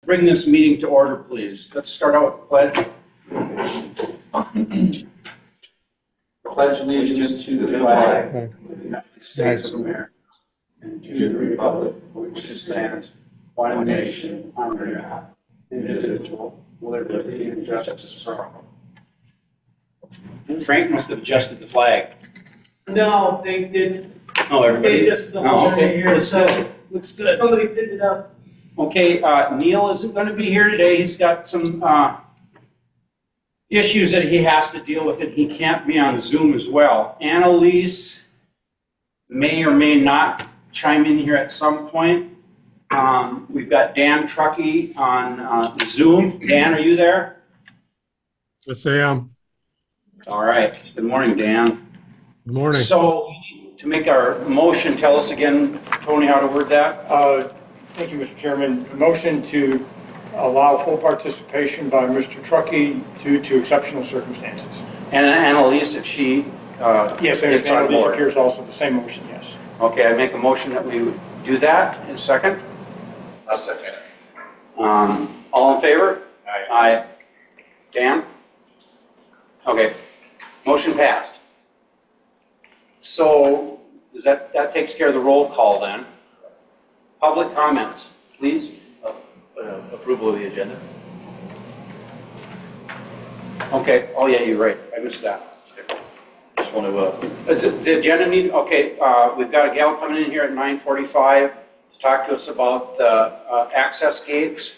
bring this meeting to order, please. Let's start out with pledge. Pledge allegiance to the flag of the United States of America and to the republic for which it stands, one nation, under God, indivisible, with liberty and justice for all. Frank must have adjusted the flag. No, they did. Oh, everybody. They just okay. here. Looks good. Looks good. Somebody picked it up. Okay, Neil isn't going to be here today. He's got some issues that he has to deal with, and he can't be on Zoom as well. Annalise may or may not chime in here at some point. We've got Dan Truckee on Zoom. Dan, are you there? Yes, I am. All right. Good morning, Dan. Good morning. So, to make our motion, tell us again, Tony, how to word that. Thank you, Mr. Chairman. A motion to allow full participation by Mr. Truckee due to exceptional circumstances. And Annalise, if she Yes, and gets on Annalise board. appears also the same motion, yes. Okay, I make a motion that we do that in a second. I'll second it. All in favor? Aye. Aye. Dan? Okay, motion passed. So, does that takes care of the roll call then. Public comments, please. Approval of the agenda. Okay, oh yeah, you're right, I missed that. Just want to, Is the agenda need, okay, we've got a gal coming in here at 9:45 to talk to us about the access gates.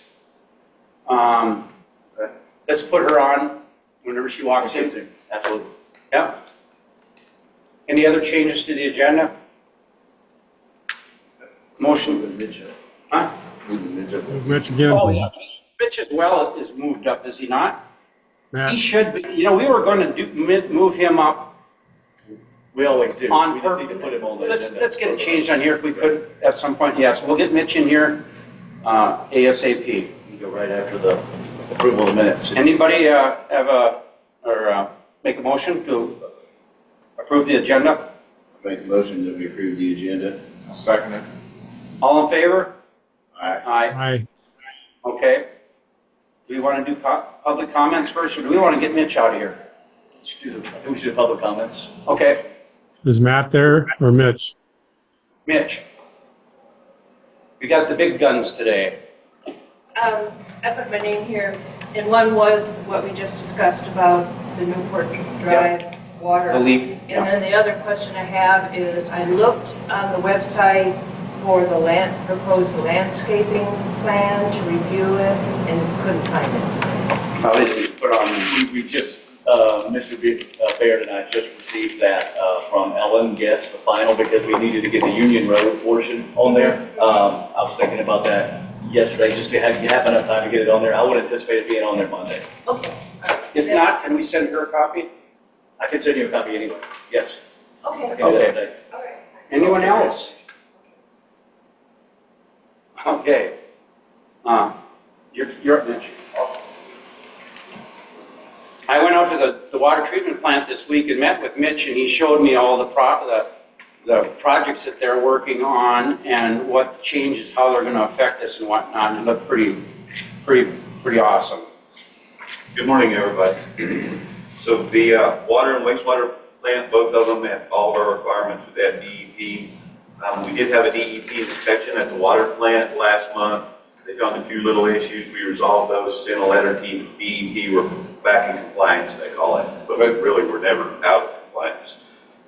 Let's put her on whenever she walks in. absolutely. Yeah. Any other changes to the agenda? Motion. Huh? Mitch again. Oh, yeah. Mitch as well is moved up, is he not? Matt. He should be. You know, we were going to move him up. We always do. On We just need to put him on the agenda. Let's get it changed on here if we could at some point. Yes, we'll get Mitch in here ASAP. You go right after the approval of the minutes. Anybody make a motion to approve the agenda? Make a motion that we approve the agenda. I'll second it. All in favor? Aye. Aye. Aye. Okay. Do we want to do public comments first, or do we want to get Mitch out of here? I think we should do public comments. Okay, Is Matt there or Mitch? Mitch. We got the big guns today. I put my name here, and one was what we just discussed about the Newport Drive water. The leak. And then the other question I have is, I looked on the website for the proposed landscaping plan to review it, and couldn't find it. Probably didn't put on. We just, Mr. Baird and I just received that from Ellen, yes, the final, because we needed to get the Union Road portion on there. I was thinking about that yesterday, just to have enough time to get it on there. I would anticipate it being on there Monday. Okay. If not, can we send her a copy? I can send you a copy anyway, yes. I Okay. can do that today. All right. Anyone else? Okay. You're up, Mitch. I went out to the water treatment plant this week and met with Mitch, and he showed me all the projects that they're working on and what the changes, how they're going to affect us and whatnot. And it looked pretty awesome. Good morning, everybody. So the water and wastewater plant, both of them met all of our requirements with that DEP. We did have a DEP inspection at the water plant last month. They found a few little issues. We resolved those, sent a letter to DEP. We're back in compliance, they call it. But really, we're never out of compliance.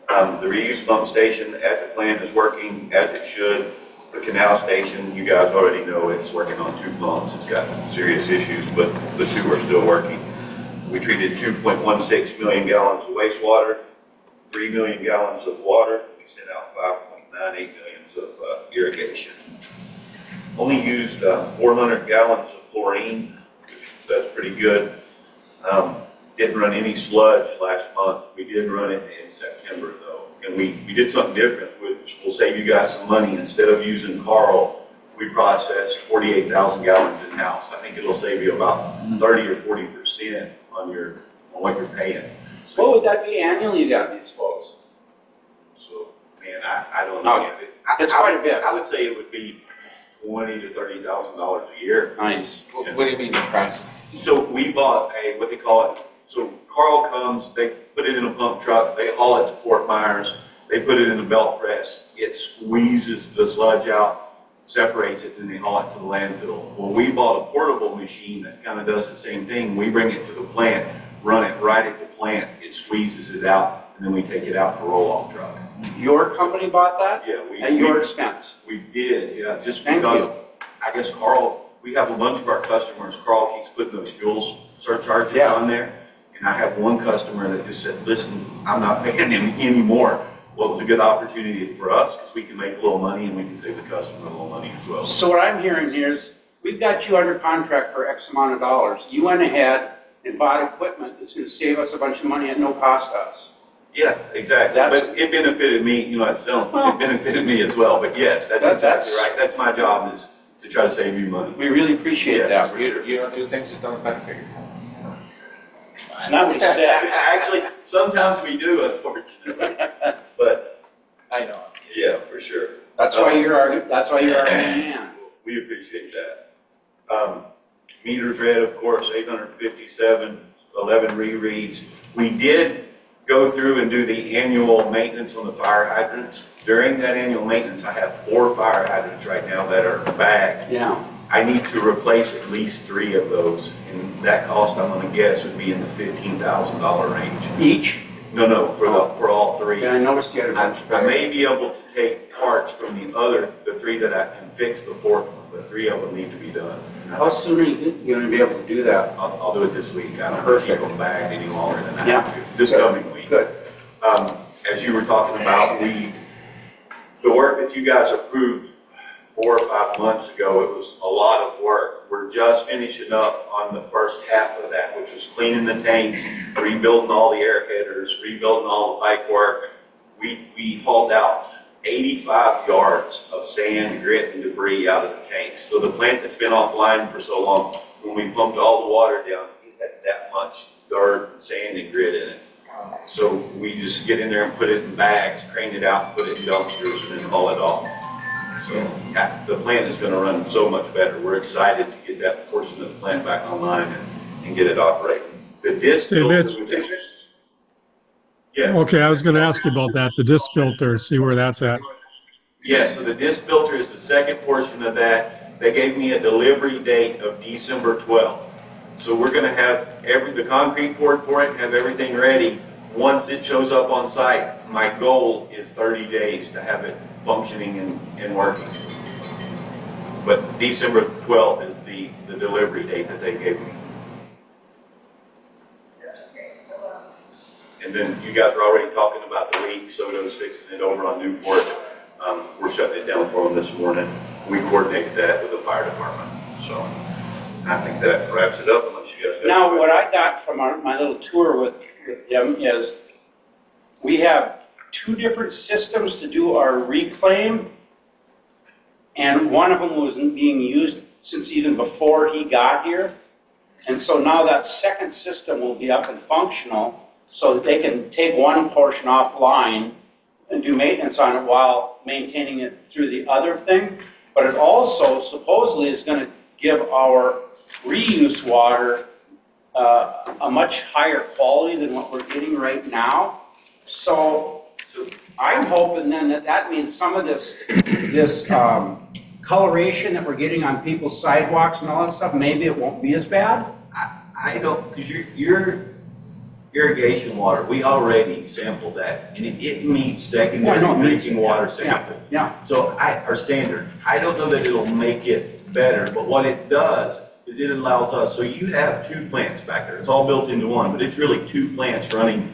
The reuse pump station at the plant is working as it should. The canal station, you guys already know it's working on 2 pumps. It's got serious issues, but the 2 are still working. We treated 2.16 million gallons of wastewater, 3 million gallons of water. We sent out 5.98 million of irrigation. Only used 400 gallons of chlorine, which that's pretty good. Didn't run any sludge last month. We did run it in September though. And we did something different, which will save you guys some money. Instead of using Carl, we processed 48,000 gallons in-house. I think it'll save you about 30 or 40% on what you're paying. So, What would that be annually, then, I suppose? so man, I don't know. It's quite a bit. I would say it would be $20,000 to $30,000 a year. Nice. What do you mean the price? So we bought what they call it, so Carl comes, they put it in a pump truck, they haul it to Fort Myers, they put it in a belt press, it squeezes the sludge out, separates it, and they haul it to the landfill. Well, we bought a portable machine that kind of does the same thing. We bring it to the plant, run it right at the plant, it squeezes it out, and then we take it out in a roll-off truck. Your company bought that? Yeah, At your expense? we did, yeah, just Thank because, you. I guess Carl, we have a bunch of our customers, Carl keeps putting those fuel surcharges Yeah. on there. And I have one customer that just said, listen, I'm not paying him anymore. Well, it was a good opportunity for us because we can make a little money and we can save the customer a little money as well. So what I'm hearing here is, we've got you under contract for X amount of dollars. You went ahead and bought equipment that's gonna save us a bunch of money at no cost to us. Yeah, exactly. That's- But it benefited me, you know, at selling, Well- it benefited me as well. But yes, that's exactly right. That's my job, is to try to save you money. We really appreciate Yeah, that. for sure. You don't do things that don't benefit your company. It's not what he said. Actually, sometimes we do, unfortunately. But I know. yeah, for sure. That's why you're our man. We appreciate that. Meters read, of course, 857, 11 rereads. We did go through and do the annual maintenance on the fire hydrants. During that annual maintenance, I have 4 fire hydrants right now that are bagged. Yeah. I need to replace at least 3 of those, and that cost, I'm gonna guess, would be in the $15,000 range. Each? No, for all 3. Yeah, I noticed you had a bunch. I may be able to take parts from the 3 that I can fix the 4th one, but 3 of them need to be done. How soon are you gonna be able to do that? I'll do it this week. I don't Perfect. keep them bagged any longer than I Yeah. have to. This coming week. Good. As you were talking about, the work that you guys approved 4 or 5 months ago, it was a lot of work. We're just finishing up on the first half of that, which was cleaning the tanks, rebuilding all the air headers, rebuilding all the pipe work. We hauled out 85 yards of sand, grit, and debris out of the tanks. So the plant that's been offline for so long, when we pumped all the water down, it had that much dirt, sand, and grit in it. So we just get in there and put it in bags, crane it out, put it in dumpsters, and then haul it off. So yeah, the plant is going to run so much better. We're excited to get that portion of the plant back online and get it operating. The disc Hey, filter, Mitch. yes. Okay, I was gonna ask you about that, the disc filter, see where that's at. Yes, so the disc filter is the second portion of that. They gave me a delivery date of December 12th. So we're gonna have the concrete poured for it, have everything ready. Once it shows up on site, my goal is 30 days to have it functioning and working. But December 12th is the delivery date that they gave me. And then you guys are already talking about the leak, Soto's fixing it over on Newport. We're shutting it down for them this morning. We coordinated that with the fire department. So I think that wraps it up unless you guys have. Now, what I got from my little tour with them is, we have 2 different systems to do our reclaim, and one of them wasn't being used since even before he got here. And so now that second system will be up and functional, so that they can take one portion offline and do maintenance on it while maintaining it through the other thing. But it also supposedly is going to give our reuse water a much higher quality than what we're getting right now. So I'm hoping then that means some of this coloration that we're getting on people's sidewalks and all that stuff, maybe it won't be as bad. I don't, because your irrigation water, we already sampled that, and it meets secondary drinking water standards. Yeah. So our standards, I don't know that it'll make it better, but what it does is it allows us, so you have 2 plants back there. It's all built into one, but it's really 2 plants running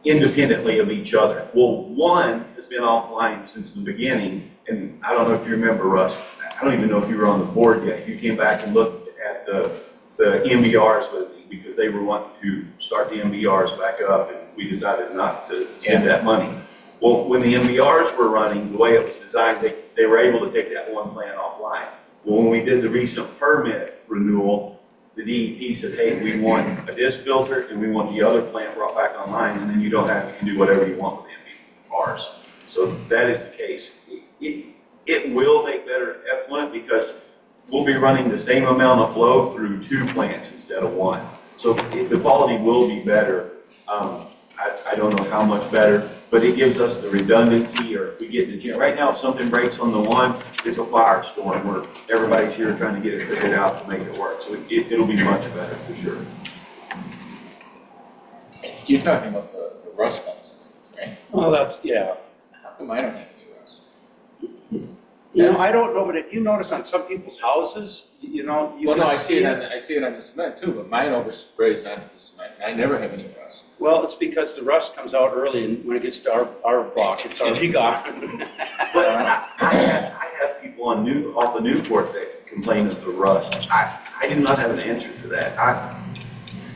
independently of each other. Well, one has been offline since the beginning, and I don't know if you remember, Russ, I don't even know if you were on the board yet. You came back and looked at the MBRs with me because they were wanting to start the MBRs back up, and we decided not to spend that money. Well, when the MBRs were running, the way it was designed, they were able to take that one plant offline. Well, when we did the recent permit renewal, the DEP said, hey, we want a disc filter and we want the other plant brought back online, and then you can do whatever you want with the MBRs. So that is the case. It will make better effluent because we'll be running the same amount of flow through 2 plants instead of 1. So the quality will be better. I don't know how much better, but it gives us the redundancy, or if we get in the gym. Right now, if something breaks on the one, it's a firestorm where everybody's here trying to get it figured out to make it work. So it'll be much better for sure. You're talking about the rust ones, right? Well, that's, yeah. How come I don't have any rust? You know, I don't know, but if you notice on some people's houses, you know, you Well, can no, I see it on the cement too, but mine oversprays onto the cement, and I never have any rust. Well, it's because the rust comes out early, and when it gets to our block, it's already gone. But I have people off of Newport that complain of the rust. I do not have an answer for that.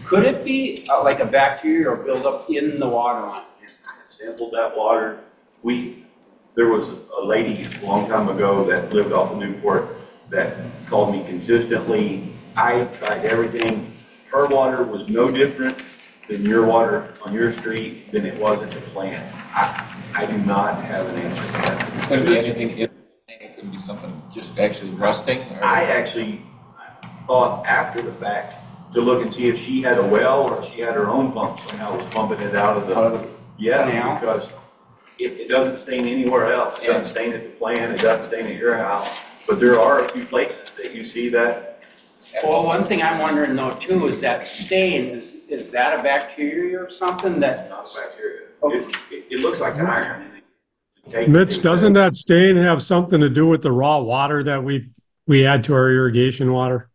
Could it be like a bacteria or buildup in the water line? I sampled that water. There was a lady a long time ago that lived off of Newport that called me consistently. I tried everything. Her water was no different than your water on your street than it was at the plant. I do not have an answer for that. Could it be anything, it could be something just actually rusting? Or? I actually thought after the fact to look and see if she had a well or if she had her own pump somehow was pumping it out of the canal? Because it doesn't stain anywhere else. It doesn't stain at the plant, it doesn't stain at your house. But there are a few places that you see that. Well, one thing I'm wondering though too is that stain, is that a bacteria or something It's that? not bacteria. Okay. It looks like iron. Mitch, doesn't that stain have something to do with the raw water that we add to our irrigation water?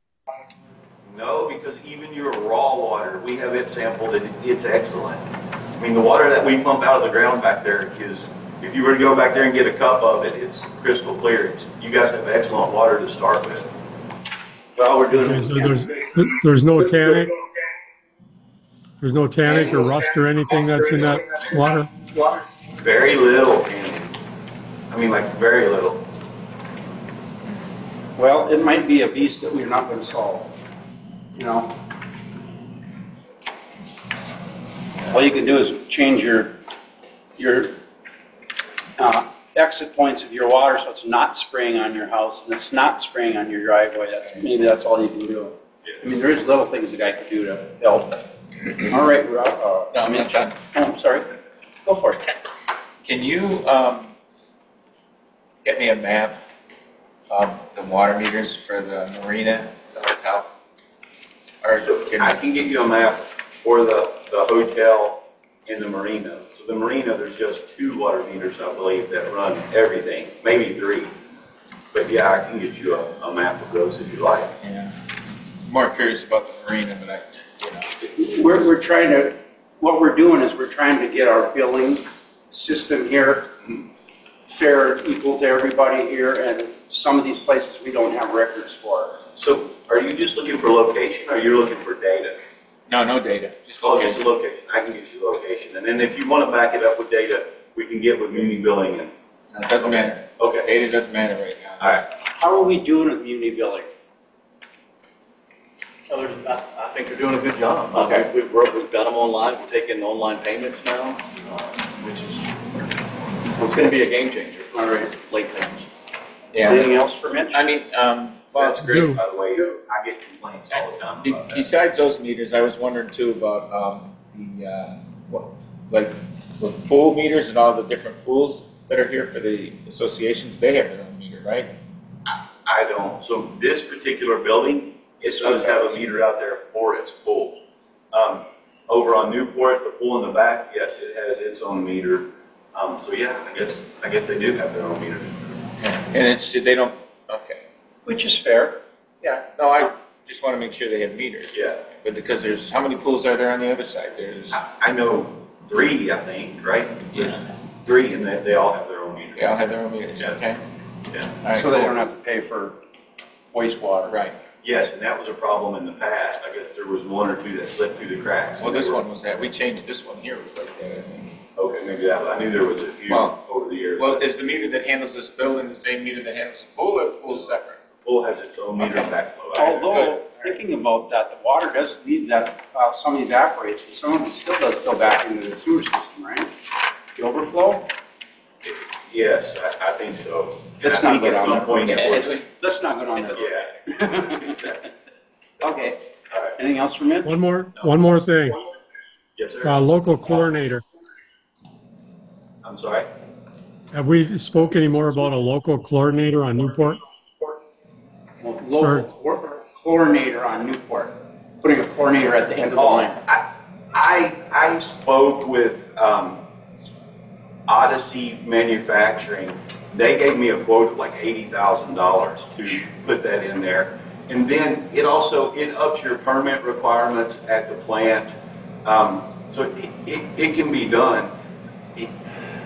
No, because even your raw water, we have it sampled and it's excellent. I mean, the water that we pump out of the ground back there is, if you were to go back there and get a cup of it, it's crystal clear. You guys have excellent water to start with. Well, we're doing. Okay, so there's no tannic? There's no tannic or rust or anything that's in that water? Very little, Andy. I mean, like very little. Well, it might be a beast that we're not going to solve, you know? All you can do is change your exit points of your water so it's not spraying on your house and it's not spraying on your driveway. Maybe that's all you can do. I mean, there's little things the guy could do to help. All right, Rob. No, I'm not done. Oh, I'm sorry. Go for it. Can you get me a map of the water meters for the marina, the hotel? Or I can get you a map for the hotel and the marina. So the marina, there's just 2 water meters, I believe, that run everything, maybe 3. But yeah, I can get you a map of those if you like. Yeah. I'm more curious about the marina, but We're trying to, what we're doing is we're trying to get our billing system here fair, equal to everybody here, and some of these places we don't have records for. So are you just looking for location or you're looking for data? no data. Just Okay, location. so location. I can get you location. And then if you want to back it up with data, we can get with Muni Billing and. It doesn't matter. Okay. Data doesn't matter right now. All right. How are we doing with muni billing? I think they're doing a good job. Okay. We've got them online, we're taking online payments now, which is, it's gonna be a game changer. All right. Late payments. Yeah. Anything else for Mitch? I mean, That's great, do. by the way. I get complaints all the time about that. besides those meters, I was wondering too about the pool meters and all the different pools that are here for the associations. They have their own meter, right? I don't. So this particular building, it does have a meter out there for its pool. Over on Newport, the pool in the back, yes, it has its own meter. So yeah, I guess they do have their own meter. And they don't. Okay. Which is fair. Yeah. No, I just want to make sure they have meters. Yeah. But because there's how many pools are there on the other side? There's I know 3, I think, right? Yeah. 3, and they all have their own meter. they all have their own meters. Yeah. Okay. Yeah. All right. So they cool. don't have to pay for wastewater. Right. Yes, and that was a problem in the past. I guess there was 1 or 2 that slipped through the cracks. Well, this one was that. We changed this one here. Was like that. I think. Okay, maybe that, I knew there was a few Well- over the years. Well, is the meter that handles this building the same meter that handles the pool, or the pool's separate? The pool has its own meter Okay. backflow. Although, thinking about that, the water does leave that, some evaporates, but some of it still does go back into the sewer system, right? The overflow? Yes, I think so. And Let's I not think go at down some that point road. it was, Let's not go down that road. yeah, exactly. Okay. All right. Anything else for Mitch? One more thing. Yes, sir. Local chlorinator. I'm sorry? Have we spoke any more about a local chlorinator on Newport? Well, local chlorinator on Newport, putting a chlorinator at the end of the line. I spoke with Odyssey Manufacturing. They gave me a quote of like $80,000 to put that in there. And then it ups your permit requirements at the plant. So it can be done.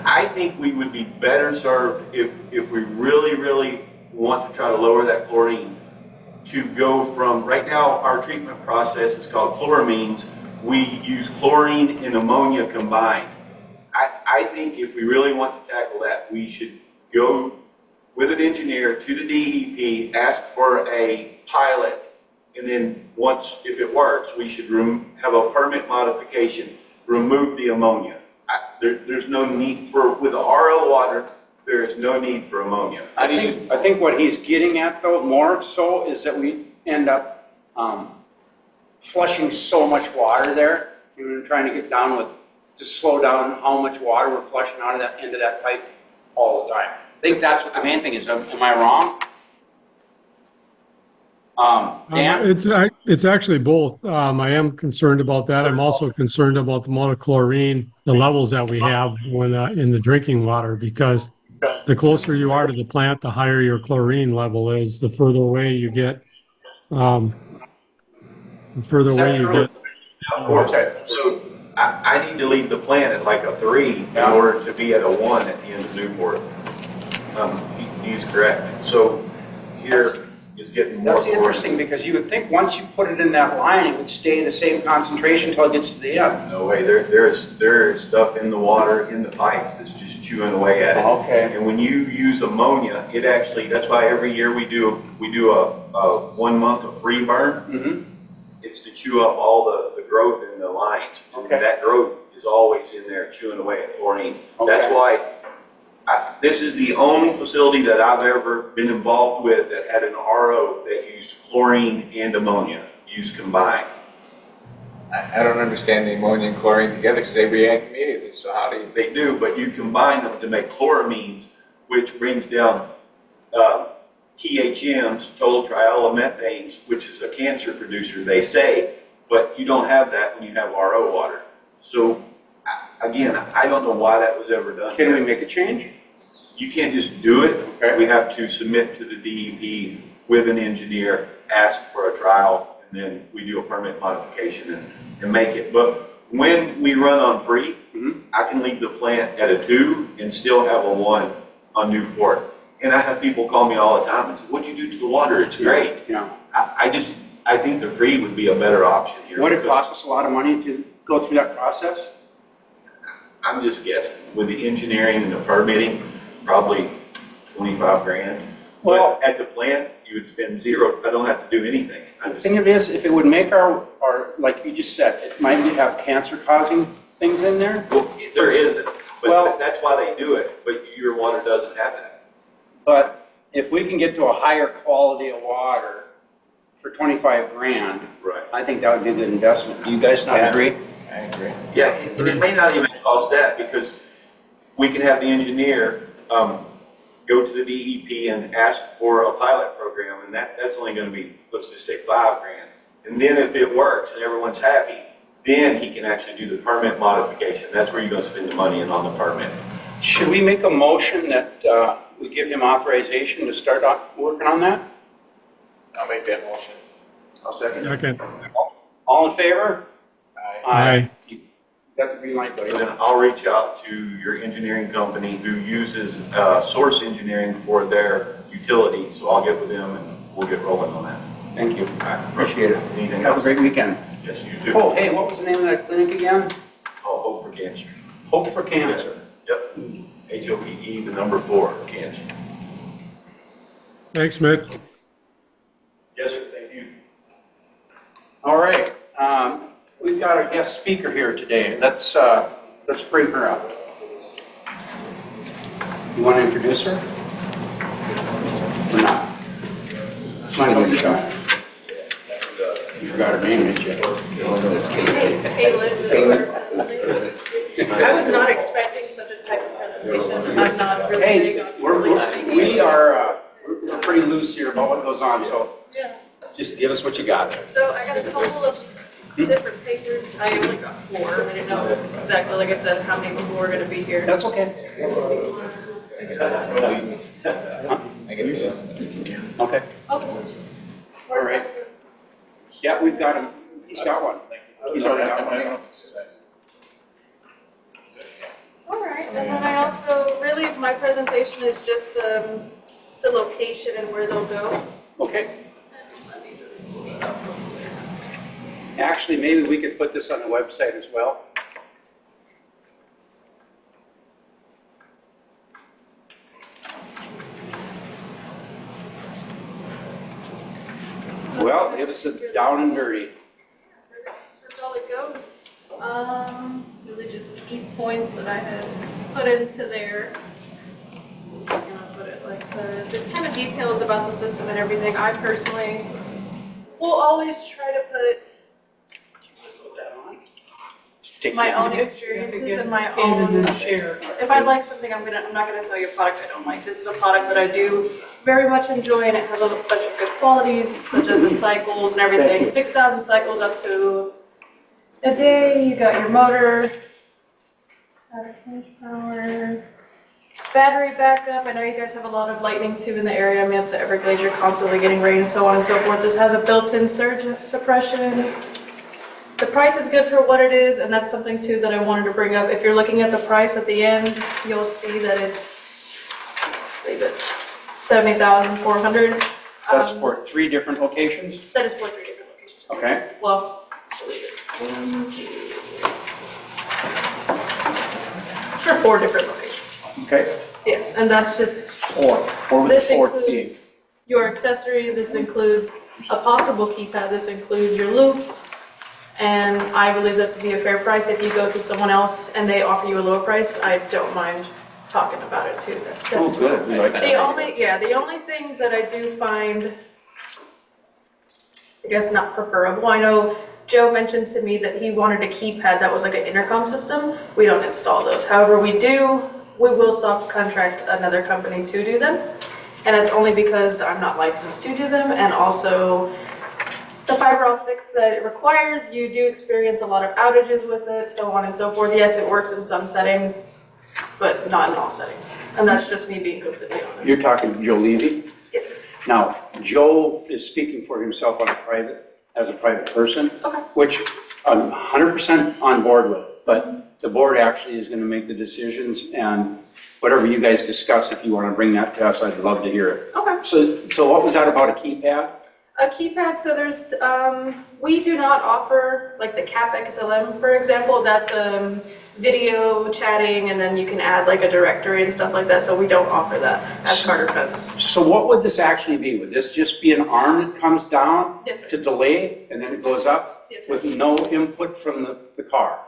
I think we would be better served if we really want to try to lower that chlorine, to go from, right now our treatment process is called chloramines. We use chlorine and ammonia combined. I think if we really want to tackle that, we should go with an engineer to the DEP, ask for a pilot, and then if it works, we should have a permit modification, remove the ammonia. There's no need with the RO water, there is no need for ammonia. I think what he's getting at though, more so, is that we end up flushing so much water there. We're trying to get down to slow down how much water we're flushing out of that into that pipe all the time. I think that's what the main thing is. Am I wrong? Dan? It's actually both. I am concerned about that. I'm also concerned about the amount of chlorine, the levels that we have when in the drinking water, because the closer you are to the plant, the higher your chlorine level is. The further away you get, the further away you get. Of course. So I need to leave the plant at like a 3 in order to be at a 1 at the end of Newport. He's correct. So here is getting more. That's interesting, because you would think once you put it in that line, it would stay the same concentration until it gets to the end. No way. There is stuff in the water, in the pipes, that's just chewing away at it. Okay. And when you use ammonia, it actually, that's why every year we do a 1 month of free burn. Mm-hmm. It's to chew up all the growth in the lines. Okay. And that growth is always in there chewing away at chlorine. Okay. That's why this is the only facility that I've ever been involved with that had an RO that used chlorine and ammonia used combined. I don't understand the ammonia and chlorine together because they react immediately. So how do you? They do, but you combine them to make chloramines, which brings down THMs, total triallomethanes, which is a cancer producer, they say, but you don't have that when you have RO water. So again, I don't know why that was ever done. Can we make a change? You can't just do it. Okay. We have to submit to the DEP with an engineer, ask for a trial, and then we do a permit modification and make it. But when we run on free, I can leave the plant at a 2 and still have a 1 on Newport. And I have people call me all the time and say, "What'd you do to the water? It's great." Yeah. I think the free would be a better option here. Would it cost us a lot of money to go through that process? I'm just guessing. With the engineering and the permitting, probably 25 grand. Well, but at the plant, you would spend 0. I don't have to do anything. The thing of it is, if it would make our, like you just said, it might have cancer-causing things in there. Well, there isn't. But Well, that's why they do it. But your water doesn't have that. But if we can get to a higher quality of water for 25 grand, Right. I think that would be a good investment. Do you guys not agree? I agree. Yeah, and it may not even cost that, because we can have the engineer go to the DEP and ask for a pilot program, and that's only going to be, let's just say, 5 grand. And then if it works and everyone's happy, then he can actually do the permit modification. That's where you're going to spend the money in on the permit. Should we make a motion that we give him authorization to start working on that? I'll make that motion. I'll second it. Okay. All in favor? Aye. You got the green light, So buddy. then I'll reach out to your engineering company who uses Source Engineering for their utility. So I'll get with them and we'll get rolling on that. Thank you. All right. Appreciate it. Anything Have a else? great weekend. Yes, you do. Oh, hey, what was the name of that clinic again? Oh, Hope for Cancer. Hope for Cancer. Yep. HOPE, the number 4, cancer. Thanks, Mitch. Yes, sir. Thank you. All right, we've got our guest speaker here today. Let's bring her up. You want to introduce her? Or not? Come on, give it a shot. You forgot her name, didn't you? I was not expecting such a type of presentation. I'm not really big Hey, on we're pretty loose here about what goes on, so Yeah. just give us what you got. So I got a couple of different papers. I only got 4. I didn't know exactly, like I said, how many people were going to be here. That's okay. I get this. Okay. Okay. All right. Yeah, we've got him. He's got one. He's already got one. All right, and then I also, really, my presentation is just the location and where they'll go. Okay. Let me just. Actually, maybe we could put this on the website as well. Well, give us a down and dirty. That's all it goes. Really just key points that I had put into there. I'm just gonna put it like this kind of details about the system and everything. I personally will always try to put my own experiences and my own. If I like something, I'm not gonna sell you a product I don't like. This is a product that I do very much enjoy, and it has a bunch of good qualities, such as the cycles and everything. 6,000 cycles up to a day. You got your motor, power, battery backup. I know you guys have a lot of lightning too in the area. I mean, it's Everglades. You're constantly getting rain and so on and so forth. This has a built-in surge suppression. The price is good for what it is, and that's something too that I wanted to bring up. If you're looking at the price at the end, you'll see that it's, I believe it's $70,400. That's for 3 different locations? That is for 3 different locations. Okay. Well, I believe it's 1, 2. It's for 4 different locations. Okay. Yes, and that's just. 4. Or with This the 4th being? includes your accessories. This includes a possible keypad. This includes your loops. And I believe that to be a fair price. If you go to someone else and they offer you a lower price, I don't mind talking about it too. Oh, good. We like that. The only thing that I do find, I guess, not preferable, I know Joe mentioned to me that he wanted a keypad that was like an intercom system. We don't install those. However, we will subcontract another company to do them. And it's only because I'm not licensed to do them, and also the fiber optics that it requires, you do experience a lot of outages with it, so on and so forth. Yes, it works in some settings, but not in all settings. And that's just me being completely honest. You're talking Joe Levy? Yes, sir. Now, Joe is speaking for himself as a private person, Okay. which I'm 100% on board with, but the board actually is going to make the decisions, and whatever you guys discuss, if you want to bring that to us, I'd love to hear it. Okay. So what was that about a keypad? A keypad, so there's, we do not offer, like the CAP XLM, for example, that's video chatting, and then you can add like a directory and stuff like that, so we don't offer that as Carter Fence. So what would this actually be? Would this just be an arm that comes down Yes, sir. to delay, and then it goes up Yes, sir. with no input from the car?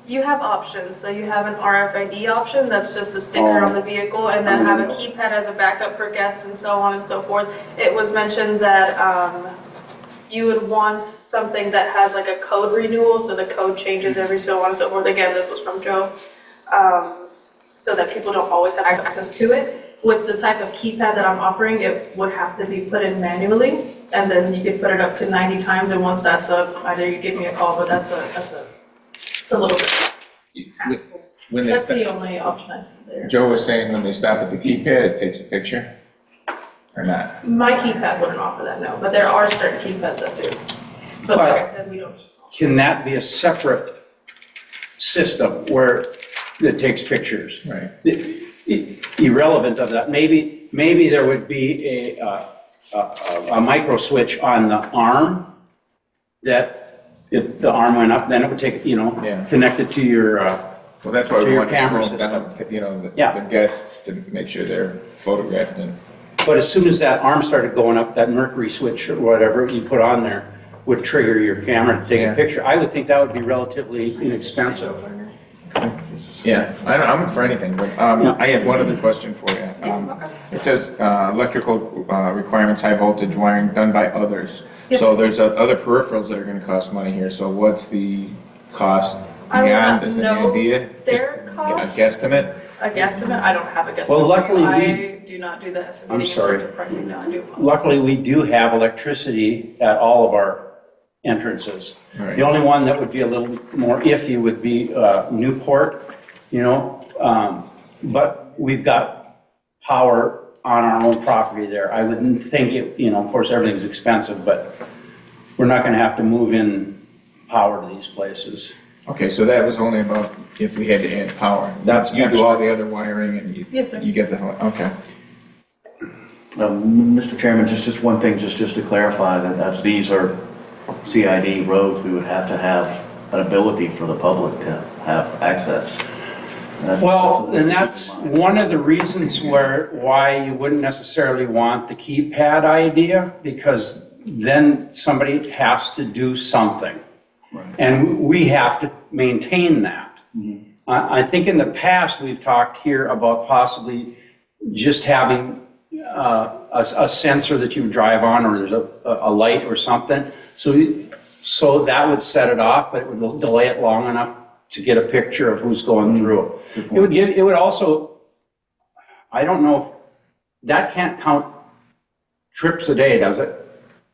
You have options. So you have an RFID option, that's just a sticker on the vehicle, and then have a keypad as a backup for guests and so on and so forth. It was mentioned that you would want something that has like a code renewal, so the code changes every so on and so forth. Again, this was from Joe, so that people don't always have access to it. With the type of keypad that I'm offering, it would have to be put in manually, and then you could put it up to 90 times, and once that's up, either you give me a call, but it's a little bit hassle. That's the only option I see there. Joe was saying when they stop at the keypad, it takes a picture, or not? My keypad wouldn't offer that, no, but there are certain keypads that do. But like I said, we don't. Can that be a separate system where it takes pictures? Right. Irrelevant of that, maybe there would be a micro switch on the arm that if the arm went up, then it would take, connect it to your Well, that's why to we your want to camera slow down, the guests to make sure they're photographed and. But as soon as that arm started going up, that mercury switch or whatever you put on there would trigger your camera to take a picture. I would think that would be relatively inexpensive. Yeah, I'm for anything, but I have one other question for you. It says electrical requirements, high voltage wiring done by others. Yes. So there's other peripherals that are going to cost money here. So what's the cost I will beyond? not Is any know idea? their Just cost. a guesstimate? A guesstimate? I don't have a guesstimate. Well, luckily I do not do the estimating in sorry. terms of pricing. No, I do. Luckily, we do have electricity at all of our entrances. Right. The only one that would be a little more iffy would be Newport, you know, but we've got power on our own property there. I wouldn't think it, you know, of course, everything's expensive, but we're not going to have to move in power to these places. Okay, so that was only about if we had to add power. That's You do extra. all the other wiring and Yes, sir. you get the whole, okay. Mr. Chairman, just one thing, just to clarify, that as these are CID roads, we would have to have an ability for the public to have access. Well, and that's one of the reasons why you wouldn't necessarily want the keypad idea, because then somebody has to do something. Right. And we have to maintain that. Mm-hmm. I think in the past, we've talked here about possibly just having a sensor that you would drive on, or there's a light or something. So that would set it off, but it would delay it long enough to get a picture of who's going through. It would also, I don't know, if that can't count trips a day, does it?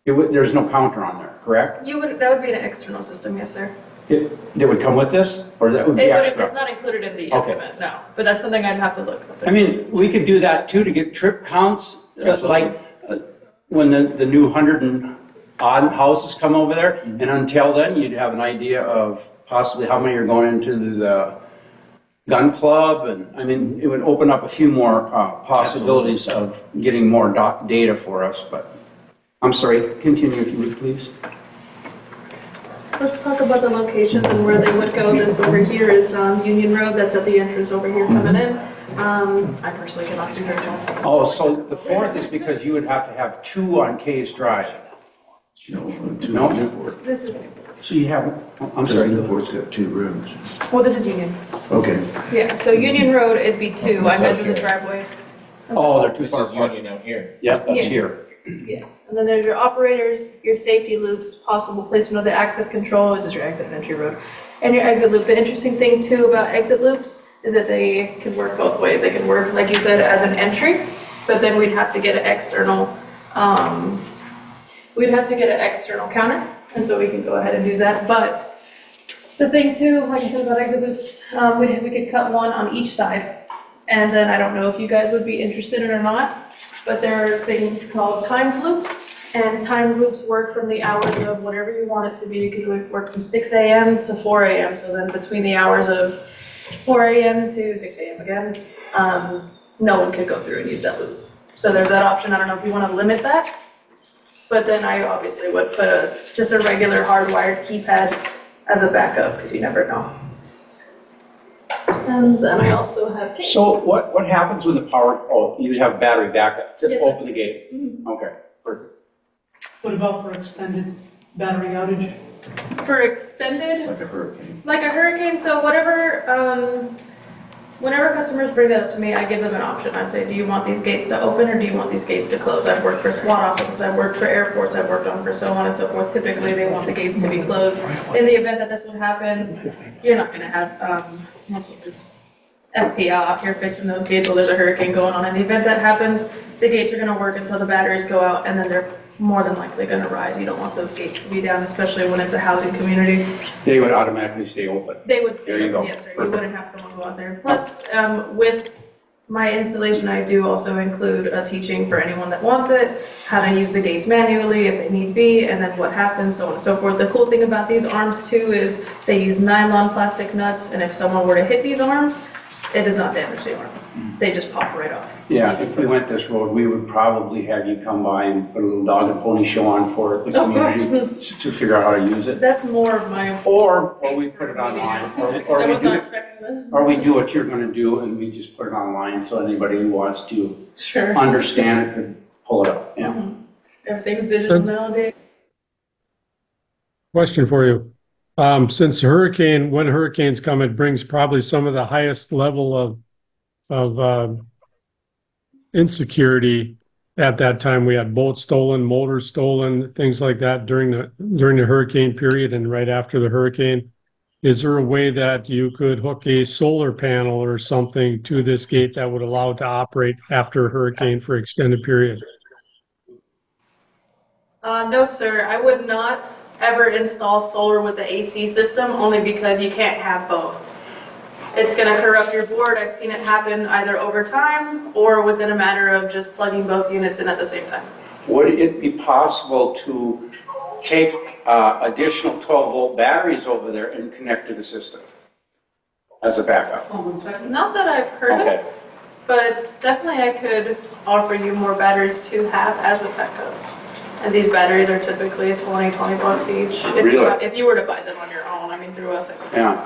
There's no counter on there, correct? That would be an external system, yes, sir. They would come with this, or that would be extra? It's not included in the Okay. estimate, no. But that's something I'd have to look up. I mean, we could do that too, to get trip counts, like when the new 100 and odd houses come over there, and until then, you'd have an idea of possibly how many are going into the gun club, and I mean, it would open up a few more possibilities of getting more data for us, but I'm sorry, continue if you would, please. Let's talk about the locations and where they would go. This over here is Union Road, that's at the entrance over here coming in. I personally cannot see very well. Oh, so the fourth is because you would have to have two on Case Drive. No? Newport. This is, So you have, I'm sorry. Newport's got 2 rooms. well, this is Union. Okay. Yeah, so Union Road, it'd be 2. I That's up measured the here. driveway. Oh, they're too This far is apart. Union out here. Yep, that's Yes. here. Yes, and then there's your operators, your safety loops, possible placement of the access control, this is your exit and entry road, and your exit loop. The interesting thing too about exit loops is that they can work both ways. They can work, like you said, as an entry, but then we'd have to get an external, counter, and so we can go ahead and do that. But the thing too, like I said about exit loops, we could cut one on each side, and then I don't know if you guys would be interested in it or not, but there are things called time loops, and time loops work from the hours of whatever you want it to be. It could work from 6 a.m. to 4 a.m. So then between the hours of 4 a.m. to 6 a.m. again, no one could go through and use that loop. So there's that option. I don't know if you want to limit that, but then I obviously would put just a regular hardwired keypad as a backup, because you never know. And then I also have case. So what happens when the power, oh, you have battery backup to Yes, sir. open the gate? Mhm. Okay, perfect. What about for extended battery outage? For extended, Like a hurricane. like a hurricane, so whatever, whenever customers bring that up to me, I give them an option. I say, do you want these gates to open or do you want these gates to close? I've worked for SWAT offices, I've worked for airports, I've worked on for so on and so forth. Typically, they want the gates to be closed. In the event that this would happen, you're not gonna have, FPL out here fixing those gates while there's a hurricane going on. In the event that happens, the gates are gonna work until the batteries go out, and then they're more than likely gonna rise. You don't want those gates to be down, especially when it's a housing community. They would automatically stay open. They would stay There you open, go. yes, sir. You Perfect. wouldn't have someone go out there. Plus, with my installation, I do also include a teaching for anyone that wants it, how to use the gates manually if they need be, and then what happens, so on and so forth. The cool thing about these arms too is they use nylon plastic nuts, and if someone were to hit these arms, it does not damage the arm. They just pop right off. Yeah, if we went this road, we would probably have you come by and put a little dog and pony show on for the Of course. community to figure out how to use it. That's more of my. Or we put it online, Because I was not expecting this. or we do what you're gonna do and we just put it online so anybody who wants to Sure. understand it could pull it up, yeah. Everything's digital nowadays. Question for you. Since when hurricanes come, it brings probably some of the highest level of insecurity. At that time, we had boats stolen, motors stolen, things like that during the hurricane period and right after the hurricane. Is there a way that you could hook a solar panel or something to this gate that would allow it to operate after a hurricane for extended period? No, sir, I would not ever install solar with the AC system, only because you can't have both. It's gonna corrupt your board. I've seen it happen either over time or within a matter of just plugging both units in at the same time. Would it be possible to take additional 12-volt batteries over there and connect to the system as a backup? Not that I've heard Okay. of, but definitely I could offer you more batteries to have as a backup. And these batteries are typically 20 bucks each. Really? If you were to buy them on your own, I mean, through us. Yeah.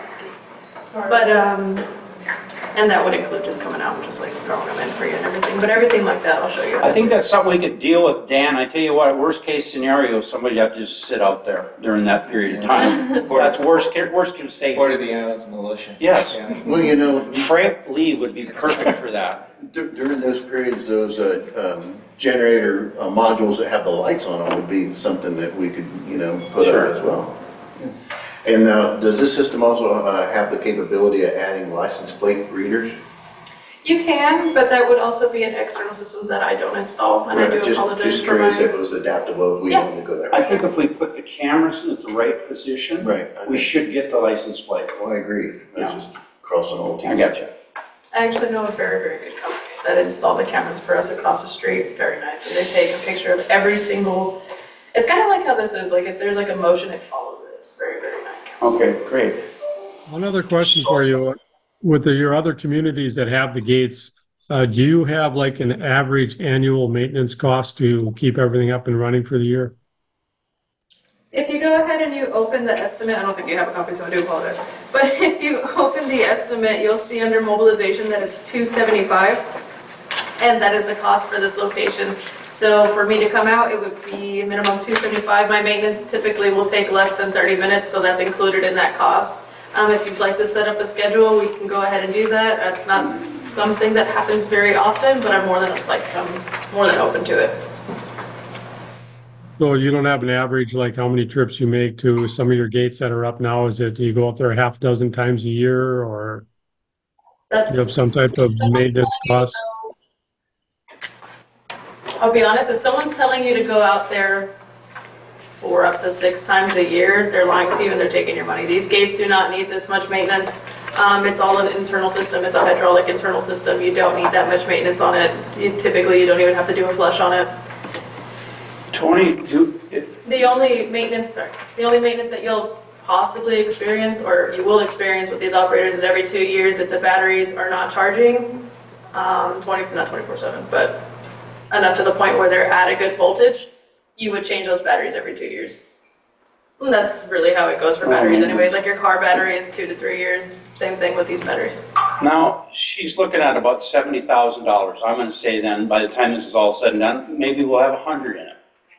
But, and that would include just coming out and just like throwing them in for you and everything. But everything like that, I'll show you. I think that's something we could deal with, Dan. I tell you what, worst case scenario, somebody have to just sit out there during that period of time. That's worst case safety. Part of the island's militia. Yes. Yeah. Well, you know, Frank Lee would be perfect for that. during those periods, those generator modules that have the lights on them would be something that we could, you know, put Sure. up as well. And does this system also have the capability of adding license plate readers? You can, but that would also be an external system that I don't install, and I do apologize Just for curious if my. it was adaptable if we Yeah. wanted to go there. I think if we put the cameras in the right position, Right. we should get the license plate. Well, I agree. I was Yeah. just crossing all I T's. got you. I actually know a very, very good company that installed the cameras for us across the street. Very nice, and they take a picture of every single. It's kind of like how this is. Like if there's like a motion, it follows it. It's very, very nice cameras. Okay, great. One other question for you. With your other communities that have the gates, do you have like an average annual maintenance cost to keep everything up and running for the year? If you go ahead and you open the estimate, I don't think you have a copy, so I do apologize. But if you open the estimate, you'll see under mobilization that it's $275, and that is the cost for this location. So for me to come out, it would be minimum $275. My maintenance typically will take less than 30 minutes, so that's included in that cost. If you'd like to set up a schedule, we can go ahead and do that. It's not something that happens very often, but I'm more than open to it. So you don't have an average, like how many trips you make to some of your gates that are up now? Is it, you go up there a half dozen times a year, or That's, you have some type of maintenance costs? I'll be honest, if someone's telling you to go out there 4 up to 6 times a year, they're lying to you and they're taking your money. These gates do not need this much maintenance. It's all an internal system. It's a hydraulic internal system. You don't need that much maintenance on it. Typically, you don't even have to do a flush on it. The only maintenance that you'll possibly experience, or you will experience with these operators, is every 2 years if the batteries are not charging, not 24/7, but enough to the point where they're at a good voltage, you would change those batteries every 2 years. And that's really how it goes for batteries anyways. Like your car battery is 2 to 3 years. Same thing with these batteries. Now, she's looking at about $70,000. I'm gonna say then, by the time this is all said and done, maybe we'll have 100 in it.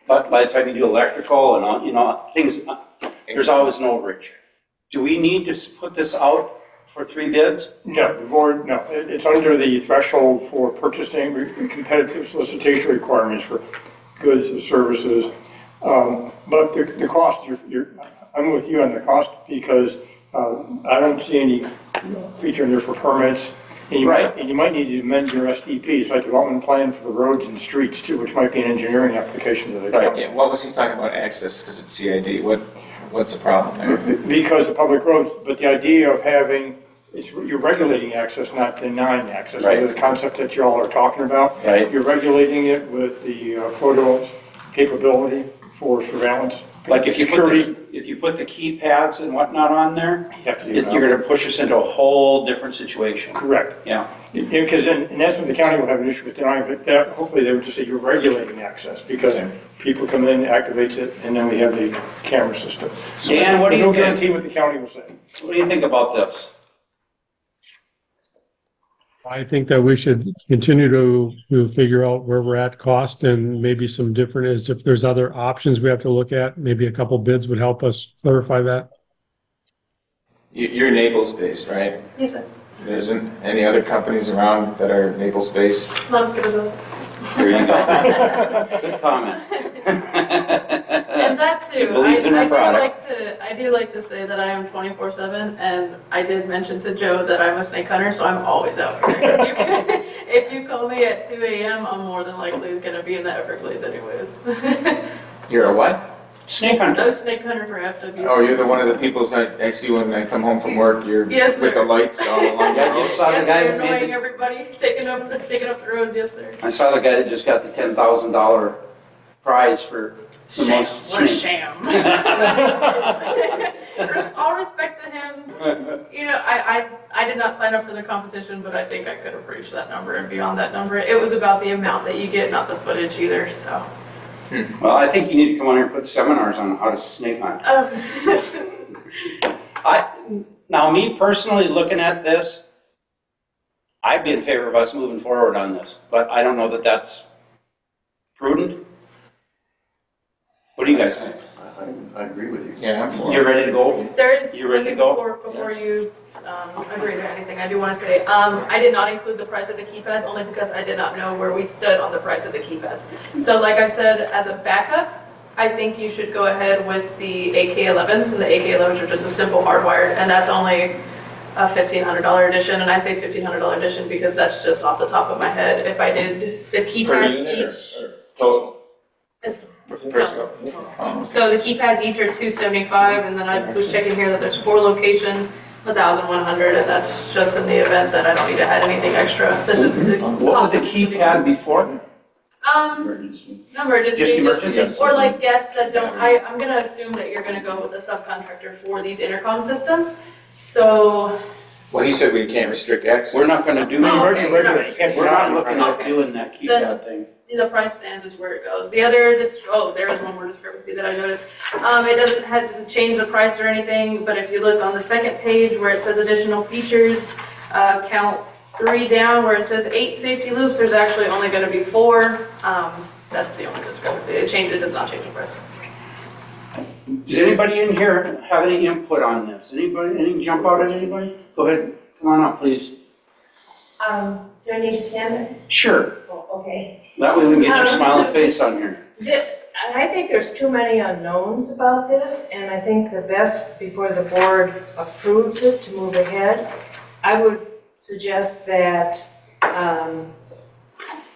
But by the time you do electrical and all, you know, things, there's always an overage. Do we need to put this out for 3 bids? No, the board, no. It's under the threshold for purchasing, competitive solicitation requirements for goods and services. But the cost, I'm with you on the cost because I don't see any feature in there for permits. And you might need to amend your SDPs, like development plan for the roads and streets too, which might be an engineering application to the county. Yeah, what was he talking about access, because it's CID, what's the problem there? Because of public roads, but the idea of having, you're regulating access, not denying access. Right. So the concept that you all are talking about. Right. You're regulating it with the photo capability for surveillance. Like if you Security. put the keypads and whatnot on there, You have to do that. you're gonna push us into a whole different situation. Correct. Yeah. Because in essence, the county will have an issue with denying, but hopefully they would just say you're regulating access because people come in, activates it, and then we have the camera system. So Dan, what do you no think? guarantee what the county will say. What do you think about this? I think that we should continue to figure out where we're at cost and maybe some different, as if there's other options we have to look at, maybe a couple bids would help us clarify that. You're Naples-based, right? Yes, sir. There isn't any other companies around that are Naples-based? Not as good as us. There you go. Good comment. And that She too, believes in her product. I do like to say that I am 24/7, and I did mention to Joe that I'm a snake hunter, so I'm always out here. If you call me at 2 a.m., I'm more than likely gonna be in the Everglades anyways. You're a what? Snake I'm hunter. a snake hunter for FW. Oh, you're the one of the people I see when I come home from work, you're Yes, with the sir. lights all along the Yeah, you road. saw the Yes, guy sir, that made annoying the, everybody, taking up the road, yes, sir. I saw the guy that just got the $10,000 prize for the Sham, most what a snake. sham. All respect to him, you know, I did not sign up for the competition, but I think I could have reached that number and beyond that number. It was about the amount that you get, not the footage either, so. Well, I think you need to come on here and put seminars on how to snake hunt. Now, me personally, looking at this, I'd be in favor of us moving forward on this, but I don't know that that's prudent. What do you guys think? I agree with you. Yeah, I'm for You it. ready to go? There is, You ready to go? before you agree to anything, I do want to say, I did not include the price of the keypads only because I did not know where we stood on the price of the keypads. So like I said, as a backup, I think you should go ahead with the AK11s, and the AK11s are just a simple hardwired, and that's only a $1,500 edition, and I say $1,500 edition because that's just off the top of my head. If I did the Per keypads unit each, or total? it's Per scope? Oh, so the keypads each are $275, and then I was checking here that there's 4 locations, 1,100, and that's just in the event that I don't need to add anything extra. This is the What was the keypad before? emergency, Just emergency? or like guests that don't, I'm gonna assume that you're gonna go with a subcontractor for these intercom systems, so. Well, he said we can't restrict access. We're not gonna do, Oh, okay, you're not we're not looking at Okay. doing that keypad thing. The price stands is where it goes. The other, there is one more discrepancy that I noticed. It doesn't change the price or anything, but if you look on the second page where it says additional features, count 3 down where it says 8 safety loops, there's actually only gonna be 4. That's the only discrepancy. It does not change the price. Does anybody in here have any input on this? Anybody, any jump out at anybody? Go ahead, come on up, please. Do I need to stand there? Sure, Oh, okay. that way we can get your smiling face on here. I think there's too many unknowns about this, and I think the best, before the board approves it to move ahead, I would suggest that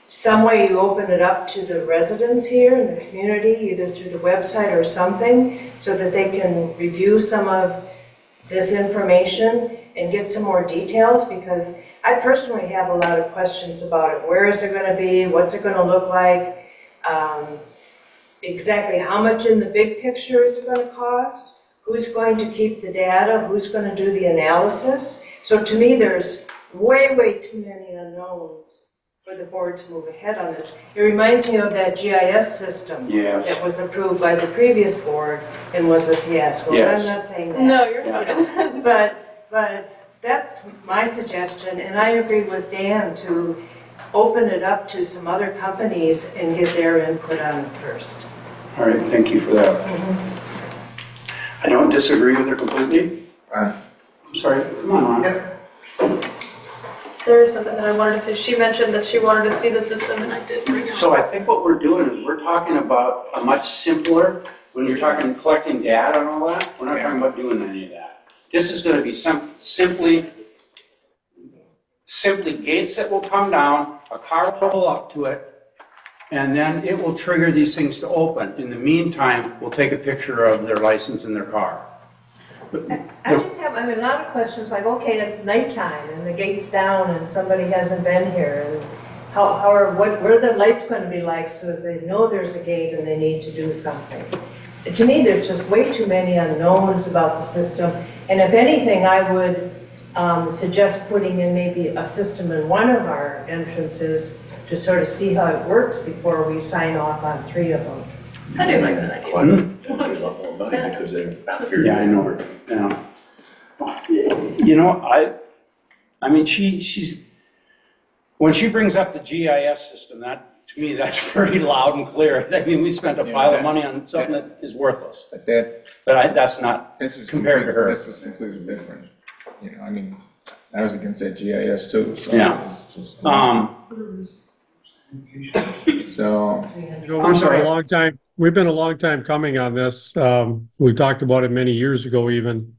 some way you open it up to the residents here in the community, either through the website or something, so that they can review some of this information and get some more details, because I personally have a lot of questions about it. Where is it going to be? What's it going to look like? Exactly how much in the big picture is it going to cost? Who's going to keep the data? Who's going to do the analysis? So to me, there's way, way too many unknowns for the board to move ahead on this. It reminds me of that GIS system Yes. that was approved by the previous board and was a fiasco. Yes. I'm not saying that. No, you're Yeah. fine. But that's my suggestion, and I agree with Dan to open it up to some other companies and get their input on it first. All right, thank you for that. I don't disagree with her completely. I'm sorry, come on, Ron. There is something that I wanted to say. She mentioned that she wanted to see the system, and I did bring it. So I think what we're doing is we're talking about a much simpler, when you're talking collecting data and all that, we're not talking about doing any of that. This is gonna be simply gates that will come down, a car will pull up to it, and then it will trigger these things to open. In the meantime, we'll take a picture of their license in their car. I just have, a lot of questions like, okay, it's nighttime and the gate's down and somebody hasn't been here, and what are the lights going to be like so that they know there's a gate and they need to do something? To me, there's just way too many unknowns about the system, and if anything, I would suggest putting in maybe a system in one of our entrances to sort of see how it works before we sign off on 3 of them. I do like that idea. Why not? It's up all night because they're out here. Yeah, I know. Yeah. You know, I mean, she's, when she brings up the GIS system, that To me, that's pretty loud and clear. I mean, we spent a pile of money on something that is worthless. But that, But that's not this is compared to her. This is completely different. You know, I mean, I was against that GIS too, so. Yeah. it's just- So, You know, I'm we've been sorry. a long time, we've been a long time coming on this. We talked about it many years ago even.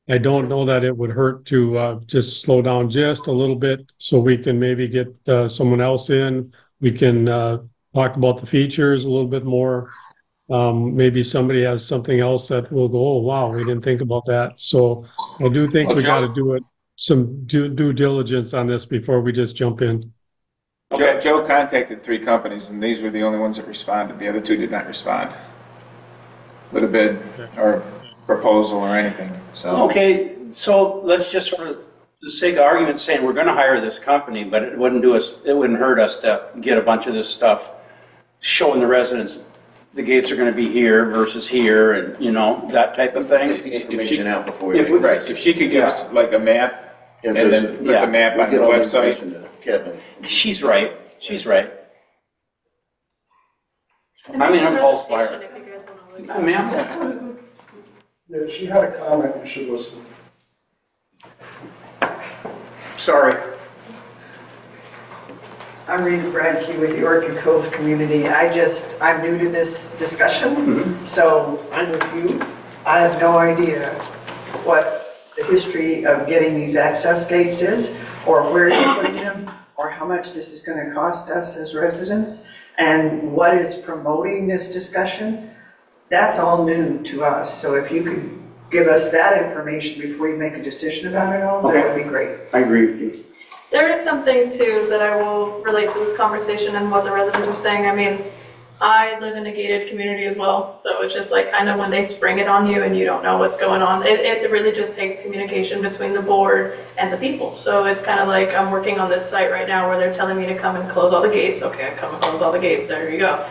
I don't know that it would hurt to just slow down just a little bit so we can maybe get someone else in. We can talk about the features a little bit more. Maybe somebody has something else that will go, oh, wow, we didn't think about that. So I do think we got to do it, some due diligence on this before we just jump in. Joe contacted 3 companies, and these were the only ones that responded. The other 2 did not respond with a bid or proposal or anything, so. Okay, so let's just, for the sake of argument, saying we're gonna hire this company, but it wouldn't hurt us to get a bunch of this stuff showing the residents the gates are gonna be here versus here, and, you know, that type of thing. Get the information out before you. Right, if she could give us like a map, Yeah, and then because- put the map We'll on the get all the website. information to Kevin. She's right, I mean, I'm appalled by her. If you guys wanna look. Ma'am? Yeah, she had a comment, you should listen. Sorry. I'm Rita Bradkey with the Orchid Cove community. I'm new to this discussion, so I'm with you. I have no idea what the history of getting these access gates is, or where you're putting them, or how much this is going to cost us as residents, and what is promoting this discussion. That's all new to us, so if you could give us that information before you make a decision about it all, that would be great. I agree with you. There is something too that I will relate to this conversation and what the residents are saying. I mean, I live in a gated community as well, so it's just like kind of when they spring it on you and you don't know what's going on, it really just takes communication between the board and the people. So it's kind of like I'm working on this site right now where they're telling me to come and close all the gates. Okay, I come and close all the gates, there you go.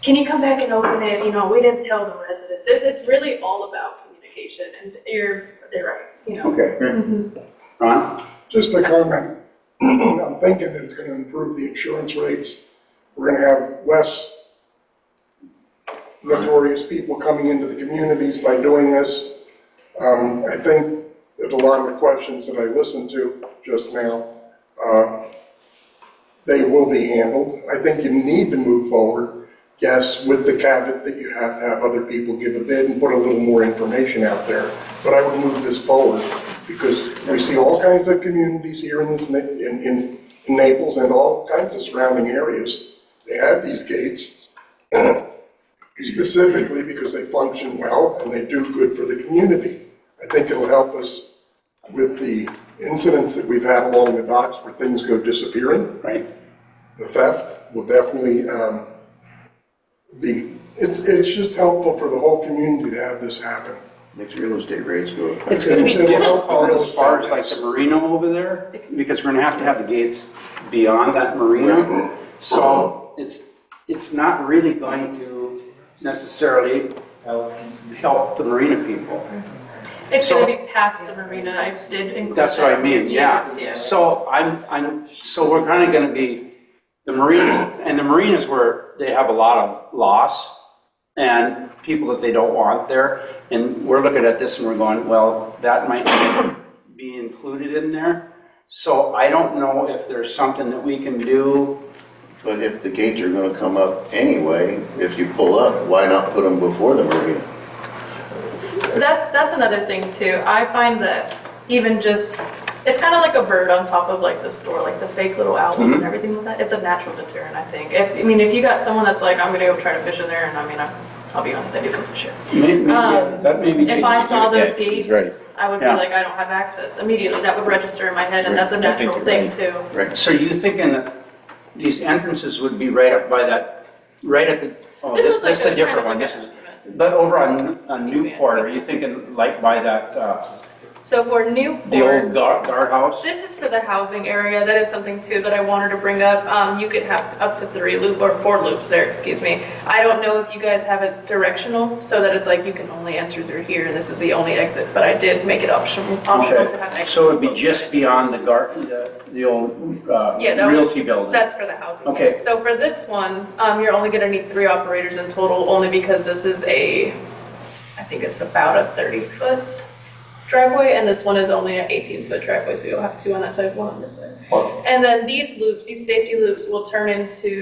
Can you come back and open it? You know, we didn't tell the residents. It's really all about communication, and they're right, you know. Okay. Ron? Just a comment. I'm thinking that it's going to improve the insurance rates. We're going to have less notorious people coming into the communities by doing this. I think that a lot of the questions that I listened to just now, they will be handled. I think you need to move forward, yes, with the caveat that you have to have other people give a bid and put a little more information out there. But I would move this forward because we see all kinds of communities here in Naples and all kinds of surrounding areas. They have these gates specifically because they function well and they do good for the community. I think it'll help us with the incidents that we've had along the docks where things go disappearing. Right. The theft will definitely it's just helpful for the whole community to have this happen. Makes real estate rates go up. It's gonna be It'll help the real difficult as far as estate like the marina over there, because we're gonna have the gates beyond that marina. So it's not really going to necessarily help the marina people. It's So- gonna be past the marina. I did include That's what I that. mean, yeah. Yes. So so we're kinda gonna be, the marinas where they have a lot of loss and people that they don't want there. And we're looking at this and we're going, well, that might not be included in there. So I don't know if there's something that we can do. But if the gates are gonna come up anyway, if you pull up, why not put them before the marina? That's another thing too. I find that even just, it's kind of like a bird on top of like the store, like the fake little owls and everything like that. It's a natural deterrent, I think. If you got someone that's like, I'm gonna go try to fish in there, and I mean, I'll be honest, I do come fish here. That may be. If I saw those Yeah, gates, right. I would be Yeah. like, I don't have access immediately. That would register in my head, and that's a I think natural you're thing right. too. Right. So you thinking that these entrances would be right up by that, right at the, oh, This this was like is a kind different of one, like this an is, estimate. but over on Newport, are you thinking like by that, So for Newport. The old guardhouse? This is for the housing area. That is something too that I wanted to bring up. You could have up to 4 loops there, excuse me. I don't know if you guys have it directional so that it's like you can only enter through here and this is the only exit, but I did make it optional to have exits. So it'd be just beyond the old realty building? That's for the housing. Okay. Yes. So for this one, you're only gonna need 3 operators in total, only because this is I think it's about a 30-foot driveway, and this one is only an 18-foot driveway, so you'll have 2 on that side, 1 on this side. Wow. And then these loops, these safety loops will turn into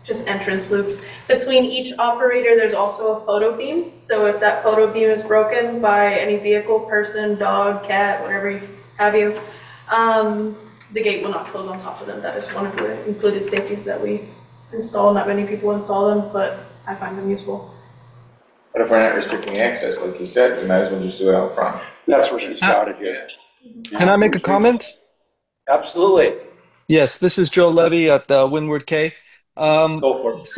just entrance loops. Between each operator, there's also a photo beam. So if that photo beam is broken by any vehicle, person, dog, cat, whatever you have you, the gate will not close on top of them. That is one of the included safeties that we install. Not many people install them, but I find them useful. But if we're not restricting access, like you said, we might as well just do it out front. That's where she's shouted here. Can I make a comment? Absolutely. Yes, this is Joe Levy at Windward K. Go for it.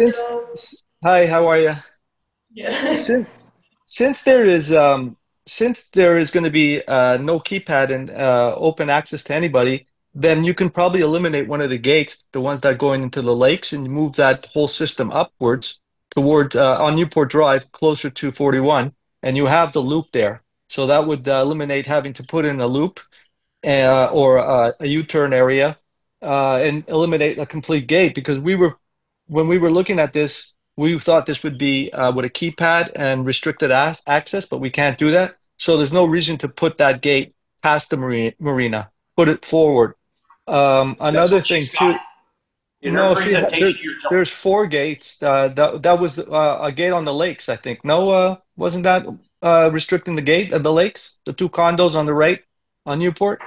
Hi, how are you? Yeah. Since there is going to be no keypad and open access to anybody, then you can probably eliminate one of the gates, the ones that are going into the lakes, and move that whole system upwards towards on Newport Drive, closer to 41, and you have the loop there. So that would eliminate having to put in a loop or a U-turn area and eliminate a complete gate. Because when we were looking at this, we thought this would be with a keypad and restricted access, but we can't do that. So there's no reason to put that gate past the marina. Put it forward. Another thing too. No, there's 4 gates. That was a gate on the lakes, I think. No, wasn't that restricting the gate at the lakes? The 2 condos on the right on Newport?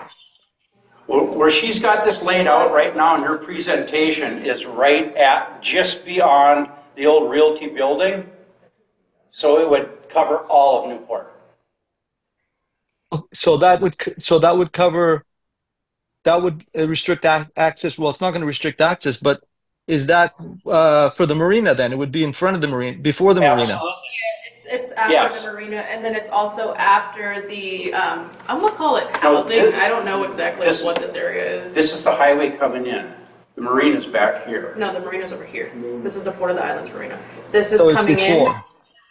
Where she's got this laid out right now in her presentation is right at just beyond the old realty building. So it would cover all of Newport. So that would cover. That would restrict access. Well, it's not going to restrict access, but is that for the marina then? It would be in front of the marina, before the marina. Yeah, it's after the marina, and then it's also after the, I'm going to call it housing. I don't know exactly what this area is. This is the highway coming in. The marina's back here. No, the marina's over here. This is the Port of the Islands Marina. This is So it's coming in. before.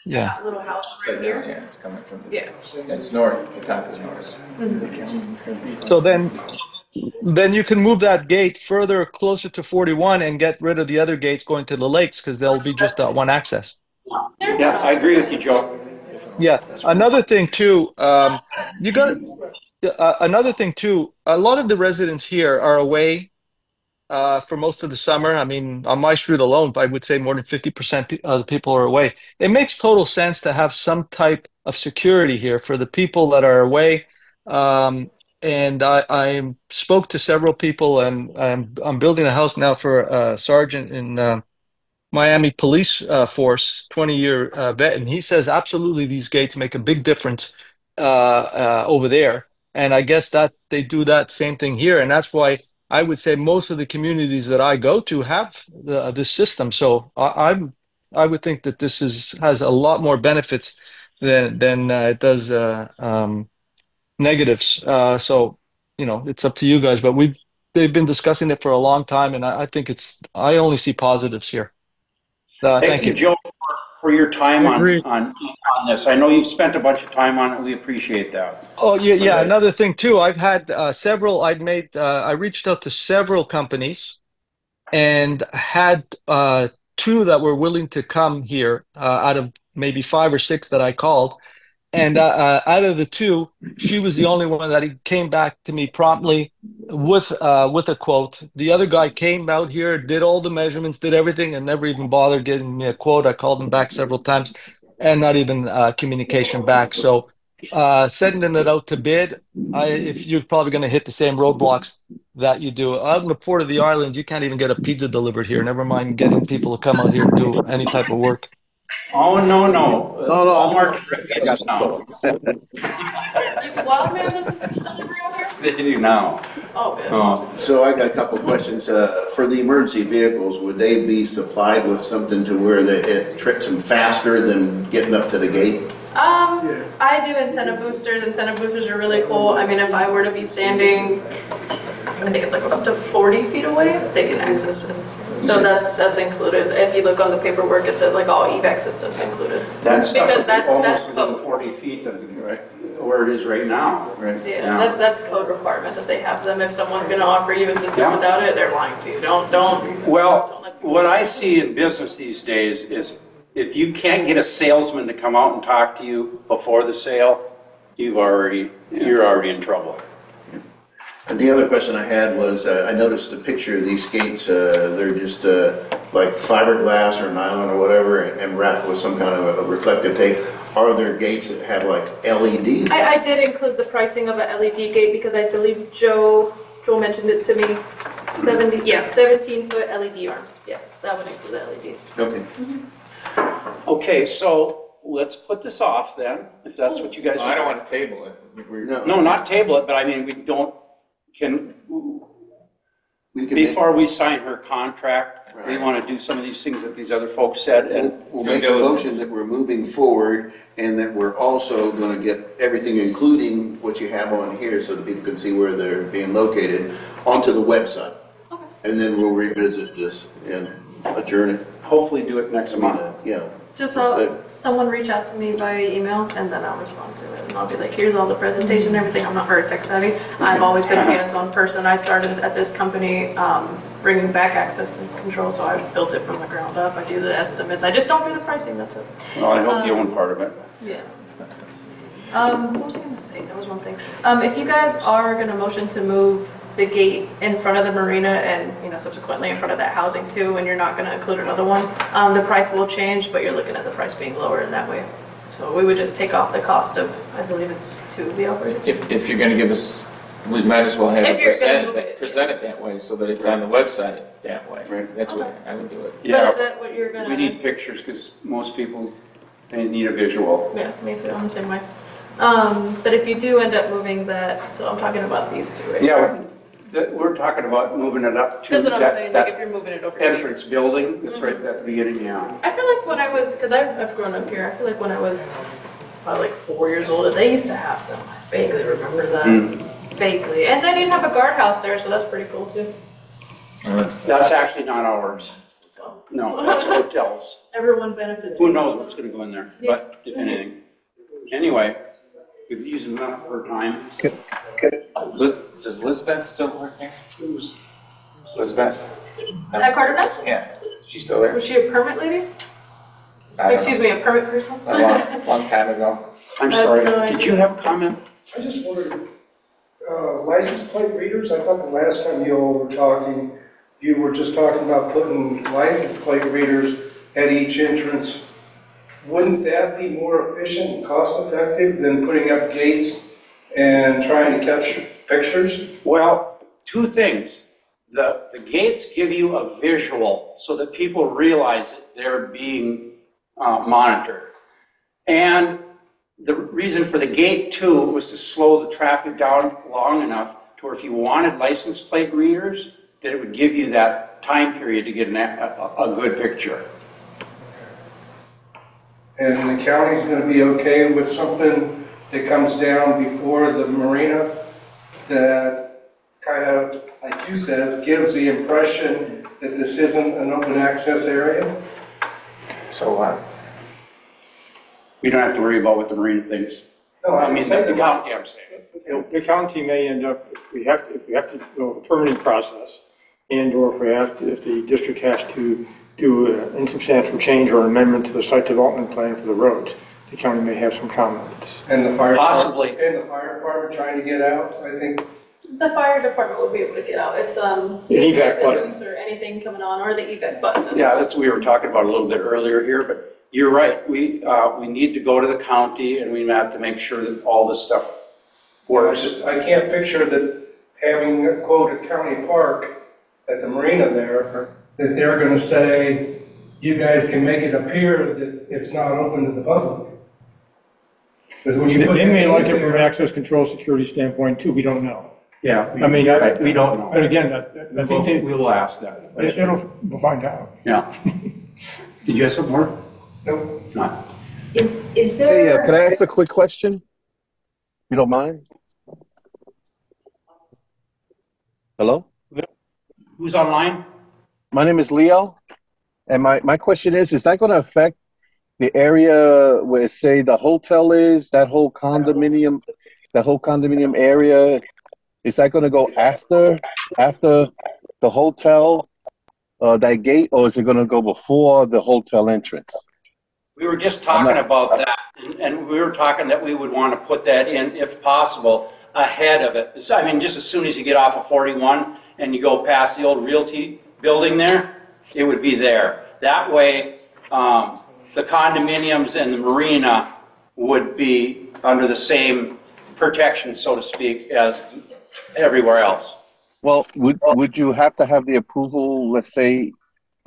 Yeah. That little house right here. Yeah, it's coming from Yeah. It's north. The top is north. So then you can move that gate further closer to 41 and get rid of the other gates going to the lakes because there'll be just one access. Yeah, I agree with you, Joe. Yeah. Another thing too, another thing too, a lot of the residents here are away for most of the summer. I mean, on my street alone, I would say more than 50% of the people are away. It makes total sense to have some type of security here for the people that are away. And I spoke to several people, and I'm building a house now for a sergeant in Miami Police Force, 20-year vet, and he says absolutely these gates make a big difference over there. And I guess that they do that same thing here, and that's why I would say most of the communities that I go to have this system. So I would think that this has a lot more benefits than it does negatives. So, it's up to you guys, but they've been discussing it for a long time, and I think I only see positives here. Thank you, Joe, for your time Agreed. on this. I know you've spent a bunch of time on it. We appreciate that. Oh, yeah. Another thing too, I've had I reached out to several companies and had 2 that were willing to come here out of maybe 5 or 6 that I called. And out of the 2, she was the only one that he came back to me promptly with a quote. The other guy came out here, did all the measurements, did everything, and never even bothered getting me a quote. I called him back several times, and not even communication back. So sending it out to bid, if you're probably going to hit the same roadblocks that you do out in the Port of the Islands, you can't even get a pizza delivered here. Never mind getting people to come out here and do any type of work. Oh, no. Walmart now. Wildman doesn't delivery out here? They do now. Oh, good. So I got a couple of questions. For the emergency vehicles, would they be supplied with something to where it trips them faster than getting up to the gate? I do antenna boosters. Antenna boosters are really cool. I mean, if I were to be standing, I think it's like up to 40 feet away, they can access it. So that's included. If you look on the paperwork, it says like all EVAC systems included. That's because that's almost within code. 40 feet of where it is right now. Right. Yeah, that's code requirement that they have them. If someone's going to offer you a system Yeah. without it, they're lying to you. Don't. Well, what I see in business these days is if you can't get a salesman to come out and talk to you before the sale, you're already in trouble. And the other question I had was, I noticed a picture of these gates, they're just like fiberglass or nylon or whatever, and wrapped with some kind of a reflective tape. Are there gates that have like LEDs? I did include the pricing of an LED gate because I believe Joel mentioned it to me. 17-foot LED arms. Yes, that would include the LEDs. Okay. Okay, so let's put this off then, if that's what you guys want. I don't want to table it. No, not table it, but I mean, before we sign her contract, we want to do some of these things that these other folks said. And we'll make a motion that we're moving forward and that we're also going to get everything, including what you have on here so that people can see where they're being located, onto the website. Okay. And then we'll revisit this and adjourn it. Hopefully do it next month. Yeah. Just someone reach out to me via email and then I'll respond to it. And I'll be like, here's all the presentation and everything. I'm not very tech savvy. I've always been a hands-on person. I started at this company bringing back access and control, so I built it from the ground up. I do the estimates. I just don't do the pricing, that's it. Well, I hope you own part of it. Yeah. What was I going to say? That was one thing. If you guys are going to motion to move the gate in front of the marina and, you know, subsequently in front of that housing too, and you're not going to include another one, the price will change, but you're looking at the price being lower in that way. So we would just take off the cost of, I believe it's 2 of the operating. If you're going to give us, we might as well have If it you're gonna move it, present it that way so that it's on the website that way. Right. That's what I would do it. But is that what you're going to? We need pictures because most people, they need a visual. Yeah, me too, I'm the same way. But if you do end up moving that, so I'm talking about these two right Yeah, we're talking about moving it up to That's what I'm saying, like if you're moving it over here. entrance building, that's right at the beginning, yeah. I feel like when I was, because I've grown up here, I feel like when I was probably like 4 years old, they used to have them. I vaguely remember that. Vaguely. And then you'd have a guardhouse there, so that's pretty cool too. That's actually not ours. No, that's hotels. Everyone benefits. Who knows what's gonna go in there, but if anything. Anyway, we've used enough of her time. Does Lisbeth still work there? Lisbeth? No. At Carter Vets? Yeah, she's still there. Was she a permit lady? I don't Excuse know. me, a permit person? A long time ago. I'm sorry, did you have a comment? I just wondered, license plate readers, I thought the last time you all were talking, you were just talking about putting license plate readers at each entrance. Wouldn't that be more efficient and cost effective than putting up gates and trying to catch pictures? Well, two things. The gates give you a visual so that people realize that they're being monitored. And the reason for the gate too was to slow the traffic down long enough to where if you wanted license plate readers, that it would give you that time period to get a good picture. And the county's gonna be okay with something that comes down before the marina that kind of, like you said, gives the impression that this isn't an open access area? So what? We don't have to worry about what the marina thinks. No, I mean, the county, I'm saying. The county may end up, if we have to go the permitting process, and/or if the district has to do an insubstantial change or amendment to the site development plan for the roads, the county may have some comments. And the fire Possibly. And the fire department trying to get out, I think. The fire department will be able to get out. It's EVAC button. or anything coming on, or the EVAC button. Yeah, that's what we were talking about a little bit earlier here, but you're right. We need to go to the county and we have to make sure that all this stuff works. I can't picture that having a quote a county park at the marina there, that they're gonna say, you guys can make it appear that it's not open to the public. Because when you put They may like it from an access control security standpoint too, we don't know. Yeah. I mean, We don't know. But again, I think We'll ask that. we'll find out. Yeah. Did you have some more? Nope. Not. Is Is Hey, there? can I ask a quick question? You don't mind? Hello? Who's online? My name is Leo, and my question is that going to affect the area where, say, the hotel is, that whole condominium area? Is that going to go after the hotel, that gate, or is it going to go before the hotel entrance? We were just I'm talking not. about that, and we were talking that we would want to put that in, if possible, ahead of it. So, I mean, just as soon as you get off of 41 and you go past the old Realty building there, it would be there. That way, the condominiums and the marina would be under the same protection, so to speak, as everywhere else. Well, would you have to have the approval, let's say,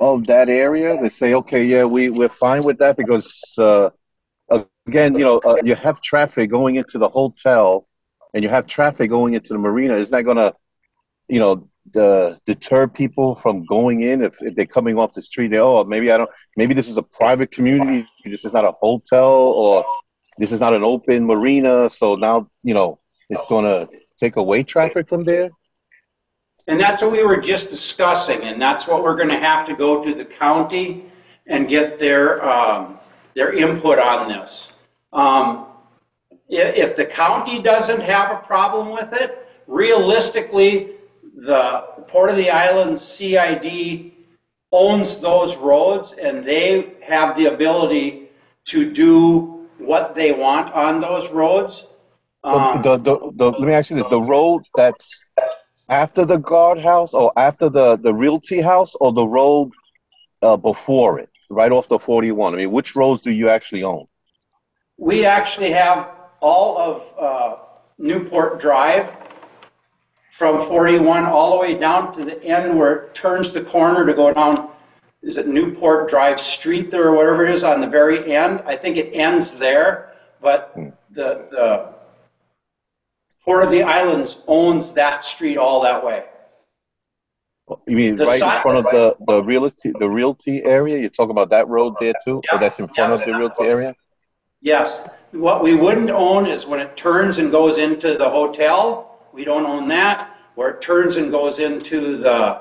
of that area? They say, okay, yeah, we're fine with that because again, you have traffic going into the hotel, and you have traffic going into the marina. Is that going to, deter people from going in if they're coming off the street? Maybe this is a private community. This is not a hotel, or this is not an open marina. So now, it's going to take away traffic from there. And that's what we were just discussing, and that's what we're going to have to go to the county and get their input on this. If the county doesn't have a problem with it, realistically, the Port of the Islands CID owns those roads, and they have the ability to do what they want on those roads. Let me ask you this: the road that's after the guardhouse, or after the realty house, or the road before it, right off the 41? I mean, which roads do you actually own? We actually have all of Newport Drive from 41 all the way down to the end where it turns the corner to go down. Is it Newport Drive Street there, or whatever it is on the very end? I think it ends there, but the Port of the Islands owns that street all that way. You mean right in front of the realty area? You're talking about that road there too? Yeah, or that's in front of the realty area? Yes. What we wouldn't own is when it turns and goes into the hotel. We don't own that. Where it turns and goes into the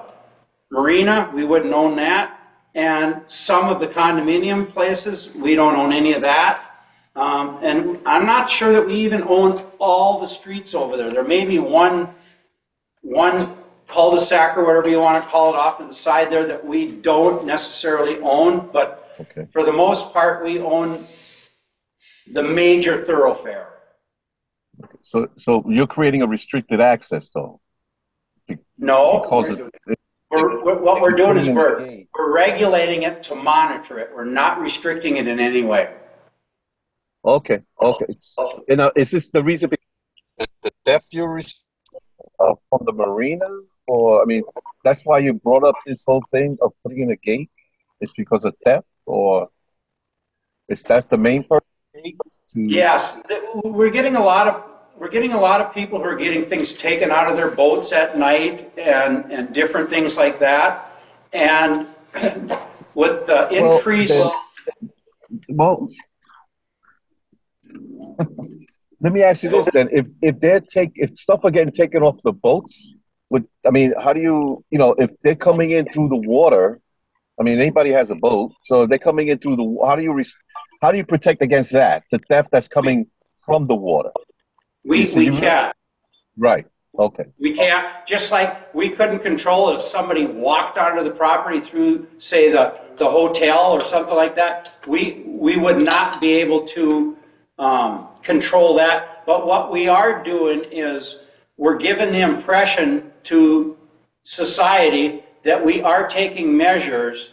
marina, we wouldn't own that. And some of the condominium places, we don't own any of that. And I'm not sure that we even own all the streets over there. There may be one cul-de-sac or whatever you want to call it off to the side there that we don't necessarily own, but for the most part, we own the major thoroughfare. So you're creating a restricted access, though? No. Because what we're doing is we're regulating it to monitor it. We're not restricting it in any way. Okay. And is this the reason the theft you're from the marina? Or, I mean, that's why you brought up this whole thing of putting in a gate? It's because of theft? Or that's the main purpose? Yes, we're getting a lot of people who are getting things taken out of their boats at night and different things like that. And with the increase. Well, let me ask you this then: if stuff are getting taken off the boats, how do if they're coming in through the water? I mean, anybody has a boat, so they're coming in through the. How do you protect against that? The theft that's coming from the water. We can't. Right. Okay. We can't. Just like we couldn't control it if somebody walked onto the property through, say, the hotel or something like that. We would not be able to control that. But what we are doing is we're giving the impression to society that we are taking measures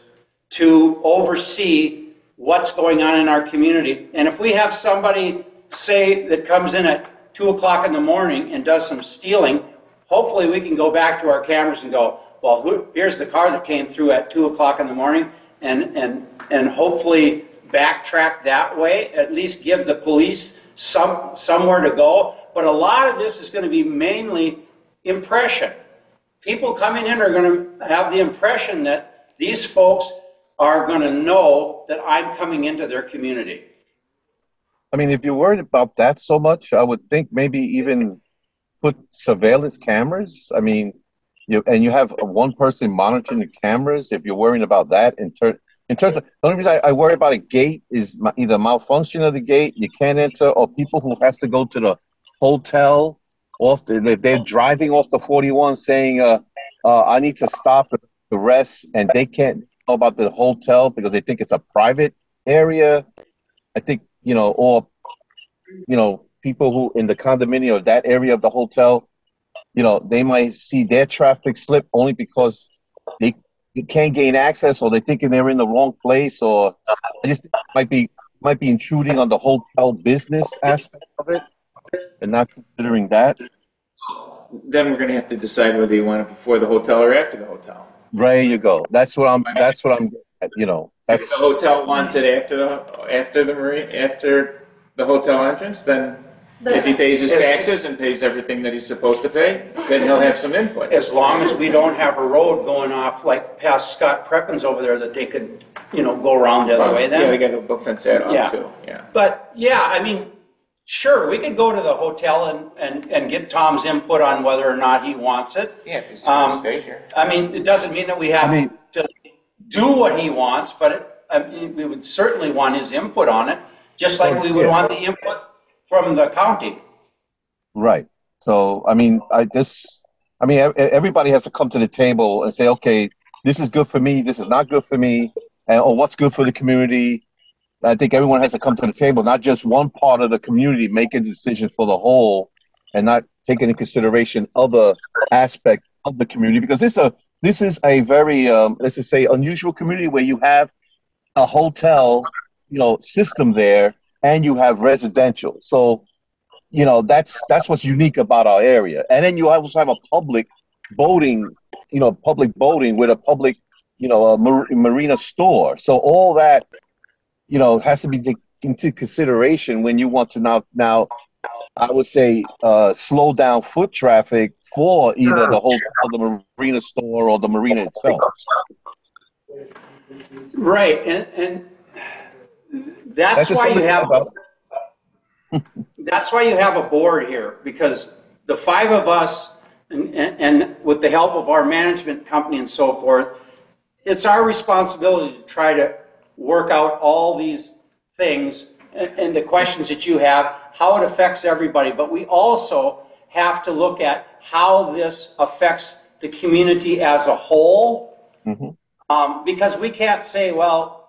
to oversee what's going on in our community. And if we have somebody, say, that comes in at 2 o'clock in the morning and does some stealing, hopefully we can go back to our cameras and go, well, here's the car that came through at 2 o'clock in the morning, and hopefully backtrack that way, at least give the police somewhere to go. But a lot of this is going to be mainly impression. People coming in are going to have the impression that these folks are going to know that I'm coming into their community. I mean, if you're worried about that so much, I would think maybe even put surveillance cameras. I mean, you have one person monitoring the cameras. If you're worrying about that, in terms of the only reason I worry about a gate is either malfunction of the gate, you can't enter, or people who has to go to the hotel if they're driving off the 41 saying, I need to stop the rest, and they can't know about the hotel because they think it's a private area. I think, or people who in the condominium or that area of the hotel, they might see their traffic slip only because they can't gain access, or they're thinking they're in the wrong place, or I just think it might be intruding on the hotel business aspect of it and not considering that. Then we're going to have to decide whether you want it before the hotel or after the hotel. There you go. That's what I'm If that's the hotel wants it after the hotel entrance, then if he pays his taxes and pays everything that he's supposed to pay, then he'll have some input. As long as we don't have a road going off like past Scott Preppin's over there that they could, go around the other way then. Yeah, we got to book fence that Yeah. off too, yeah. But yeah, I mean, sure, we could go to the hotel and get Tom's input on whether or not he wants it. Yeah, if he's trying to stay here. I mean, it doesn't mean that we have to do what he wants, but we would certainly want his input on it, just like we would want the input from the county. right. So, I mean, everybody has to come to the table and say, okay, this is good for me, this is not good for me, or what's good for the community. I think everyone has to come to the table, not just one part of the community making decisions for the whole and not taking into consideration other aspects of the community, because this is a very, let's just say, unusual community where you have a hotel, system there, and you have residential. So, that's what's unique about our area. And then you also have a public boating, with a public, a marina store. So all that, has to be taken into consideration when you want to now I would say slow down foot traffic for either the hotel, the marina store, or the marina itself. Right, and that's why you have that's why you have a board here, because the five of us, and with the help of our management company and so forth, it's our responsibility to try to work out all these things and the questions that you have, how it affects everybody. But we also have to look at how this affects the community as a whole. Mm-hmm. Because we can't say, well,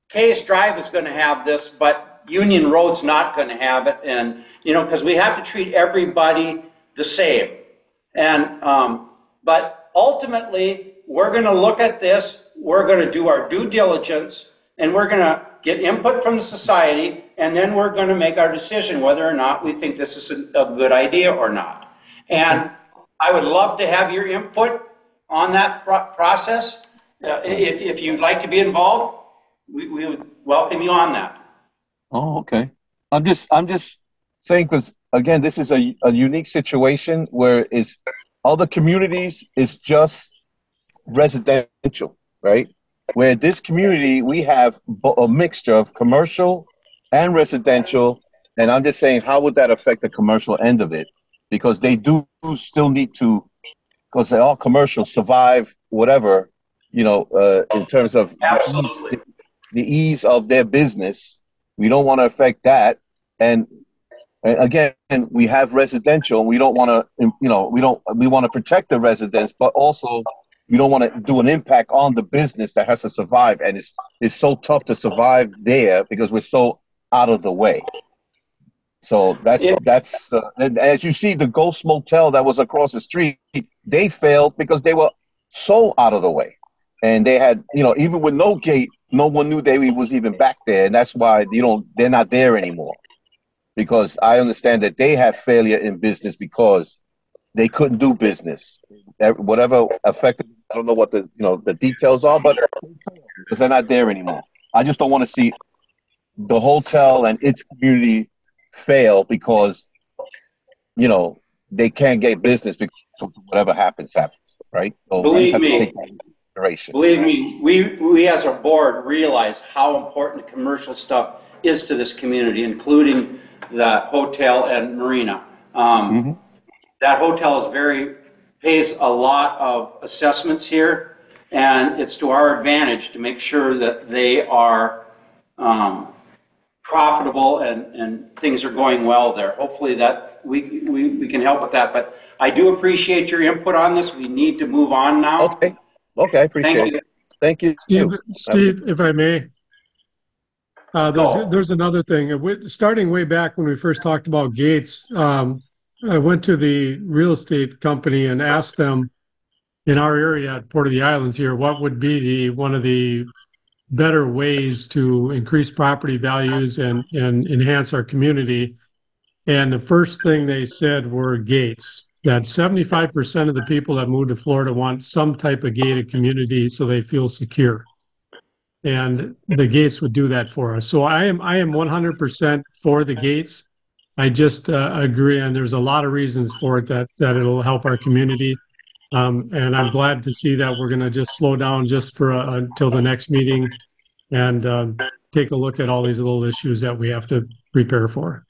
Case Drive is going to have this, but Union Road's not going to have it. And, because we have to treat everybody the same. And, but ultimately, we're going to look at this, we're going to do our due diligence, and we're going to get input from the society, and then we're going to make our decision whether or not we think this is a good idea or not. And I would love to have your input on that process. If you'd like to be involved, we would welcome you on that. Oh, okay. I'm just saying, because again, this is a unique situation where other communities is just residential, right? Where this community, we have a mixture of commercial and residential, and I'm just saying, how would that affect the commercial end of it? Because they do still need to, because they're all commercial, survive whatever, in terms of the ease of their business. We don't want to affect that, and again, we have residential. We don't want to, we want to protect the residents, but also we don't want to do an impact on the business that has to survive, and it's so tough to survive there because we're so out of the way. So that's as you see, the Ghost Motel that was across the street, they failed because they were so out of the way, and they had, even with no gate, no one knew they was even back there, and that's why they're not there anymore. Because I understand that they have failure in business because they couldn't do business. Whatever affected, I don't know what the details are, but because they're not there anymore. I just don't want to see the hotel and its community fail because they can't get business because whatever happens, right? So Believe we just have me, to take that into consideration. Believe me, we as a board realize how important the commercial stuff is to this community, including the hotel and marina. That hotel is pays a lot of assessments here, and it's to our advantage to make sure that they are profitable and things are going well there. Hopefully that we can help with that. But I do appreciate your input on this. We need to move on now. Okay, I appreciate it. Thank you. Steve, if I may, there's another thing. Starting way back when we first talked about gates, I went to the real estate company and asked them in our area at Port of the Islands here, what would be one of the better ways to increase property values and enhance our community. And the first thing they said were gates. That 75% of the people that move to Florida want some type of gated community so they feel secure. And the gates would do that for us. So I am 100% for the gates. I just agree, and there's a lot of reasons for it that it'll help our community. And I'm glad to see that we're going to just slow down just for until the next meeting and take a look at all these little issues that we have to prepare for.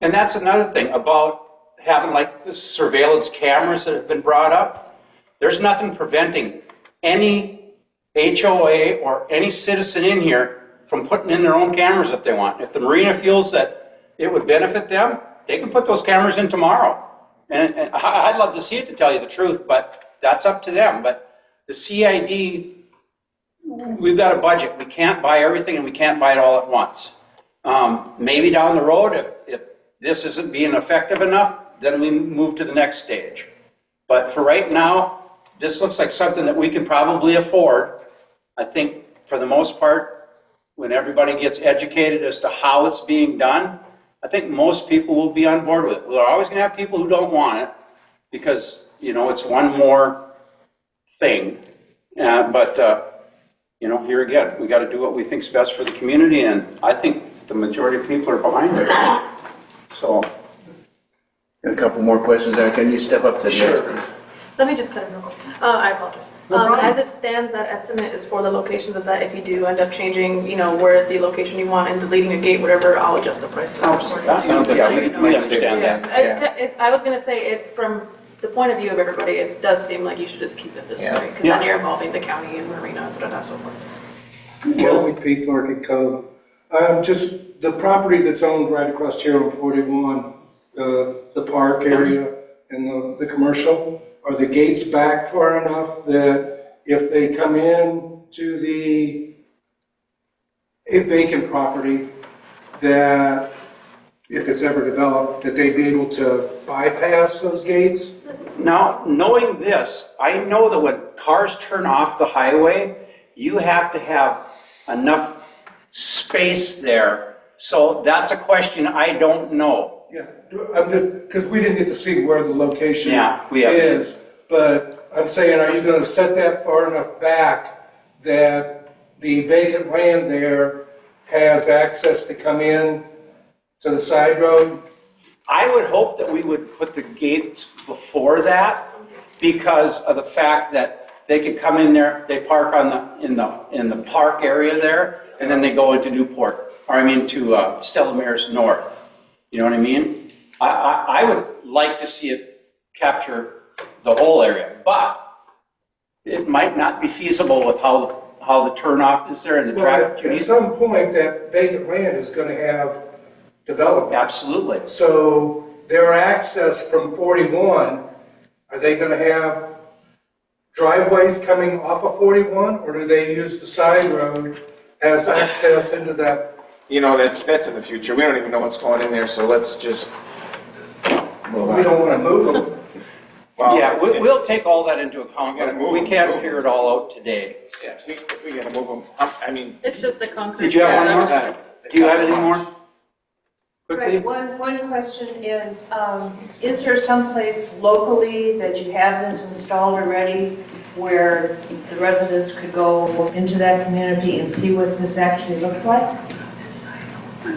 And that's another thing about having like the surveillance cameras that have been brought up. There's nothing preventing any HOA or any citizen in here from putting in their own cameras if they want. If the marina feels that it would benefit them, they can put those cameras in tomorrow. And I'd love to see it, to tell you the truth, but that's up to them. But the CID, we've got a budget. We can't buy everything and we can't buy it all at once. Maybe down the road, if this isn't being effective enough, then we move to the next stage. But for right now, this looks like something that we can probably afford. I think for the most part, when everybody gets educated as to how it's being done, I think most people will be on board with it. We're always going to have people who don't want it because, you know, it's one more thing. But you know, here again, we got to do what we think is best for the community, and I think the majority of people are behind it. So, a couple more questions there. Can you step up to the sure. Let me just cut it real quick. I apologize. As it stands, that estimate is for the locations of that. If you do end up changing, you know, where the location you want and deleting a gate, whatever, I'll adjust the price. Yeah, we understand that. I was going to say it from the point of view of everybody, it does seem like you should just keep it this way, because then you're involving the county and marina and so forth. Kelly Peak, Orchid Cove. Just the property that's owned right across here on 41, the park area and the commercial, are the gates back far enough that if they come in to a vacant property, that if it's ever developed, that they'd be able to bypass those gates? Now, knowing this, I know that when cars turn off the highway, you have to have enough space there. So that's a question I don't know. Yeah, I'm just, because we didn't get to see where the location is, but I'm saying, are you going to set that far enough back that the vacant land there has access to come in to the side road? I would hope that we would put the gates before that because of the fact that they could come in there, they park on in the park area there, and then they go into Newport, or I mean to Stella Maris North. You know what I mean? I would like to see it capture the whole area, but it might not be feasible with how the turnoff is there and the traffic. At some point, that vacant land is going to have development. Absolutely. So their access from 41, are they going to have driveways coming off of 41, or do they use the side road as access into that? You know, that's in the future. We don't even know what's going in there, so let's just move on. We don't want to move them. Well, yeah, we'll take all that into account. We can't figure it all out today. Yeah, we got to move them. I mean, it's just a concrete. Did you have one more? Do you have any more? Right, one question is there someplace locally that you have this installed already where the residents could go into that community and see what this actually looks like?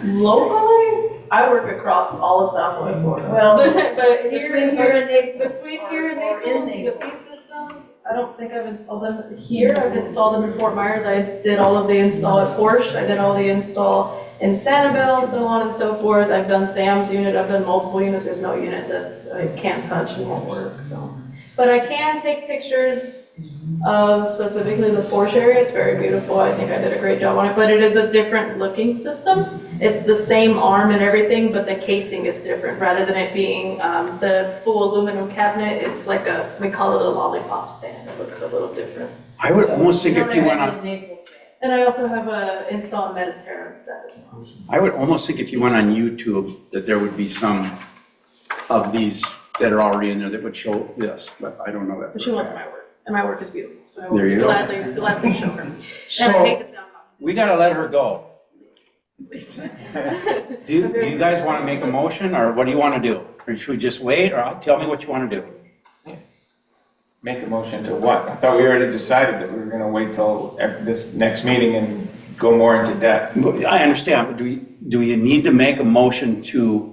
Locally? I work across all of Southwest Florida. Well, but between here and Naples. between here and or in Naples, the P systems, I don't think I've installed them here. I've installed them in Fort Myers. I did all of the install at Porsche. I did all the install in Sanibel, so on and so forth. I've done Sam's unit. I've done multiple units. There's no unit that I can't touch and won't work, so. But I can take pictures of specifically the Porsche area. It's very beautiful. I think I did a great job on it, but it is a different looking system. It's the same arm and everything, but the casing is different. Rather than it being the full aluminum cabinet, it's like we call it a lollipop stand. It looks a little different. I would almost think if you went on, And I also have a install in Mediterranean. I would almost think if you went on YouTube, that there would be some of these that are already in there that would show this, but I don't know that. But she wants my work, and my work is beautiful, so I There you will go. gladly show her. And So- I hate to sound We gotta let her go. confident. Do you guys want to make a motion, or what do you want to do? Or should we just wait, or tell me what you want to do? Make a motion to what? I thought we already decided that we were gonna wait till this next meeting and go more into depth. I understand, but do you need to make a motion to,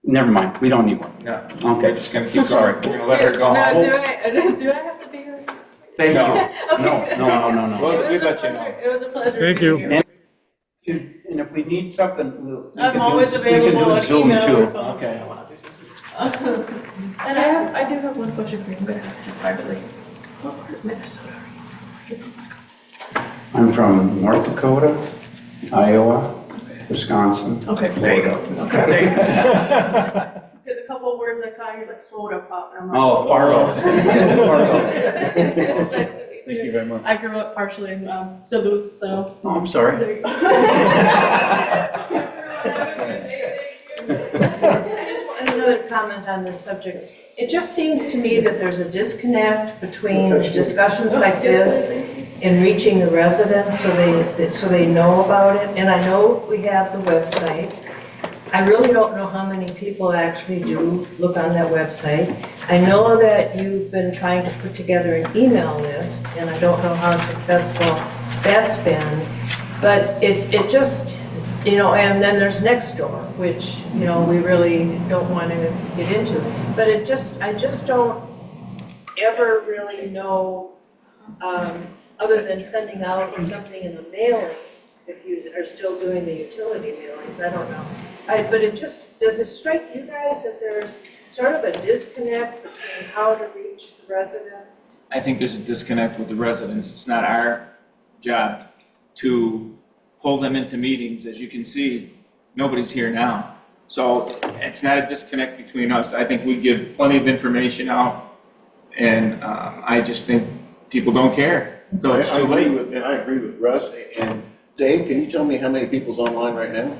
never mind, we don't need one. No. Okay. We're just gonna keep Sorry. going. We're gonna let her go No, home. do I have to be here? Thank No. you. Okay. No. Well, It we was a let you know. pleasure. It was a pleasure. Thank being you. here. And if we need something, we I'm can always do available, Zoom email too. or phone. Okay. And I do have one question for you. I'm gonna ask you privately. What part of Minnesota are you? I'm from North Dakota, Iowa, Wisconsin. Okay. There you go. Okay, there you go. There's a couple of words I caught, you're like soda pop, and I'm like. Oh, Fargo. Fargo. It's nice to meet you. Thank you very much. I grew up partially in Duluth, so. Oh, I'm sorry. There you go. I just want another comment on this subject. It just seems to me that there's a disconnect between discussions like this and reaching the residents so they know about it. And I know we have the website. I really don't know how many people actually do look on that website. I know that you've been trying to put together an email list, and I don't know how successful that's been. But it just, and then there's Nextdoor, which, we really don't want to get into. But I just don't ever really know, other than sending out something in the mailing, if you are still doing the utility mailings, I don't know. But does it strike you guys that there's sort of a disconnect between how to reach the residents? I think there's a disconnect with the residents. It's not our job to pull them into meetings. As you can see, nobody's here now. So it's not a disconnect between us. I think we give plenty of information out, and I just think people don't care. So it's too late. I agree with Russ. And Dave, can you tell me how many people's online right now?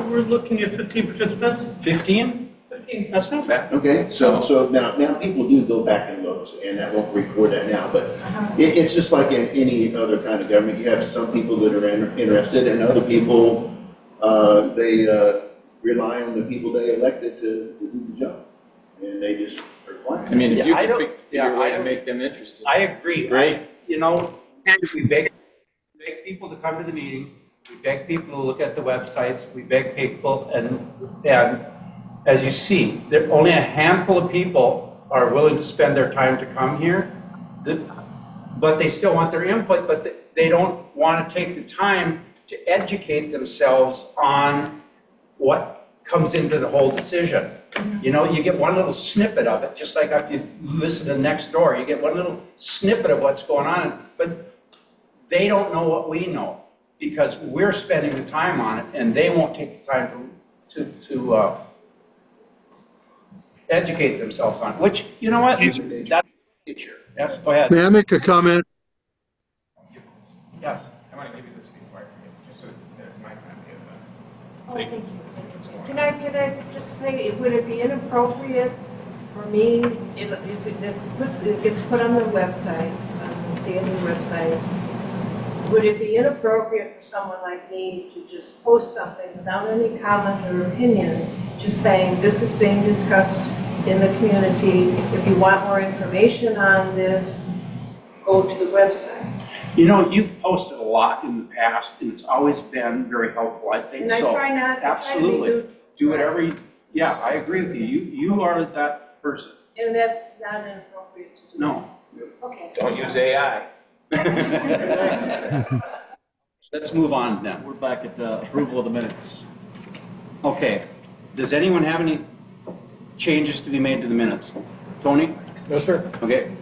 We're looking at 15 participants. 15? 15. That's not bad. Okay, so now people do go back and look, and I won't record that now, but it's just like in any other kind of government. You have some people that are interested, and other people, they rely on the people they elected to do the job, and they just are quiet. I mean, if you I can don't- figure a way to I make them interested. I agree. Great. We beg people to come to the meetings, we beg people to look at the websites, we beg people, and as you see, there only a handful of people are willing to spend their time to come here, but they still want their input, but they don't want to take the time to educate themselves on what comes into the whole decision. You get one little snippet of it, just like if you listen to Nextdoor, you get one little snippet of what's going on, but they don't know what we know because we're spending the time on it, and they won't take the time to educate themselves on it, which, you know what? That's the future. Yes, go ahead. May I make a comment? Yes. I want to give you this before I forget, just so there's my copy of that. Can I just say, would it be inappropriate for me if it gets put on the website, on the CID website, would it be inappropriate for someone like me to just post something without any comment or opinion, just saying this is being discussed in the community, if you want more information on this, go to the website? You know, you've posted a lot in the past, and it's always been very helpful, I think, And I so. try not, I try to be Absolutely. good. Do it every, yeah, I agree with you. You are that person. And that's not inappropriate to do. No. Okay. Don't use AI. Let's move on then. We're back at the approval of the minutes. Okay. Does anyone have any changes to be made to the minutes? Tony? No, sir. Okay.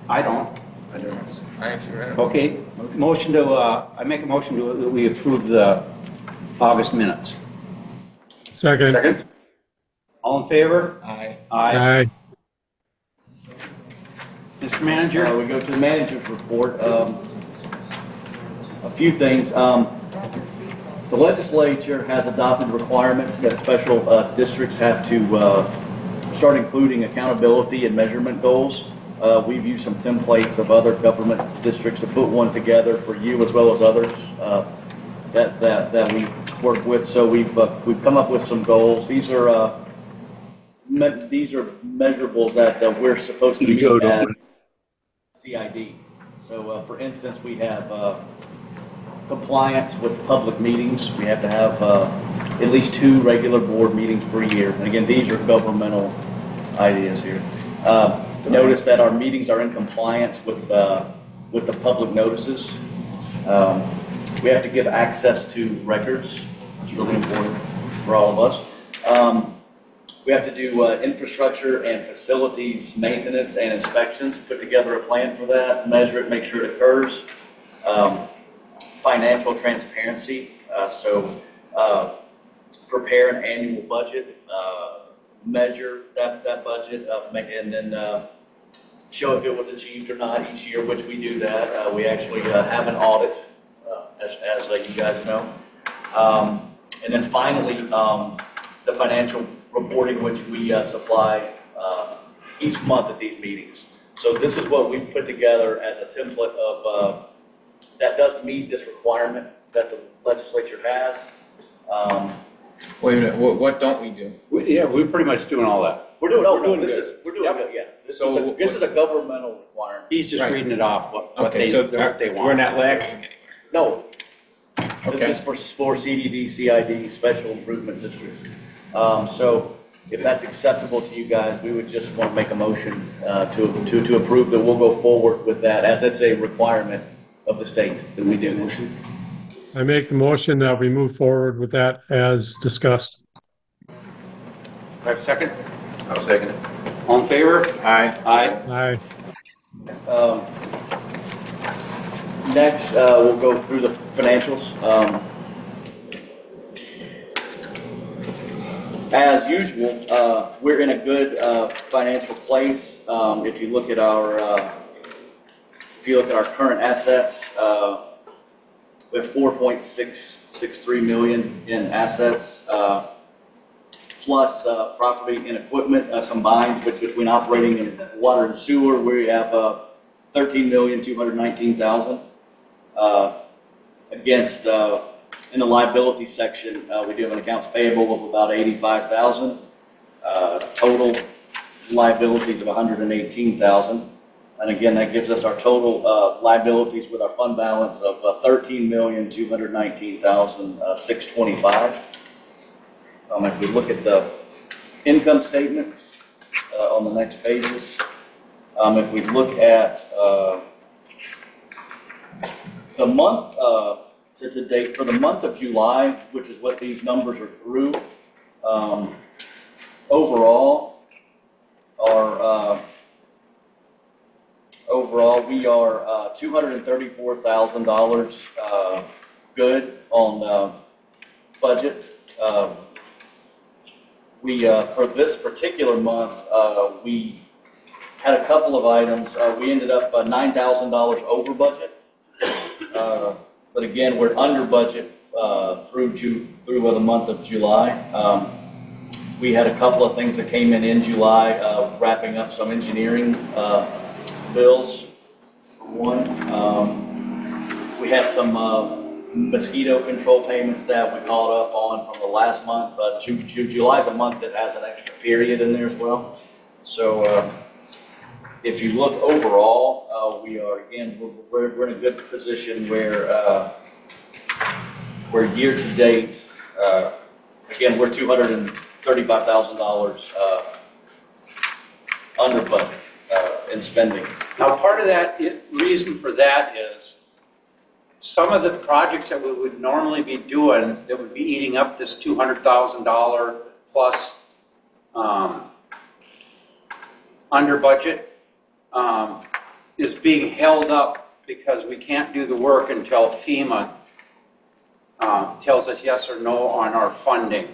I don't. I don't. I actually read it. Okay. Motion to, I make a motion to, that we approve the August minutes. Second. Second. All in favor? Aye. Aye. Mr. Manager? We go to the manager's report. A few things. The legislature has adopted requirements that special districts have to start including accountability and measurement goals. We've used some templates of other government districts to put one together for you as well as others that we work with. So we've come up with some goals. These are measurables that we're supposed to meet as CID. So for instance, we have compliance with public meetings. We have to have at least 2 regular board meetings per year. And again, these are governmental ideas here. Notice that our meetings are in compliance with the public notices. We have to give access to records. It's really important for all of us. We have to do infrastructure and facilities maintenance and inspections, put together a plan for that, measure it, make sure it occurs. Financial transparency, so prepare an annual budget, measure that budget, and then show if it was achieved or not each year, which we do that. We actually have an audit, as you guys know. And then finally, the financial reporting, which we supply each month at these meetings. So this is what we've put together as a template of that does meet this requirement that the legislature has. Wait a minute, what don't we do? We're pretty much doing all that. We're doing all that. We're doing good, yeah. This So is a governmental requirement. He's just Right. reading it off, what Okay, they so want. we're not lacking anywhere. No. Okay. This is for CDD, CID, Special Improvement Districts. So if that's acceptable to you guys, we would just want to make a motion to approve that we'll go forward with that as it's a requirement of the state that we do this. I make the motion that we move forward with that as discussed. Do I have a second? I'll second it. All in favor? Aye. Aye. Aye. Next, we'll go through the financials. As usual, we're in a good financial place. If you look at our current assets, we have 4.663 million in assets, plus property and equipment combined, which between operating and water and sewer, we have 13,219,000. Against in the liability section, we do have an accounts payable of about 85,000. Total liabilities of 118,000. And again, that gives us our total liabilities with our fund balance of 13,219,625. If we look at the income statements on the next pages, if we look at the month to date, for the month of July, which is what these numbers are through, overall, we are $234,000 good on budget. For this particular month, we had a couple of items. We ended up $9,000 over budget. But again, we're under budget through the month of July. We had a couple of things that came in July, wrapping up some engineering bills. For one, we had some mosquito control payments that we caught up on from the last month. July is a month that has an extra period in there as well. So if you look overall, we are, again, we're in a good position where year to date, again, we're $235,000 under budget in spending. Now, part of that, reason for that is some of the projects that we would normally be doing that would be eating up this $200,000 plus under budget is being held up because we can't do the work until FEMA tells us yes or no on our funding.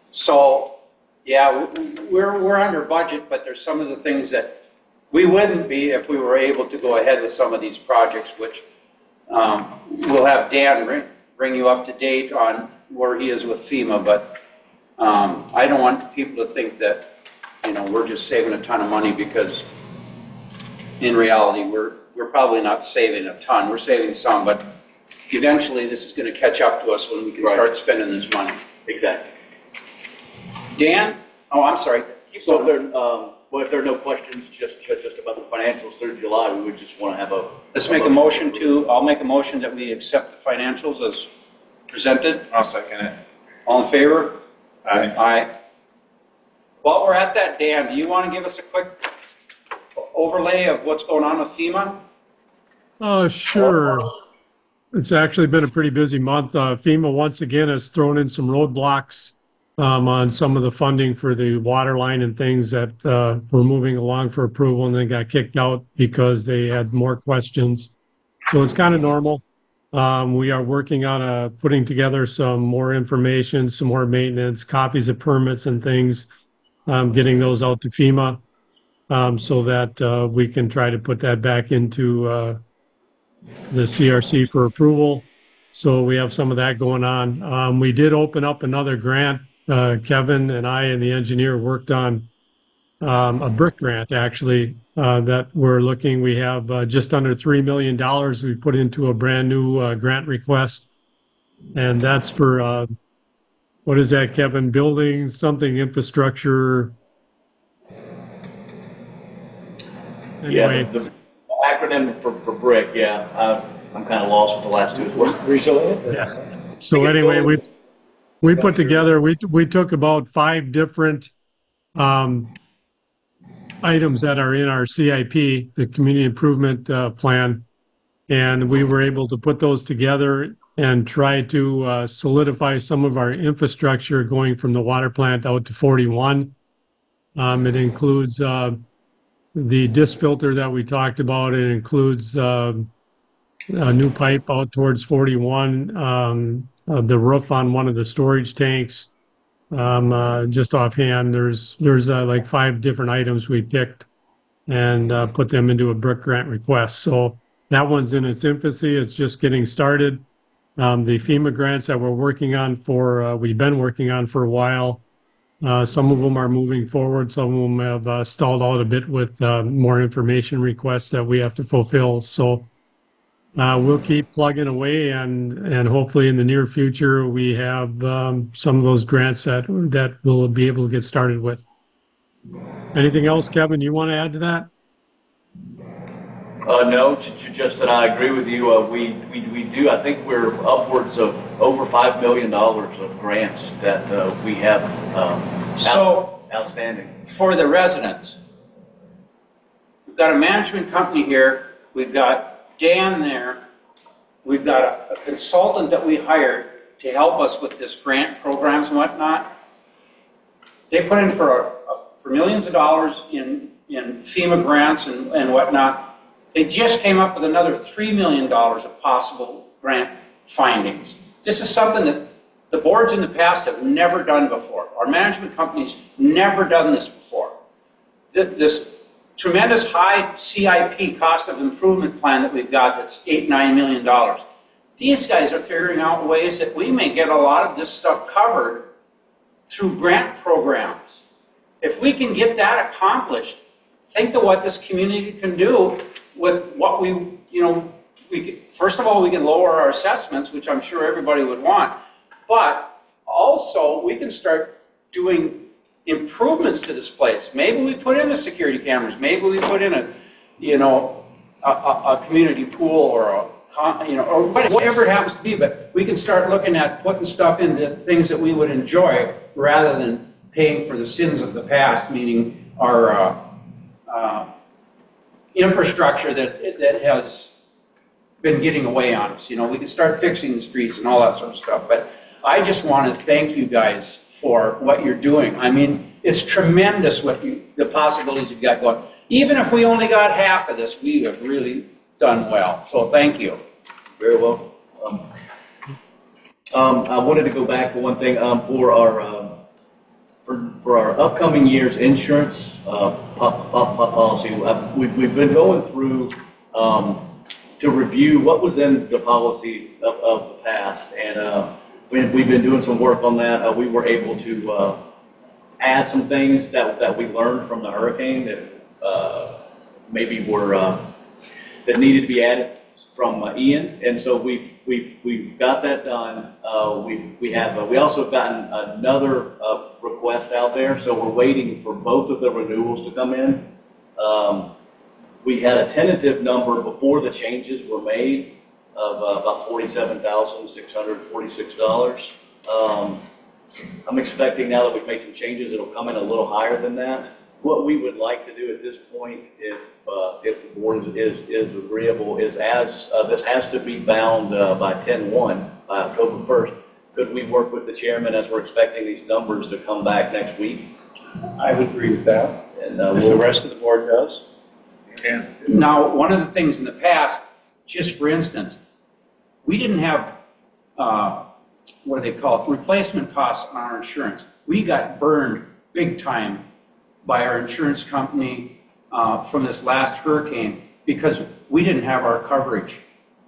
So, yeah, we're under budget, but there's some of the things that we wouldn't be if we were able to go ahead with some of these projects, which we'll have Dan bring you up to date on where he is with FEMA, but I don't want people to think that, you know, we're just saving a ton of money, because in reality, we're probably not saving a ton. We're saving some, but eventually this is going to catch up to us when we can start spending this money. Exactly. Dan? Oh, I'm sorry. So if there are no questions just about the financials through July, we would just want to have a... Let's make a motion to, I'll make a motion that we accept the financials as presented. I'll second it. All in favor? Aye. Aye. While we're at that, Dan, do you want to give us a quick overlay of what's going on with FEMA? Sure. It's actually been a pretty busy month. FEMA once again has thrown in some roadblocks on some of the funding for the water line and things that were moving along for approval, and then got kicked out because they had more questions. So it's kind of normal. We are working on putting together some more information, some more maintenance, copies of permits and things, getting those out to FEMA so that we can try to put that back into the CRC for approval. So we have some of that going on. We did open up another grant. Kevin and I and the engineer worked on a brick grant, actually, that we're looking. We have just under $3 million we put into a brand new grant request. And that's for, what is that, Kevin? Building something, infrastructure. Anyway. Yeah, the acronym for BRIC, yeah. I'm kind of lost with the last two as well. Resilient? Yeah. So anyway, we put together, we took about 5 different items that are in our CIP, the Community Improvement Plan, and we were able to put those together and try to solidify some of our infrastructure going from the water plant out to 41. It includes the disc filter that we talked about. It includes a new pipe out towards 41, the roof on one of the storage tanks. Just offhand, there's like 5 different items we picked and put them into a brick grant request. So that one's in its infancy. It's just getting started. The FEMA grants that we're working on we've been working on for a while. Some of them are moving forward. Some of them have stalled out a bit with more information requests that we have to fulfill. So we'll keep plugging away, and hopefully in the near future we have some of those grants that we'll be able to get started with. Anything else, Kevin, you want to add to that? No, just that I agree with you. We do. I think we're upwards of over $5 million of grants that we have outstanding. For the residents, we've got a management company here. We've got Dan there. We've got a consultant that we hired to help us with this grant programs and whatnot. They put in for millions of dollars in FEMA grants and whatnot. They just came up with another $3 million of possible grant findings. This is something that the boards in the past have never done before. Our management companies never done this before. This tremendous high CIP, cost of improvement plan that we've got that's $8-9 million. These guys are figuring out ways that we may get a lot of this stuff covered through grant programs. If we can get that accomplished, think of what this community can do with what first of all, we can lower our assessments, which I'm sure everybody would want, but also we can start doing improvements to this place. Maybe we put in the security cameras, maybe we put in a community pool or or whatever it happens to be, but we can start looking at putting stuff into things that we would enjoy rather than paying for the sins of the past, meaning our infrastructure that has been getting away on us. We can start fixing the streets and all that sort of stuff, but I just want to thank you guys for what you're doing. I mean, it's tremendous the possibilities you've got going. Even if we only got half of this, we have really done well. So thank you. Very well. I wanted to go back to one thing for our upcoming year's insurance policy. We've been going through to review what was in the policy of the past, and we've been doing some work on that. We were able to add some things that we learned from the hurricane that maybe were that needed to be added from Ian, and so we've got that done. We also have gotten another request out there, so we're waiting for both of the renewals to come in. We had a tentative number before the changes were made of about $47,646. I'm expecting now that we've made some changes, it'll come in a little higher than that. What we would like to do at this point, if the board is agreeable, is as this has to be bound by 10/1, by October 1st, could we work with the chairman as we're expecting these numbers to come back next week? I would agree with that. And if the rest of the board does. Yeah. Now, one of the things in the past, just for instance, we didn't have, what do they call it, replacement costs on our insurance. We got burned big time by our insurance company from this last hurricane because we didn't have our coverage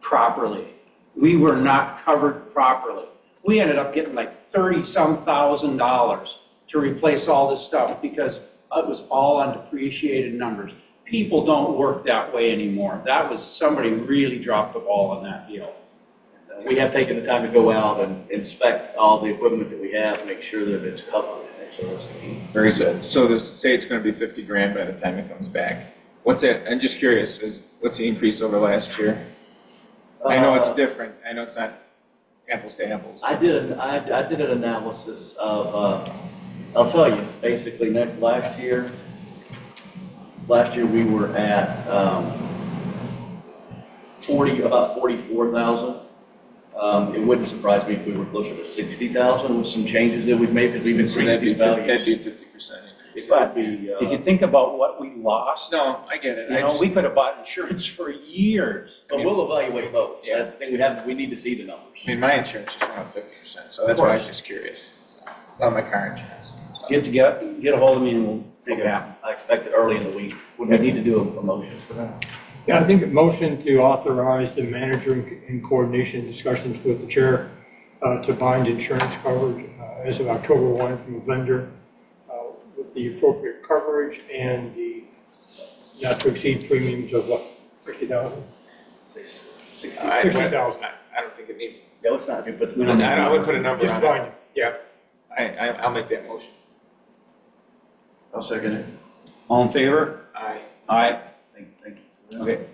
properly. We were not covered properly. We ended up getting like $30-some thousand to replace all this stuff because it was all on depreciated numbers. People don't work that way anymore. Somebody really dropped the ball on that deal. We have taken the time to go out and inspect all the equipment that we have, make sure that it's covered. So that's the key. Very good. So say it's going to be 50 grand by the time it comes back. What's that? I'm just curious. What's the increase over last year? I know it's different. I know it's not apples to apples. I did an analysis of. I'll tell you. Basically, last year we were at about 44,000. It wouldn't surprise me if we were closer to 60,000 with some changes that we've made because we've increased these values. That'd be 50%. If you think about what we lost, no, I get it. We could have bought insurance for years. But we'll evaluate both. Yeah. That's the thing. We need to see the numbers. I mean, my insurance just went up 50%, so that's why I was just curious. About my car insurance. So. Get a hold of me and we'll make it happen. I expect it early in the week. Would we need to do a motion for that? Yeah, I think a motion to authorize the manager in coordination discussions with the chair to bind insurance coverage as of October 1 from a vendor with the appropriate coverage and the not to exceed premiums of what, 60,000? 60,000. I don't think it needs. Yeah, let's not do, but we don't. I would put a number just on bind it. Yeah, I'll make that motion. I'll second it. All in favor? Aye. Aye. Thank you. Okay.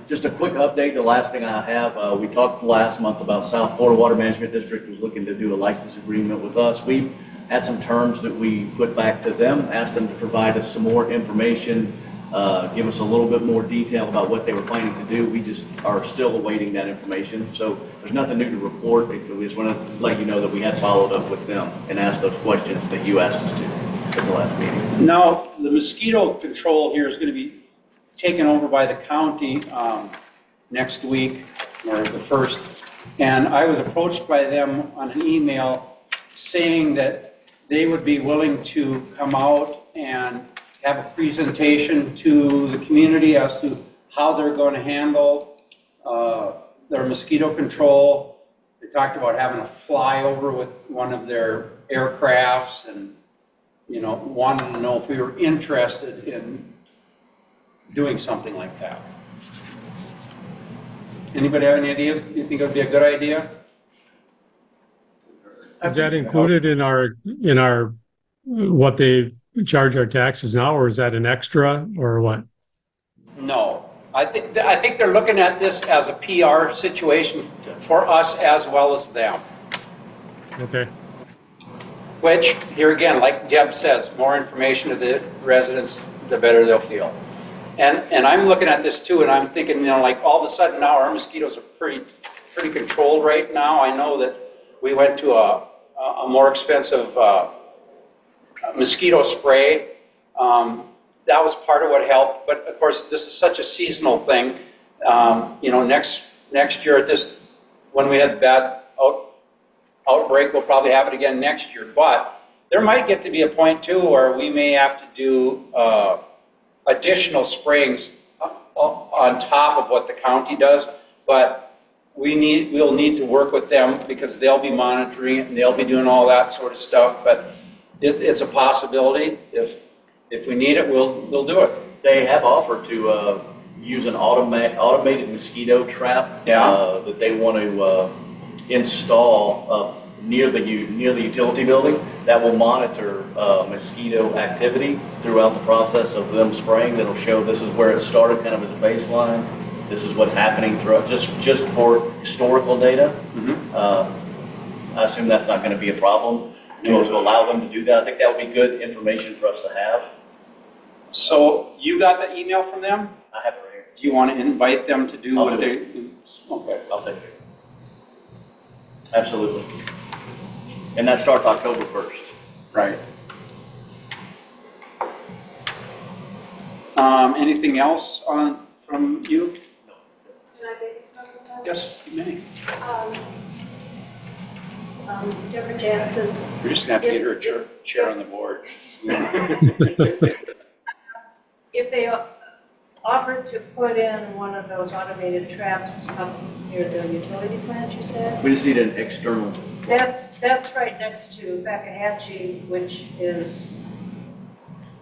Just a quick update. The last thing I have, we talked last month about South Florida Water Management District was looking to do a license agreement with us. We had some terms that we put back to them, asked them to provide us some more information, give us a little bit more detail about what they were planning to do. We just are still awaiting that information. So there's nothing new to report. So we just want to let you know that we had followed up with them and asked those questions that you asked us to at the last meeting. Now, the mosquito control here is going to be taken over by the county next week, or the 1st. And I was approached by them on an email saying that they would be willing to come out and have a presentation to the community as to how they're going to handle their mosquito control. They talked about having a flyover with one of their aircrafts and, wanted to know if we were interested in doing something like that. Anybody have any ideas? You think it would be a good idea? Is that included in our what they charge our taxes now, or is that an extra, or what? No. I think they're looking at this as a PR situation for us as well as them. Okay. Which, here again, like Deb says, more information to the residents, the better they'll feel. And I'm looking at this too, and I'm thinking, you know, like all of a sudden now our mosquitoes are pretty controlled right now. I know that we went to a more expensive mosquito spray. That was part of what helped, but of course this is such a seasonal thing. You know, next year at this, when we had bad outbreak, we'll probably have it again next year. But there might get to be a point too where we may have to do additional sprayings on top of what the county does. But we'll need to work with them because they'll be monitoring it and they'll be doing all that sort of stuff. But it's a possibility. If we need it, we'll do it. They have offered to use an automated mosquito trap that they want to install near the utility building that will monitor mosquito activity throughout the process of them spraying. That'll show this is where it started, kind of as a baseline. This is what's happening throughout, just for historical data. I assume that's not going to be a problem to allow them to do that. I think that would be good information for us to have. So you got the email from them? I have it right here. Do you want to invite them to do what they? Okay, I'll take it. Absolutely. And that starts October 1st. Right. Anything else from you? Can I make a comment on that? Yes, you may. Deborah Jansen. We're just going to have to get her a chair on the board. If they offered to put in one of those automated traps up near the utility plant, you said? We just need an external. That's right next to Fakahatchee, which is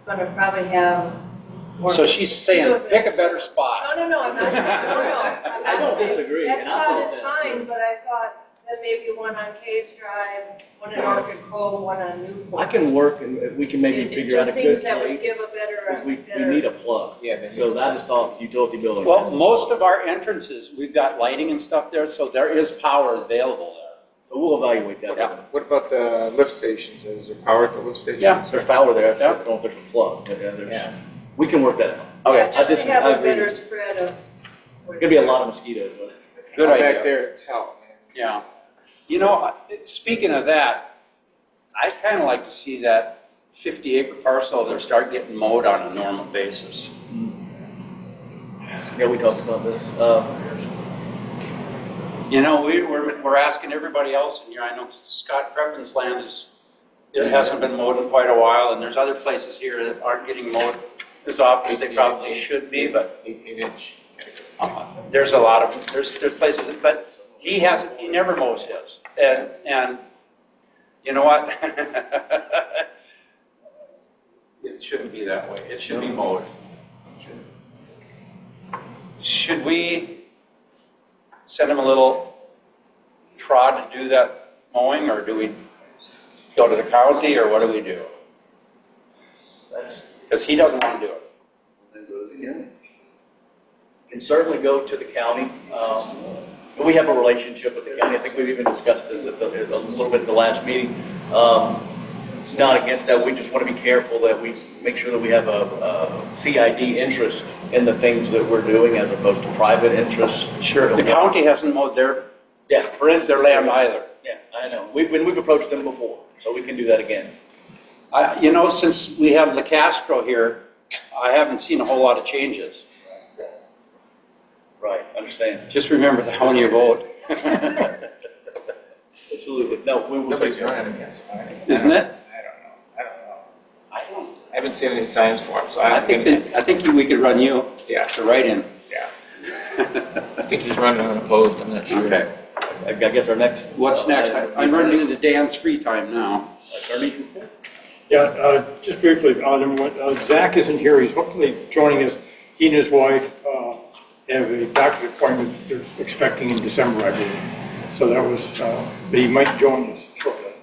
going to probably have more. So she's saying, pick a better spot. No, I'm not. No, I don't disagree. That spot is fine, but I thought that maybe one on Case Drive, one in Orchid Cove, one on Newport. I can work and we can maybe figure out a good It just seems that would give a better. We need a plug. Yeah. So that is off utility building. Well, most of our entrances, we've got lighting and stuff there, so there is power available there. So we'll evaluate that. Yeah. What about the lift stations? Is there power at the lift stations? Yeah. There's power there. I don't know if there's a plug. Yeah. We can work that out. Okay. Just to have a better spread of. There's gonna be a lot of mosquitoes. Good idea. Back there, it's hell, man. Yeah. You know, speaking of that, I kind of like to see that 50-acre parcel there start getting mowed on a normal basis. Yeah, we talked about this. You know, we're asking everybody else in here. I know Scott Crepin's land it hasn't been mowed in quite a while, and there's other places here that aren't getting mowed as often as they probably should be, but 18-inch. there's a lot of, there's places, but he never mows his. And you know what? It shouldn't be that way. It should be mowed. Should we send him a little prod to do that mowing, or do we go to the county, or what do we do? Because he doesn't want to do it. Then go to the county. Can certainly go to the county. We have a relationship with the county. I think we've even discussed this a little bit at the last meeting. Not against that. We just want to be careful that we make sure that we have a CID interest in the things that we're doing as opposed to private interest. Sure. The county hasn't mowed their land either. Yeah, I know. We've approached them before, so we can do that again. You know, since we have LaCastro here, I haven't seen a whole lot of changes. Right, understand. Just remember how you vote. Absolutely. No, we will Nobody's take care of running against somebody. Isn't it? I haven't seen any signs for him, so I think we could run you. Yeah. To write-in. Yeah. I think he's running unopposed, I'm not sure. Okay. I guess our next. What's next? I'm running into Dan's free time now. Attorney? Yeah, just briefly, number one, Zach isn't here, he's hopefully joining us. He and his wife have a doctor's appointment they're expecting in December, I believe. So that was, but he might join us shortly.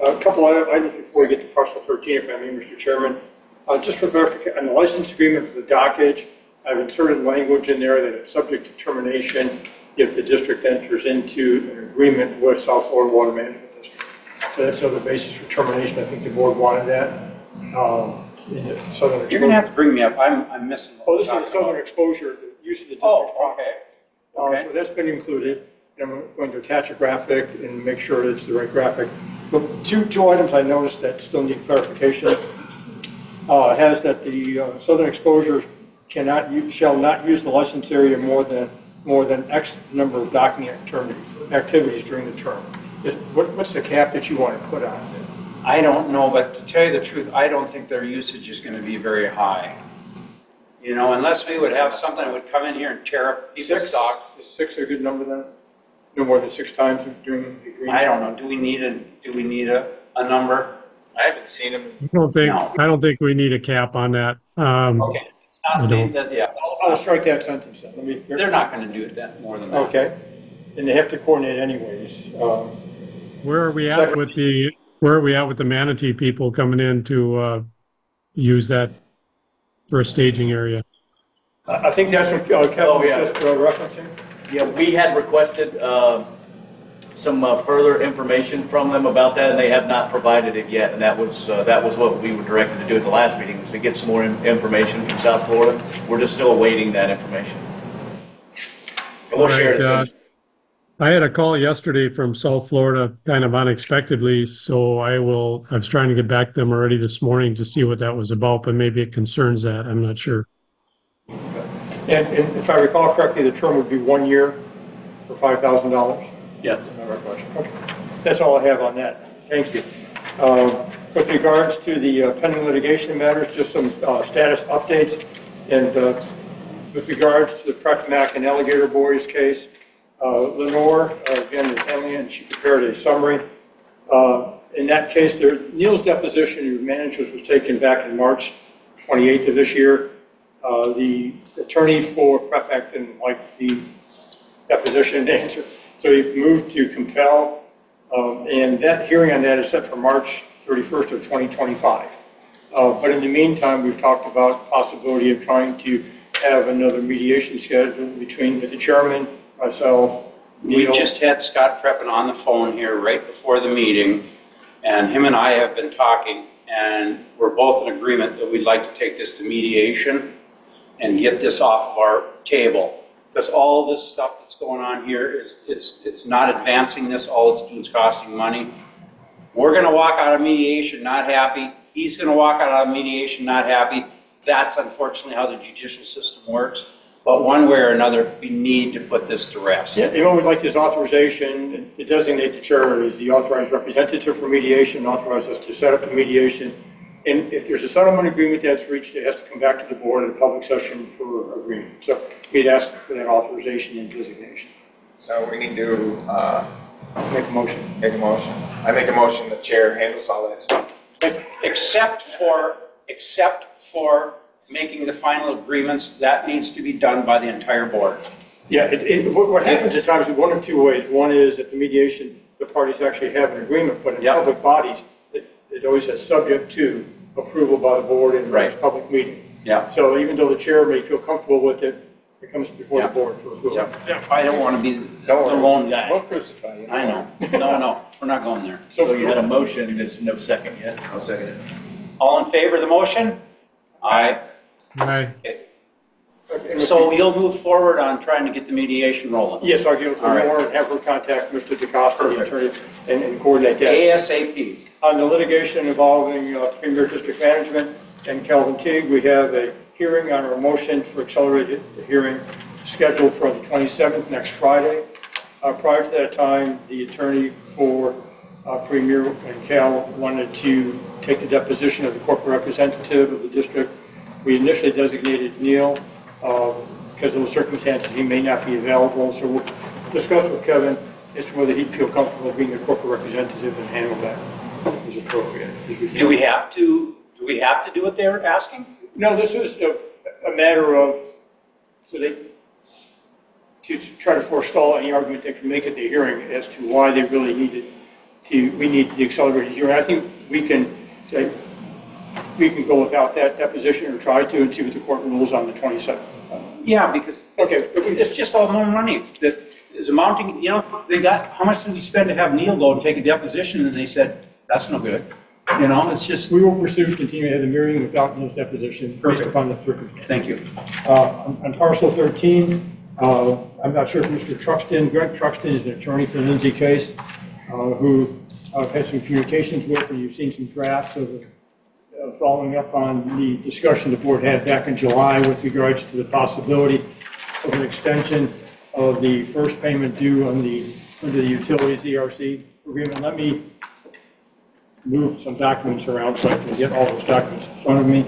A couple other items before we get to parcel 13, if I may, Mr. Chairman. Just for verification, on the license agreement for the dockage, I've inserted language in there that it's subject to termination if the district enters into an agreement with South Florida Water Management District. So that's the basis for termination. I think the board wanted that. In the southern You're gonna have to bring me up, I'm missing. Oh, this is the southern exposure, the use of the district's property. Okay. So that's been included. And I'm going to attach a graphic and make sure it's the right graphic. But two items I noticed that still need clarification. Has that the southern exposure shall not use the license area more than X number of docking activities during the term. What's the cap that you want to put on it? I don't know, but to tell you the truth, I don't think their usage is gonna be very high. You know, unless we would have something that would come in here and tear up people's docks. Is 6 a good number then? No more than 6 times during the agreement? I don't know, do we need a number? I haven't seen them. I don't think we need a cap on that. Okay, it's I not, don't. yeah, I'll strike that sentence then. they're not gonna do that more than that. Okay. And they have to coordinate anyways. Where are we at with the manatee people coming in to use that for a staging area? I think that's what Kevin was just referencing. Yeah, we had requested some further information from them about that, and they have not provided it yet. And that was what we were directed to do at the last meeting, was to get some more information from South Florida. We're just still awaiting that information. And we'll share it soon. I had a call yesterday from South Florida, kind of unexpectedly, so I was trying to get back to them already this morning to see what that was about, but maybe it concerns that, I'm not sure. And if I recall correctly, the term would be 1 year for $5,000? Yes. Okay. That's all I have on that. Thank you. With regards to the pending litigation matters, just some status updates. And with regards to the Precimac and Alligator Boys case, Lenore, again, is handling it, and she prepared a summary. In that case, Neil's deposition, who managers, was taken back in March 28th of this year. The attorney for Prefect didn't like the deposition answer, so he moved to compel, and that hearing on that is set for March 31st of 2025. But in the meantime, we've talked about the possibility of trying to have another mediation scheduled between the chairman, myself, Neil. We just had Scott Preppin on the phone here right before the meeting, and him and I have been talking, and we're both in agreement that we'd like to take this to mediation and get this off of our table. Because all this stuff that's going on here it's not advancing this, all it's doing is costing money. We're gonna walk out of mediation not happy. He's gonna walk out of mediation not happy. That's unfortunately how the judicial system works. But one way or another, we need to put this to rest. Yeah, you know, we'd like this authorization to designate the chair as the authorized representative for mediation, authorize us to set up the mediation. And if there's a settlement agreement that's reached, it has to come back to the board in a public session for agreement. So we'd ask for that authorization and designation. So we need to make a motion. Make a motion. I make a motion the chair handles all that stuff. Except for making the final agreements, that needs to be done by the entire board. Yeah, what happens at times in one of two ways. One is that the mediation, the parties actually have an agreement, but in public bodies, it always says subject to approval by the board in the next public meeting. Yeah. So even though the chair may feel comfortable with it, it comes before the board for approval. Yeah. I don't want to be the lone guy. We'll crucify you. I know. No, we're not going there. So you had a motion, there's no second yet. I'll second it. All in favor of the motion? Aye. Aye. Okay. So you'll move forward on trying to get the mediation rolling? Yes, I'll give it to Lenore and have her contact Mr. DeCosta, the attorney, and coordinate that. ASAP. On the litigation involving Premier District Management and Kelvin Teague, we have a hearing on our motion for accelerated hearing scheduled for the 27th, next Friday. Prior to that time, the attorney for Premier and Cal wanted to take the deposition of the corporate representative of the district. We initially designated Neil because of those circumstances he may not be available. So we'll discuss with Kevin as to whether he'd feel comfortable being a corporate representative and handle that as appropriate. Do we have to do what they're asking? No, this is a matter of to try to forestall any argument they can make at the hearing as to why they really we need the accelerated hearing. I think we can say we can go without that deposition or try to and see what the court rules on the 27th. Yeah, because it's just all more money that is amounting, they got, how much did we spend to have Neil go and take a deposition, and they said, that's no good. It's just. We will pursue, continue to have the hearing without Neil's deposition based upon the circumstances. Thank you. On parcel 13, I'm not sure if Mr. Truxton, Greg Truxton is an attorney for the Lindsay case, who I've had some communications with, and you've seen some drafts of following up on the discussion the board had back in July with regards to the possibility of an extension of the first payment due under the utilities ERC agreement. Let me move some documents around so I can get all those documents in front of me.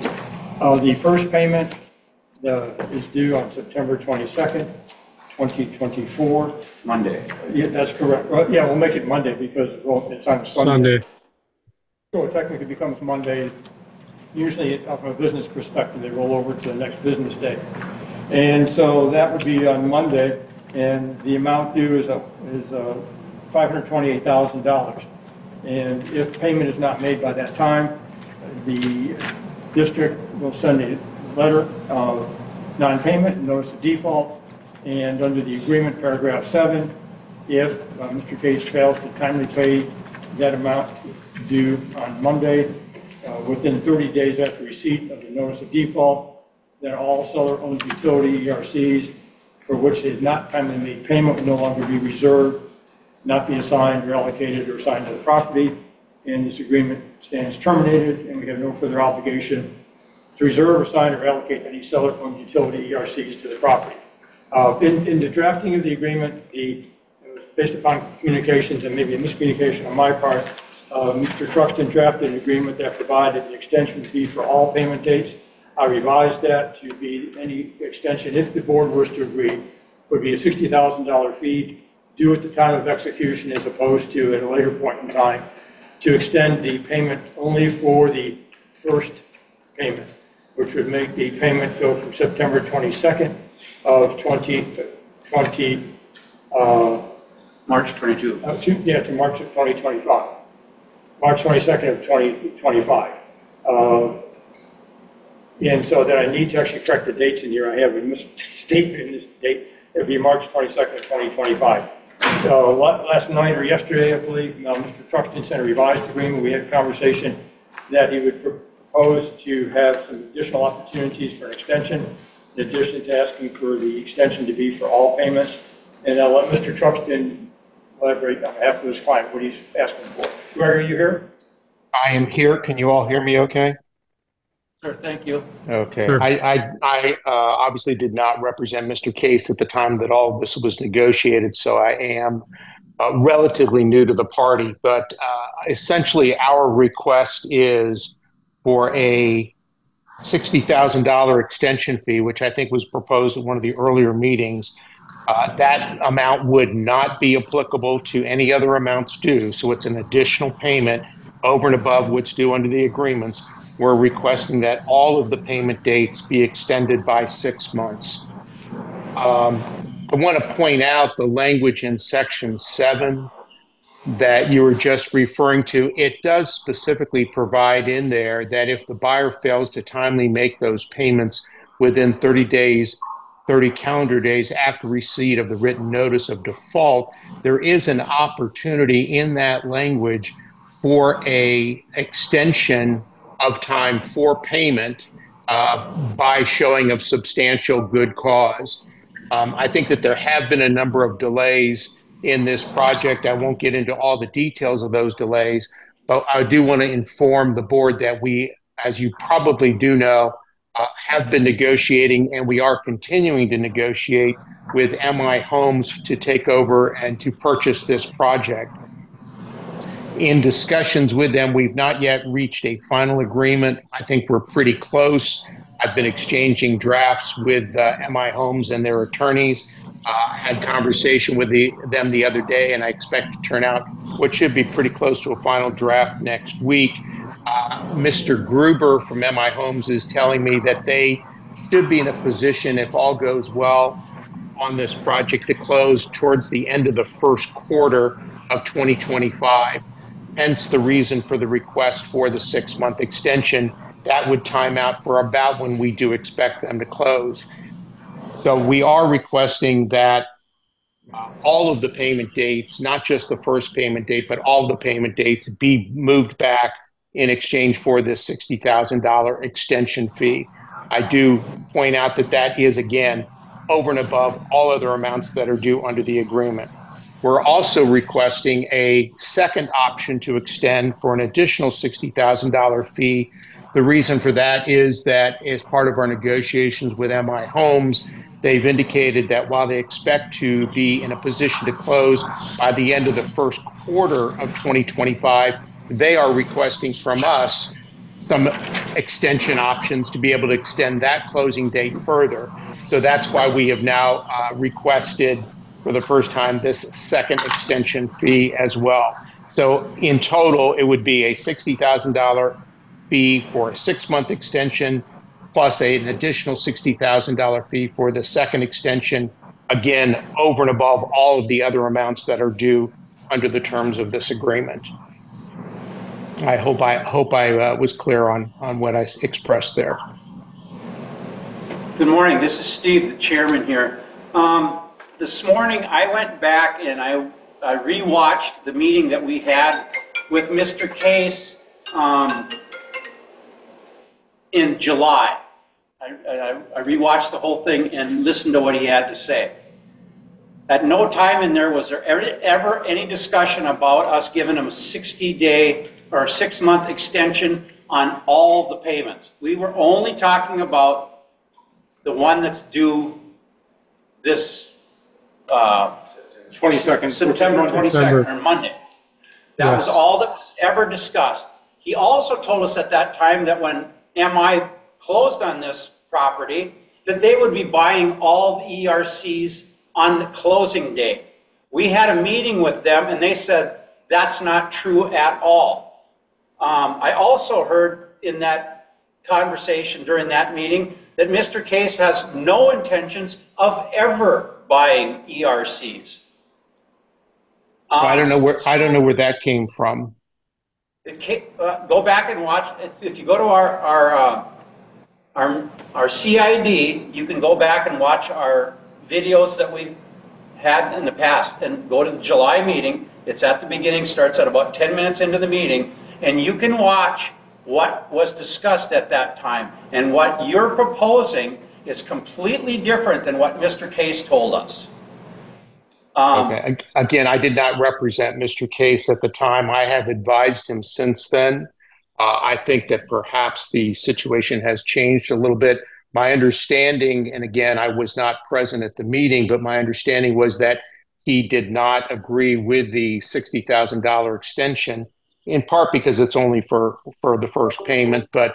The first payment is due on September 22nd, 2024. Monday. Yeah, that's correct. Well, yeah, we'll make it Monday because it's on Sunday. So it technically becomes Monday. Usually, from a business perspective, they roll over to the next business day. And so that would be on Monday, and the amount due is $528,000. And if payment is not made by that time, the district will send a letter of non-payment, notice of default, and under the agreement, paragraph 7, if Mr. Case fails to timely pay that amount due on Monday, within 30 days after receipt of the notice of default, then all seller-owned utility ERCs for which they have not timely made payment will no longer be reserved, not be assigned or allocated or assigned to the property, and this agreement stands terminated, and we have no further obligation to reserve, assign, or allocate any seller-owned utility ERCs to the property. In the drafting of the agreement, it was based upon communications and maybe a miscommunication on my part. Mr. Truxton drafted an agreement that provided the extension would be for all payment dates. I revised that to be any extension, if the board was to agree, would be a $60,000 fee due at the time of execution as opposed to at a later point in time, to extend the payment only for the first payment, which would make the payment go from September 22nd of 2020, March 22. To March of 2025. March 22nd of 2025. And so then I need to actually correct the dates in here. I have a misstatement in this date. It'll be March 22nd of 2025. Last night or yesterday, I believe, Mr. Truxton sent a revised agreement. We had a conversation that he would propose to have some additional opportunities for an extension, in addition to asking for the extension to be for all payments. And I'll let Mr. Truxton elaborate on behalf of his client what he's asking for. Greg, are you here? I am here. Can you all hear me okay? Sure, thank you. Okay. Sure. I obviously did not represent Mr. Case at the time that all of this was negotiated, so I am relatively new to the party. But essentially, our request is for a $60,000 extension fee, which I think was proposed at one of the earlier meetings. That amount would not be applicable to any other amounts due, so it's an additional payment over and above what's due under the agreements. We're requesting that all of the payment dates be extended by 6 months. I want to point out the language in Section 7 that you were just referring to. It does specifically provide in there that if the buyer fails to timely make those payments within 30 days, 30 calendar days after receipt of the written notice of default, there is an opportunity in that language for a extension of time for payment by showing of substantial good cause. I think that there have been a number of delays in this project. I won't get into all the details of those delays, but I do want to inform the board that we, as you probably do know, have been negotiating, and we are continuing to negotiate with MI Homes to take over and to purchase this project. In discussions with them, we've not yet reached a final agreement. I think we're pretty close. I've been exchanging drafts with MI Homes and their attorneys. Had conversation with them the other day, and I expect to turn out what should be pretty close to a final draft next week. Mr. Gruber from MI Homes is telling me that they should be in a position, if all goes well, on this project to close towards the end of the first quarter of 2025. Hence the reason for the request for the 6-month extension. That would time out for about when we do expect them to close. So we are requesting that all of the payment dates, not just the first payment date, but all the payment dates be moved back in exchange for this $60,000 extension fee. I do point out that that is, again, over and above all other amounts that are due under the agreement. We're also requesting a second option to extend for an additional $60,000 fee. The reason for that is that as part of our negotiations with MI Homes, they've indicated that while they expect to be in a position to close by the end of the first quarter of 2025, they are requesting from us some extension options to be able to extend that closing date further. So that's why we have now requested for the first time this second extension fee as well. So in total, it would be a $60,000 fee for a 6-month extension, plus an additional $60,000 fee for the second extension, again, over and above all of the other amounts that are due under the terms of this agreement. I hope I was clear on what I expressed there. Good morning. This is Steve, the chairman here. This morning I went back and I rewatched the meeting that we had with Mr. Case in July. I rewatched the whole thing and listened to what he had to say. At no time in there was there ever any discussion about us giving him a 60-day or a 6-month extension on all the payments. We were only talking about the one that's due this 22nd, September 22nd, or Monday. That Yes. was all that was ever discussed. He also told us at that time that when MI closed on this property, that they would be buying all the ERCs on the closing day. We had a meeting with them and they said that's not true at all. I also heard in that conversation during that meeting that Mr. Case has no intentions of ever buying ERCs. I don't know where that came from. Go back and watch. If you go to our CID, you can go back and watch our videos that we've had in the past, and go to the July meeting. It's at the beginning, starts at about 10 minutes into the meeting, and you can watch what was discussed at that time. And what you're proposing is completely different than what Mr. Case told us. Okay. Again, I did not represent Mr. Case at the time. I have advised him since then. I think that perhaps the situation has changed a little bit. My understanding, and again, I was not present at the meeting, but my understanding was that he did not agree with the $60,000 extension, in part because it's only for the first payment, but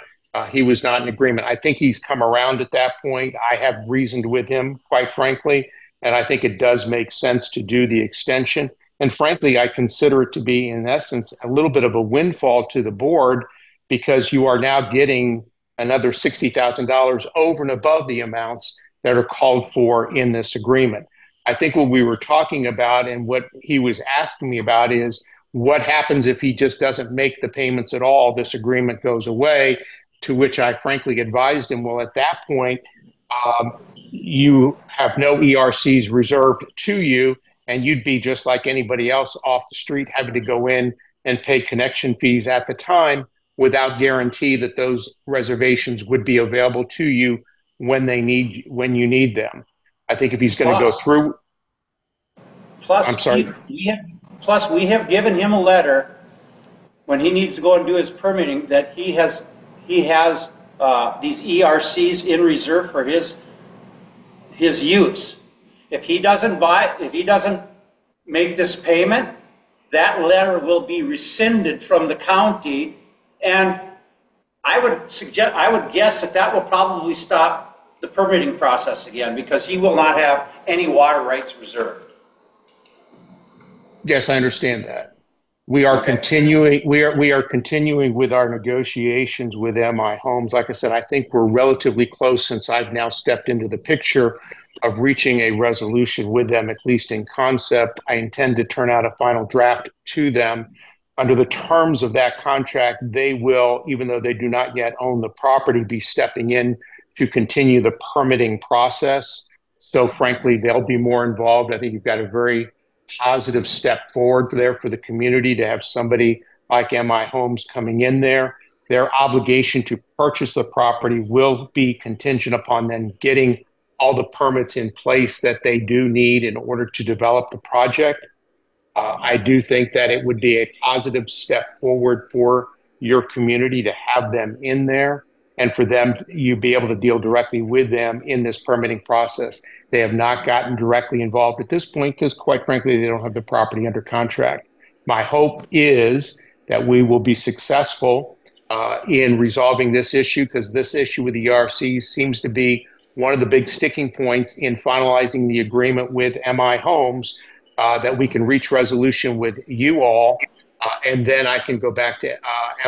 he was not in agreement. I think he's come around at that point. I have reasoned with him, quite frankly, and I think it does make sense to do the extension. And frankly, I consider it to be, in essence, a little bit of a windfall to the board, because you are now getting another $60,000 over and above the amounts that are called for in this agreement. I think what we were talking about and what he was asking me about is what happens if he just doesn't make the payments at all, this agreement goes away, to which I frankly advised him, well, at that point, you have no ERCs reserved to you, and you'd be just like anybody else off the street having to go in and pay connection fees at the time without guarantee that those reservations would be available to you when you need them. I think if he's going to go through. I'm sorry. We have given him a letter when he needs to go and do his permitting that he has these ERCs in reserve for his use. If he doesn't make this payment, that letter will be rescinded from the county, and I would guess that will probably stop the permitting process again, because he will not have any water rights reserved. Yes, I understand that. We are continuing with our negotiations with MI Homes. Like I said, I think we're relatively close, since I've now stepped into the picture, of reaching a resolution with them, at least in concept. I intend to turn out a final draft to them. Under the terms of that contract, they will, even though they do not yet own the property, be stepping in to continue the permitting process. So frankly, they'll be more involved. I think you've got a very positive step forward there for the community to have somebody like MI Homes coming in there. Their obligation to purchase the property will be contingent upon them getting all the permits in place that they do need in order to develop the project. I do think that it would be a positive step forward for your community to have them in there and for them, you be able to deal directly with them in this permitting process. They have not gotten directly involved at this point because, quite frankly, they don't have the property under contract. My hope is that we will be successful in resolving this issue, because this issue with the ERCs seems to be one of the big sticking points in finalizing the agreement with MI Homes, that we can reach resolution with you all, and then I can go back to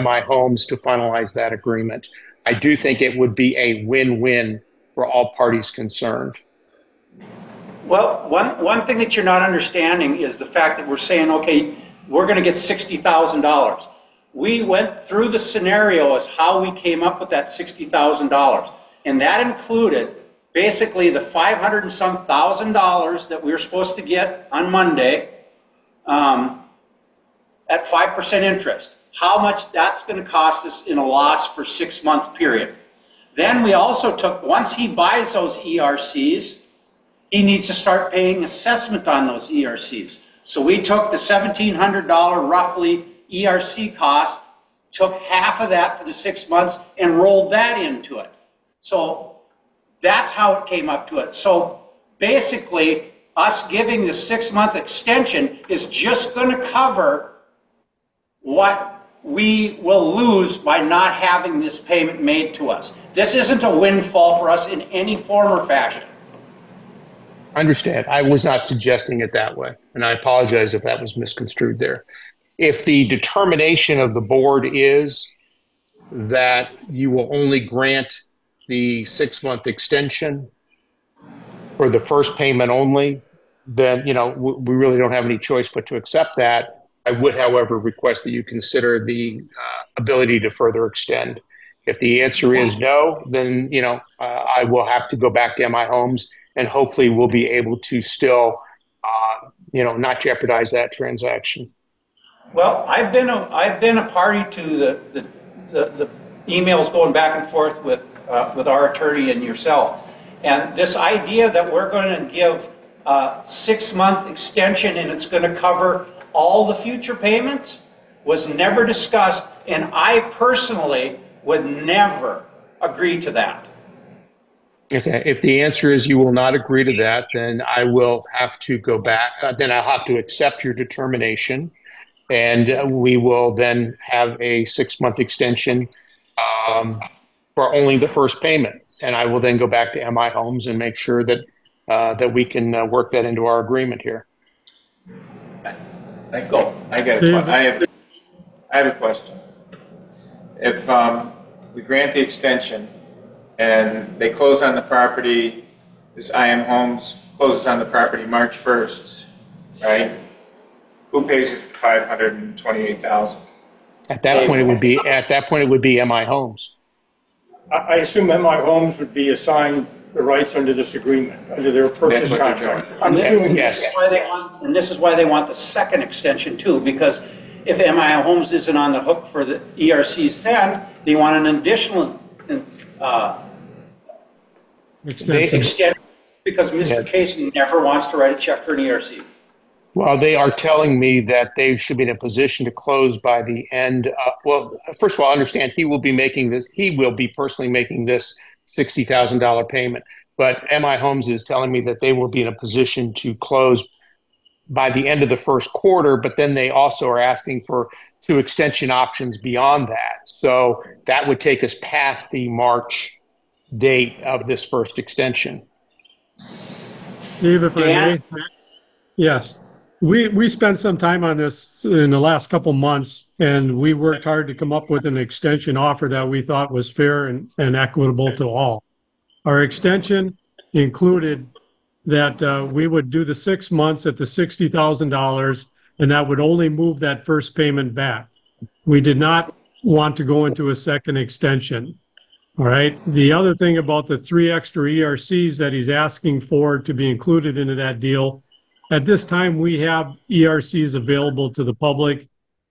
MI Homes to finalize that agreement. I do think it would be a win-win for all parties concerned. Well, one thing that you're not understanding is the fact that we're saying, okay, we're going to get $60,000. We went through the scenario as how we came up with that $60,000. And that included basically the 500 and some $1,000 that we were supposed to get on Monday at 5% interest. How much that's going to cost us in a loss for 6-month period. Then we also took, once he buys those ERCs, he needs to start paying assessment on those ERCs. So we took the $1,700 roughly ERC cost, took half of that for the 6 months and rolled that into it. So that's how it came up to it. So basically, us giving the 6-month extension is just going to cover what we will lose by not having this payment made to us. This isn't a windfall for us in any form or fashion. I understand. I was not suggesting it that way, and I apologize if that was misconstrued there. If the determination of the board is that you will only grant the 6-month extension for the first payment only, then, you know, we really don't have any choice but to accept that. I would, however, request that you consider the ability to further extend. If the answer is no, then, you know, I will have to go back to MI Homes, and hopefully we'll be able to still, you know, not jeopardize that transaction. Well, I've been a party to the emails going back and forth with our attorney and yourself, and this idea that we're going to give a 6-month extension and it's going to cover all the future payments was never discussed, and I personally would never agree to that. Okay, if the answer is you will not agree to that, then I will have to go back, then I'll have to accept your determination, and we will then have a 6-month extension for only the first payment. And I will then go back to MI Homes and make sure that that we can work that into our agreement here. I have a question. If we grant the extension and they close on the property, this IM Homes closes on the property March 1st, right? Who pays us the $528,000? At that point, it would be MI Homes. I assume MI Homes would be assigned the rights under this agreement, under their purchase contract. I'm assuming. Yes. This is why they want the second extension too, because if MI Homes isn't on the hook for the ERCs then, they want an additional extension because Mr. Casey never wants to write a check for an ERC. Well, they are telling me that they should be in a position to close by the end. Well, first of all, understand he will be making this. He will be personally making this $60,000 payment. But MI Homes is telling me that they will be in a position to close by the end of the first quarter. But then they also are asking for 2 extension options beyond that. So that would take us past the March date of this first extension. Steve, if I may, yes. We spent some time on this in the last couple months, and we worked hard to come up with an extension offer that we thought was fair and equitable to all. Our extension included that we would do the 6 months at the $60,000, and that would only move that first payment back. We did not want to go into a second extension. All right. The other thing about the 3 extra ERCs that he's asking for to be included into that deal, at this time we have ERCs available to the public,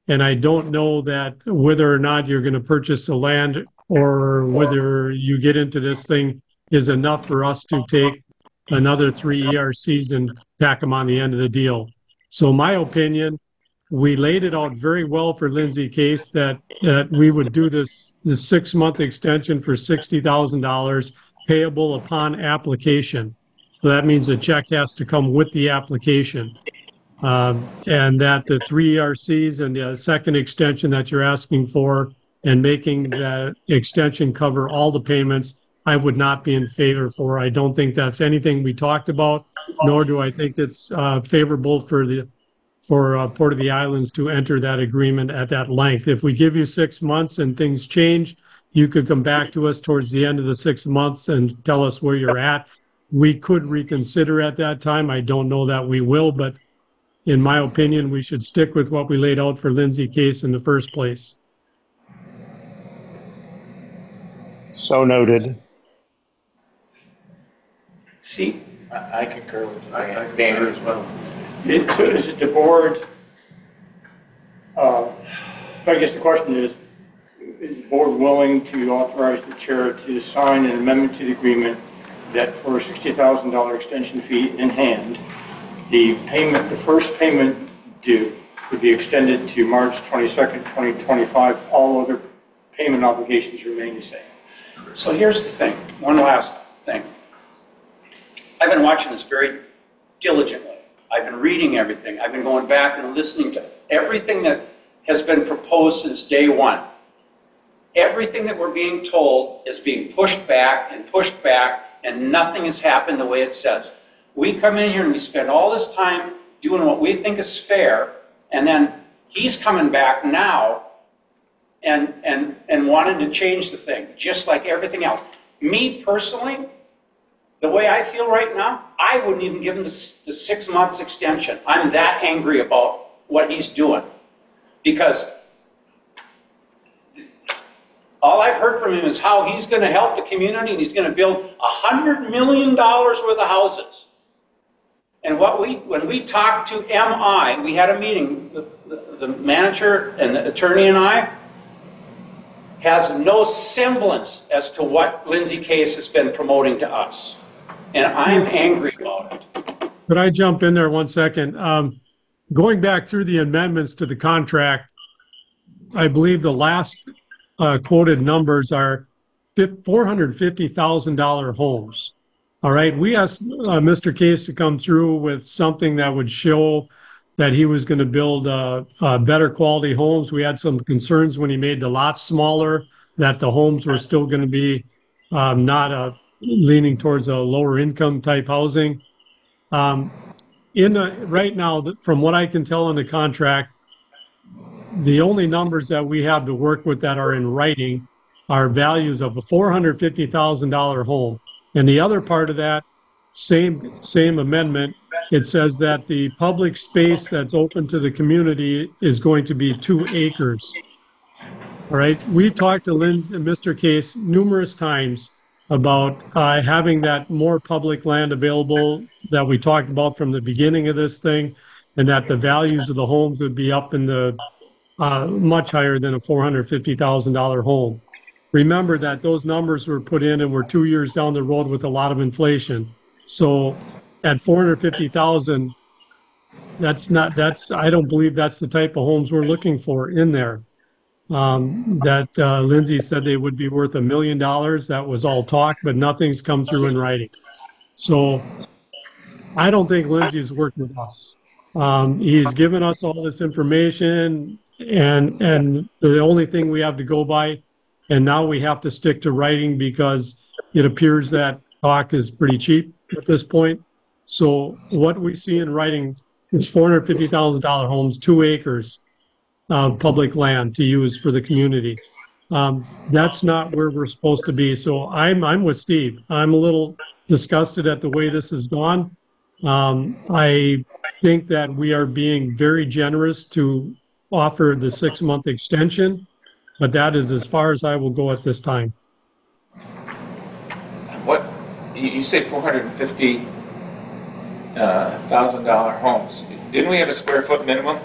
and I don't know that whether or not you're going to purchase the land or whether you get into this thing is enough for us to take another 3 ERCs and tack them on the end of the deal. So my opinion, we laid it out very well for Lindsay Case that we would do this 6-month extension for $60,000 payable upon application. So that means the check has to come with the application. And that the 3 ERCs and the second extension that you're asking for and making the extension cover all the payments, I would not be in favor for. I don't think that's anything we talked about, nor do I think it's favorable for Port of the Islands to enter that agreement at that length. If we give you 6 months and things change, you could come back to us towards the end of the 6 months and tell us where you're at. We could reconsider at that time. I don't know that we will, but in my opinion, we should stick with what we laid out for Lindsay Case in the first place. So noted. See, I concur with you. I concur as well. So is it the board, I guess the question is the board willing to authorize the chair to sign an amendment to the agreement that for a $60,000 extension fee in hand, the first payment due would be extended to March 22nd, 2025. All other payment obligations remain the same. So here's the thing, one last thing. I've been watching this very diligently. I've been reading everything. I've been going back and listening to everything that has been proposed since day one. Everything that we're being told is being pushed back, and nothing has happened the way it says. We come in here and we spend all this time doing what we think is fair, and then he's coming back now and wanting to change the thing, just like everything else. Me personally, the way I feel right now, I wouldn't even give him the 6 months extension. I'm that angry about what he's doing. Because all I've heard from him is how he's going to help the community and he's going to build $100 million worth of houses. And when we talked to MI, we had a meeting, the manager and the attorney and I, has no semblance as to what Lindsay Case has been promoting to us. And I'm angry about it. Could I jump in there 1 second? Going back through the amendments to the contract, I believe the last quoted numbers are $450,000 homes. All right, we asked Mr. Case to come through with something that would show that he was going to build better quality homes. We had some concerns when he made the lots smaller, that the homes were still going to be not leaning towards a lower income type housing. Right now, from what I can tell in the contract, the only numbers that we have to work with that are in writing are values of a $450,000 home. And the other part of that same amendment, it says that the public space that's open to the community is going to be 2 acres. All right, we've talked to Mr. Case numerous times about having that more public land available that we talked about from the beginning of this thing, and that the values of the homes would be up in the much higher than a $450,000 home. Remember that those numbers were put in and we're 2 years down the road with a lot of inflation. So at 450,000, I don't believe that's the type of homes we're looking for in there. Lindsay said they would be worth $1 million. That was all talk, but nothing's come through in writing. So I don't think Lindsay's worked with us. He's given us all this information, and the only thing we have to go by, and now we have to stick to writing because it appears that talk is pretty cheap at this point. So what we see in writing is $450,000 homes, 2 acres of public land to use for the community. That's not where we're supposed to be. So I'm with Steve. I'm a little disgusted at the way this has gone. I think that we are being very generous to offer the 6-month extension, but that is as far as I will go at this time. you say $450,000 homes. Didn't we have a square foot minimum?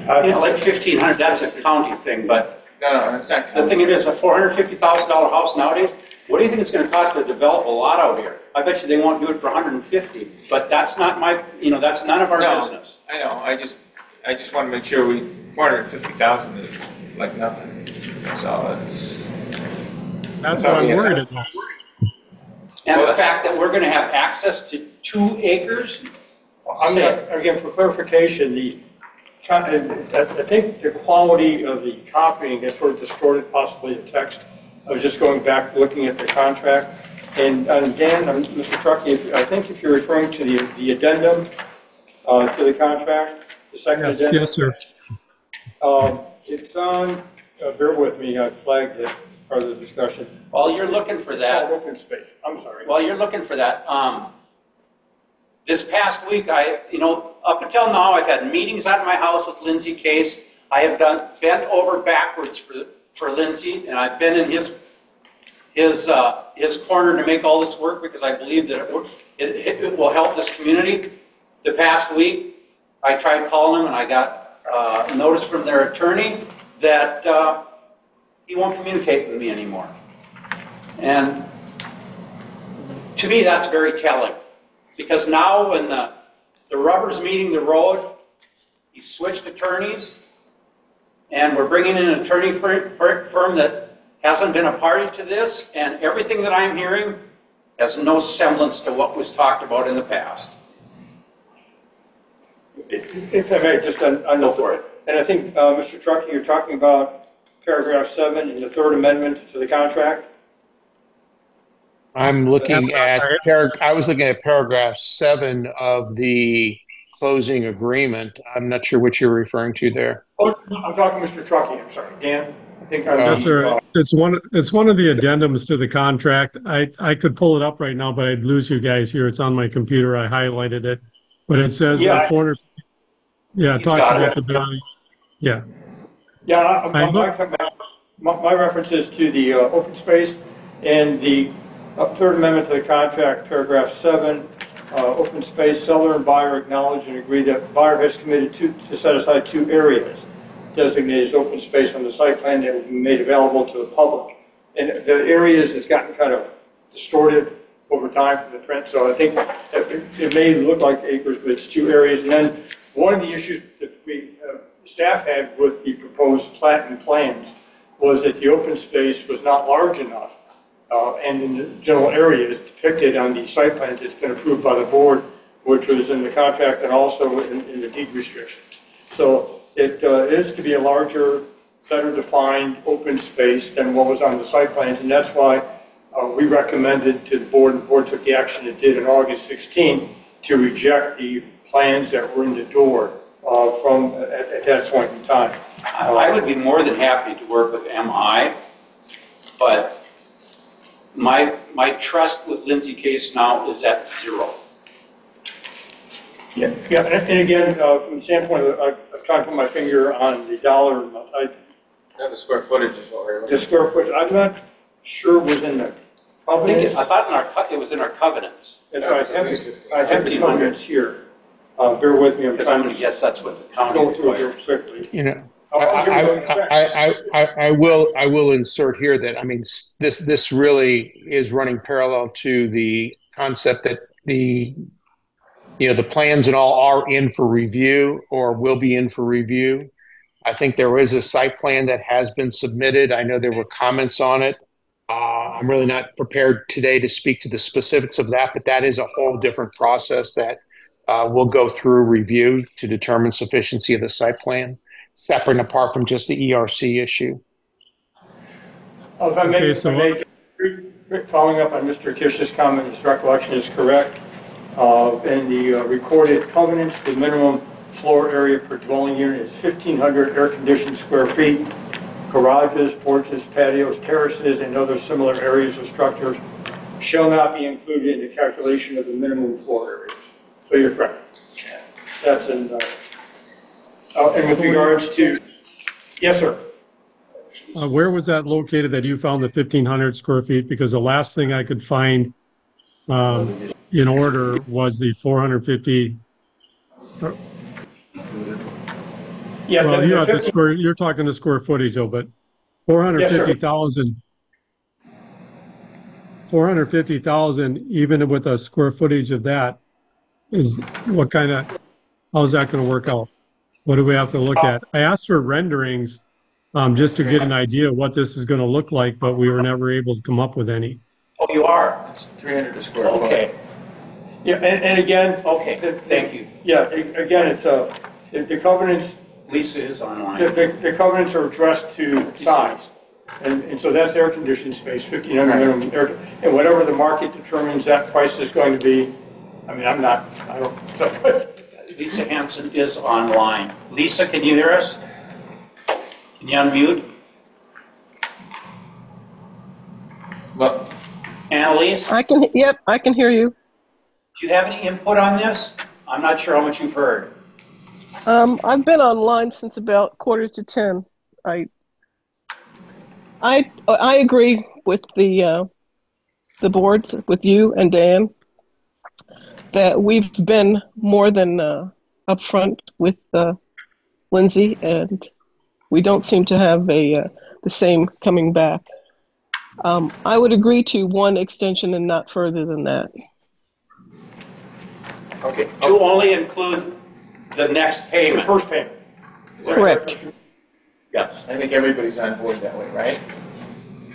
Like 1,500, that's a county thing, but No, it's not. the thing is, a $450,000 house nowadays, what do you think it's gonna cost to develop a lot out here? I bet you they won't do it for 150, but that's not my, that's none of our business. I know, I just want to make sure 450,000 is like nothing. So That's what I'm worried about. And the fact that we're gonna have access to 2 acres? Again, for clarification, I think the quality of the copying has sort of distorted possibly the text. I was just going back, looking at the contract. And Dan, Mr. Truckee, I think if you're referring to the addendum to the contract, the second addendum. Yes, sir. It's on, bear with me, I flagged it as part of the discussion. While you're looking for that. Open space, I'm sorry. While you're looking for that, this past week, up until now, I've had meetings at my house with Lindsay Case. I have bent over backwards for Lindsay, and I've been in his corner to make all this work because I believe that it will help this community. The past week, I tried calling him, and I got a notice from their attorney that he won't communicate with me anymore. And to me, that's very telling. Because now when the rubber's meeting the road, he switched attorneys, and we're bringing in an attorney firm that hasn't been a party to this, and everything that I'm hearing has no semblance to what was talked about in the past. If I may, just on the for it. And I think, Mr. Truckee, you're talking about paragraph 7 in the 3rd amendment to the contract? I'm looking at, I was looking at paragraph 7 of the closing agreement. I'm not sure what you're referring to there. Oh, I'm talking Mr. Truckee, I'm sorry. Dan, I think Yes, sir. It's one of the addendums to the contract. I could pull it up right now, but I'd lose you guys here. It's on my computer. I highlighted it. But it says 400. Yeah, it talks about the value. Yeah. Yeah, my reference is to the open space and the 3rd amendment to the contract, paragraph 7, open space, seller and buyer acknowledge and agree that buyer has committed to set aside 2 areas designated as open space on the site plan that will be made available to the public. And the areas has gotten kind of distorted over time from the print, so I think it may look like acres, but it's 2 areas. And then one of the issues that staff had with the proposed plat and plans was that the open space was not large enough, and in the general areas depicted on the site plans that's been approved by the board, which was in the contract and also in the deed restrictions. So it is to be a larger, better defined open space than what was on the site plans, and that's why we recommended to the board, and the board took the action it did on August 16th to reject the plans that were in the door at that point in time. I would be more than happy to work with MI, but my trust with Lindsay Case now is at 0. Yeah, and again, from the standpoint of, I'm trying to put my finger on the dollar amount. The square footage is what we're looking The square footage, I'm not sure was in the covenants. I thought it was in our covenants. That's right, I have the covenants here. Bear with me, I'm trying to guess that's what the county go through it requires. here quickly. You know, I will insert here that, I mean, this really is running parallel to the concept that the plans and all are in for review or will be in for review. I think there is a site plan that has been submitted. I know there were comments on it. I'm really not prepared today to speak to the specifics of that, but that is a whole different process that we'll go through review to determine sufficiency of the site plan, separate and apart from just the ERC issue. If I may, following up on Mr. Kish's comment, his recollection is correct. In the recorded covenants, the minimum floor area per dwelling unit is 1,500 air-conditioned square feet. Garages, porches, patios, terraces, and other similar areas or structures shall not be included in the calculation of the minimum floor areas. So you're correct. That's in, and with regards to, yes, sir. where was that located that you found the 1,500 square feet? Because the last thing I could find in order was the 450. Yeah, Well, the you have the 50 square, you're talking the square footage though, but 450,000, 450,000, even with a square footage of that, is what kind of, how's that going to work out? What do we have to look at? I asked for renderings just to get an idea of what this is going to look like, but we were never able to come up with any. Oh, you are? It's 300 a square foot. Okay, Yeah, and again. okay, thank you. Yeah, again, it's the covenants, Lisa is online. the covenants are addressed to size. And so that's air conditioned space, 1,500 minimum air, and whatever the market determines that price is going to be. I mean, I don't. Lisa Hanson is online. Lisa, can you hear us? Can you unmute? Look, Annalise? Yep, I can hear you. Do you have any input on this? I'm not sure how much you've heard. I've been online since about 9:45. I agree with the boards, with you and Dan, that we've been more than upfront with Lindsay, and we don't seem to have the same coming back. I would agree to one extension and not further than that. Okay, to only include the next payment. The first payment. Correct. Yes. I think everybody's on board that way, right?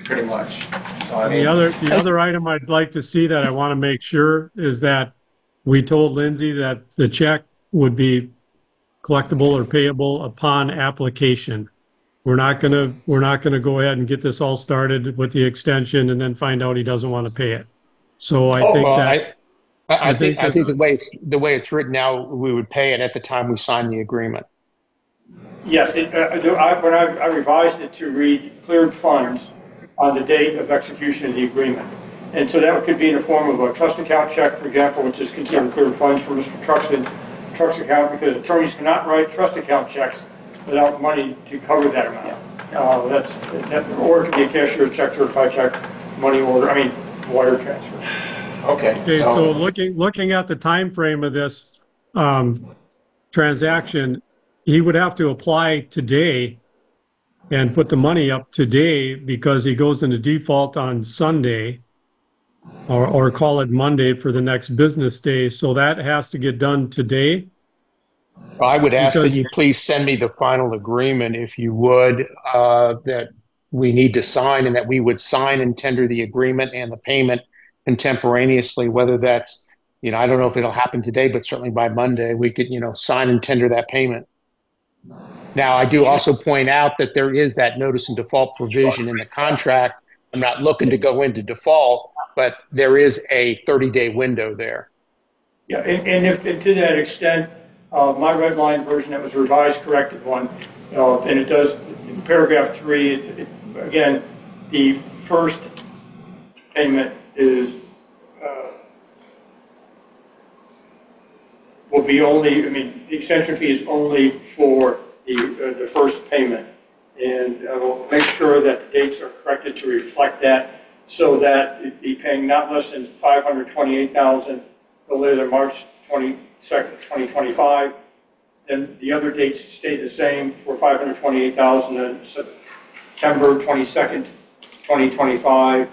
Pretty much. So I mean, The other item I'd like to see that I want to make sure is that we told Lindsay that the check would be collectible or payable upon application. We're not gonna go ahead and get this all started with the extension and then find out he doesn't want to pay it. So I think that I think the way it's written now, we would pay it at the time we sign the agreement. Yes, when I revised it to read cleared funds on the date of execution of the agreement. And so that could be in the form of a trust account check, for example, which is considered cleared funds for Mr. Truxton's trust account, because attorneys cannot write trust account checks without money to cover that amount. Or it could be a cashier's check, certified check, money order, wire transfer. okay. so looking at the time frame of this transaction, he would have to apply today and put the money up today because he goes into default on Sunday, or call it Monday for the next business day. So that has to get done today. I would ask that you please send me the final agreement, if you would, that we need to sign, and that we would sign and tender the agreement and the payment contemporaneously, whether that's, I don't know if it'll happen today, but certainly by Monday, we could, sign and tender that payment. Now, I do also point out that there is that notice and default provision in the contract. I'm not looking to go into default, but there is a 30-day window there. Yeah, and to that extent, my red line version, that was a revised corrected one, and it does, in paragraph 3, again, the first payment is, will be only, the extension fee is only for the first payment. And I will make sure that the dates are corrected to reflect that, so that it'd be paying not less than $528,000 no later than March 22nd, 2025. Then the other dates stay the same for $528,000 on September 22nd, 2025,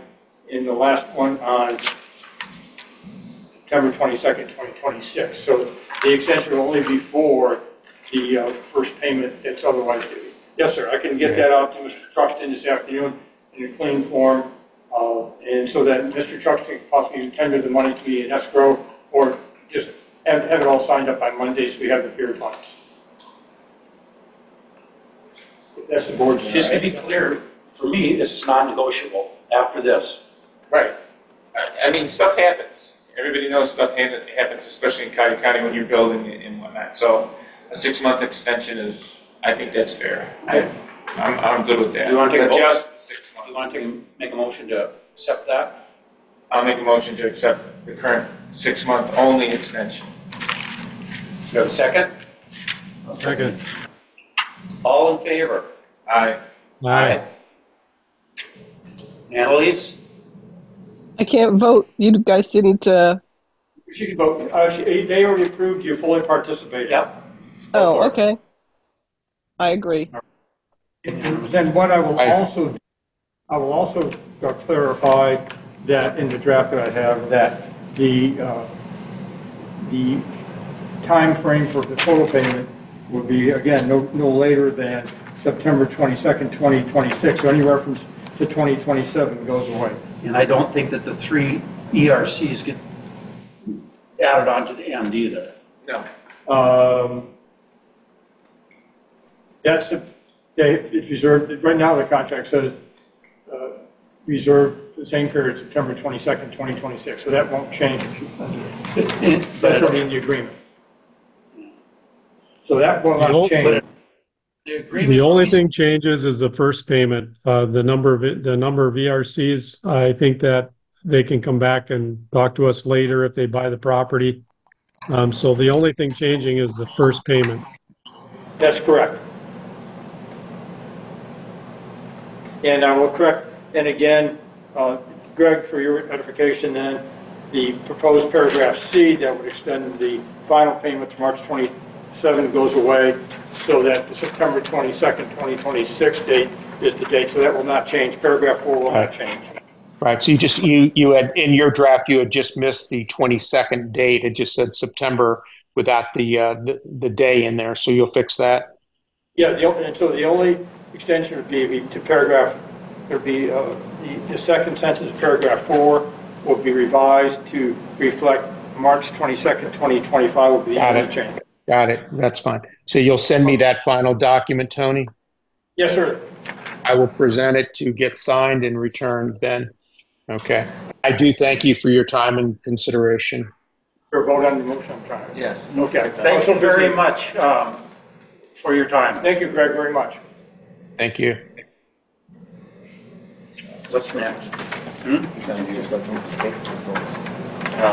and the last one on September 22nd, 2026. So the extension will only be for the first payment that's otherwise due. Yes, sir, I can get that out to Mr. Truxton this afternoon in a clean form, and so that Mr. Truxton can possibly tender the money to me in escrow, or just have it all signed up by Monday so we have the cleared funds. If that's the board's. Just to be clear, for me, this is non-negotiable after this. Right. I mean, stuff happens. Everybody knows stuff happens, especially in Cuyahoga County when you're building and whatnot. So a 6-month extension is, I think that's fair. Okay. I'm good with that. Do you want to take just 6 months? Do you want to make a motion to accept that? I'll make a motion to accept the current 6-month only extension. You have a second? Second. All in favor? Aye. Aye. Annalise? I can't vote. You guys didn't, She can vote. They already approved you fully participating. Yep. oh, okay. I agree. Then what I will also clarify that in the draft that I have, that the time frame for the total payment will be, again, no later than September 22nd, 2026. So any reference to 2027 goes away. And I don't think that the 3 ERCs get added onto the end either. No. It's reserved, right now the contract says reserved for the same period, September 22nd, 2026, so that won't change. That's already in the agreement. So that will not change. The only thing changes is the first payment. The number of ERCs, I think that they can come back and talk to us later if they buy the property. So the only thing changing is the first payment. That's correct. And I will correct, and again, Greg, for your edification then, the proposed paragraph C that would extend the final payment to March 27 goes away, so that the September 22nd, 2026 date is the date, so that will not change. Paragraph 4 will not change. Right, so you had, in your draft, you had just missed the 22nd date. It just said September without the day in there, so you'll fix that? Yeah, and so the only extension would be to paragraph, there'd be the second sentence of paragraph 4 will be revised to reflect March 22nd, 2025 will be the only change. Got it, that's fine. So you'll send me that final document, Tony? Yes, sir. I will present it to get signed and returned then. Okay. I do thank you for your time and consideration. For a vote on the motion, I'm trying. Yes. Okay. Thank you very much for your time. Thank you, Greg, very much. Thank you. What's next?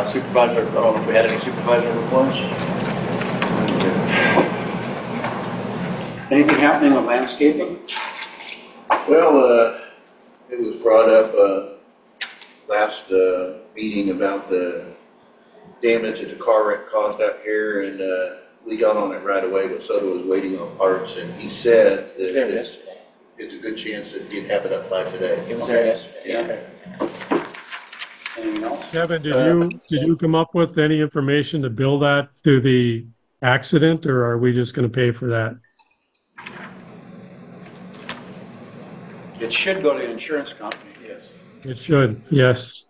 Supervisor, I don't know if we had any supervisor reports. Anything happening with landscaping? Well, it was brought up last meeting about the damage that the car wreck caused out here, and we got on it right away, but Soto was waiting on parts, and he said that It was there yesterday. it's a good chance that he'd have it up by today. It was there yesterday. Yeah. Anything else? Kevin, did you come up with any information to bill that to the accident, or are we just going to pay for that? It should go to the insurance company, yes. It should, yes.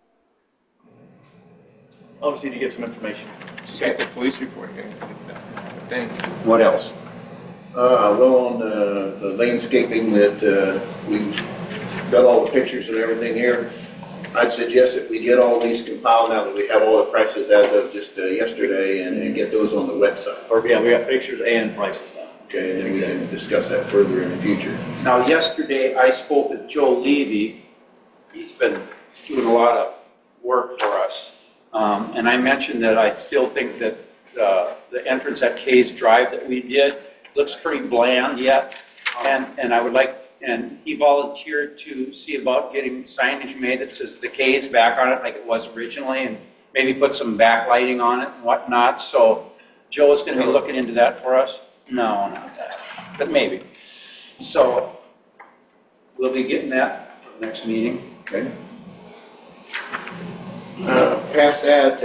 I'll just need to get some information. Check the police report here. I think. What else? Well, on the landscaping that we've got all the pictures and everything here, I'd suggest that we get all these compiled now that we have all the prices as of just yesterday and get those on the website. Or, yeah, we got pictures and prices now. Okay, and then we can discuss that further in the future. Now, yesterday I spoke with Joe Levy. He's been doing a lot of work for us. And I mentioned that I still think that the entrance at Kay's Drive that we did looks pretty bland yet. And I would like, and he volunteered to see about getting signage made that says the K's back on it like it was originally, and maybe put some backlighting on it and whatnot. So Joe's going to be looking into that for us. No, not that, but maybe. So we'll be getting that for the next meeting. Okay. Past that,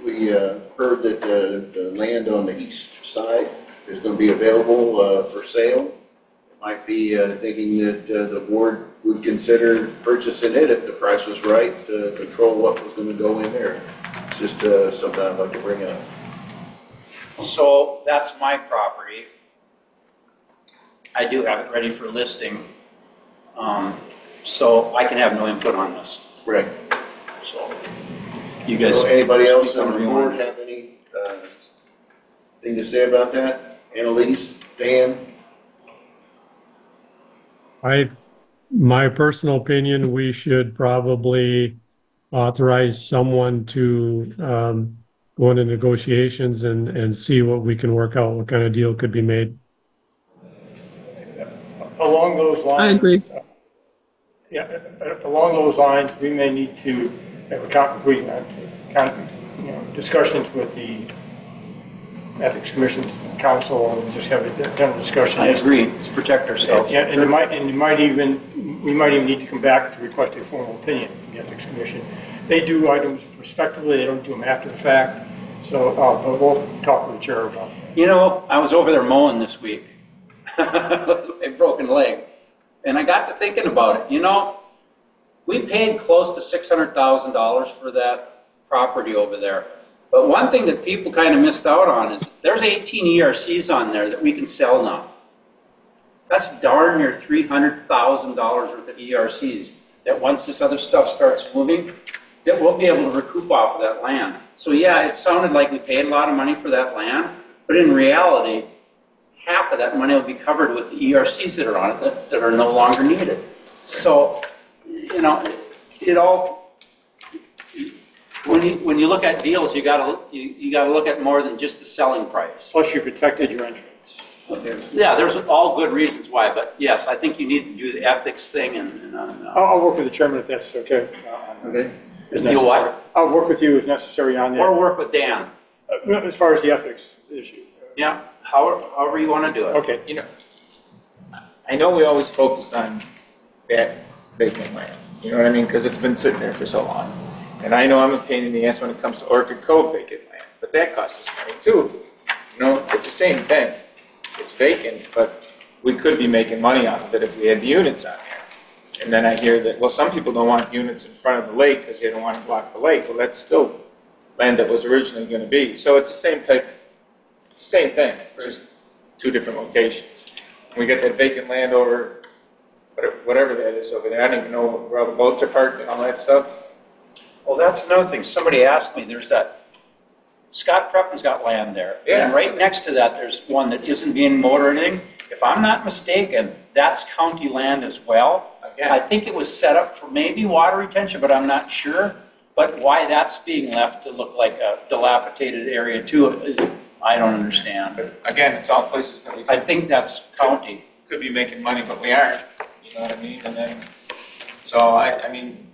we heard that the land on the east side is going to be available for sale. Might be thinking that the board would consider purchasing it if the price was right to control what was going to go in there. It's just something I'd like to bring up. So that's my property. I do have it ready for listing. So I can have no input on this. Right. So you guys. So anybody else on the board have any thing to say about that? Annalise, Dan? My personal opinion, we should probably authorize someone to go into negotiations and see what we can work out, what kind of deal could be made. Along those lines. I agree. Yeah, along those lines, we may need to have discussions with the Ethics Commission Council and just have a general discussion. I agree, let's protect ourselves. Yeah, and we might even need to come back to request a formal opinion from the Ethics Commission. They do items prospectively, they don't do them after the fact, so, but we'll talk with the chair about that. You know, I was over there mowing this week, a broken leg, and I got to thinking about it. You know, we paid close to $600,000 for that property over there. But one thing that people kind of missed out on is there's 18 ERCs on there that we can sell now. That's darn near $300,000 worth of ERCs that once this other stuff starts moving, that we'll be able to recoup off of that land. So yeah, it sounded like we paid a lot of money for that land, but in reality, half of that money will be covered with the ERCs that are on it that are no longer needed. So, you know, it all, when you look at deals, you gotta look at more than just the selling price. Plus you protected your entrance. Okay. Yeah, there's all good reasons why, but yes, I think you need to do the ethics thing I'll work with the chairman if that's okay. Okay. You what? I'll work with you if necessary on that. Or work with Dan. As far as the ethics issue. Yeah, however you want to do it. Okay. You know, I know we always focus on that vacant land, you know what I mean? Because it's been sitting there for so long. And I know I'm a pain in the ass when it comes to Orchid Cove vacant land, but that costs us money too. You know, it's the same thing. It's vacant, but we could be making money off of it if we had the units on there. And then I hear that, well, some people don't want units in front of the lake because they don't want to block the lake. Well, that's still land that was originally going to be. So it's the same type, same thing, just two different locations. We get that vacant land over, whatever that is over there. I don't even know where all the boats are parked and all that stuff. Well, that's another thing. Somebody asked me, there's that, Scott Preppen's got land there. Yeah. And right next to that, there's one that isn't being mowed or anything. If I'm not mistaken, that's county land as well. Again. I think it was set up for maybe water retention, but I'm not sure. But why that's being left to look like a dilapidated area too is, I don't understand. But again, it's all places that we I think that's county. could be making money, but we aren't. You know what I mean? And then, so I mean.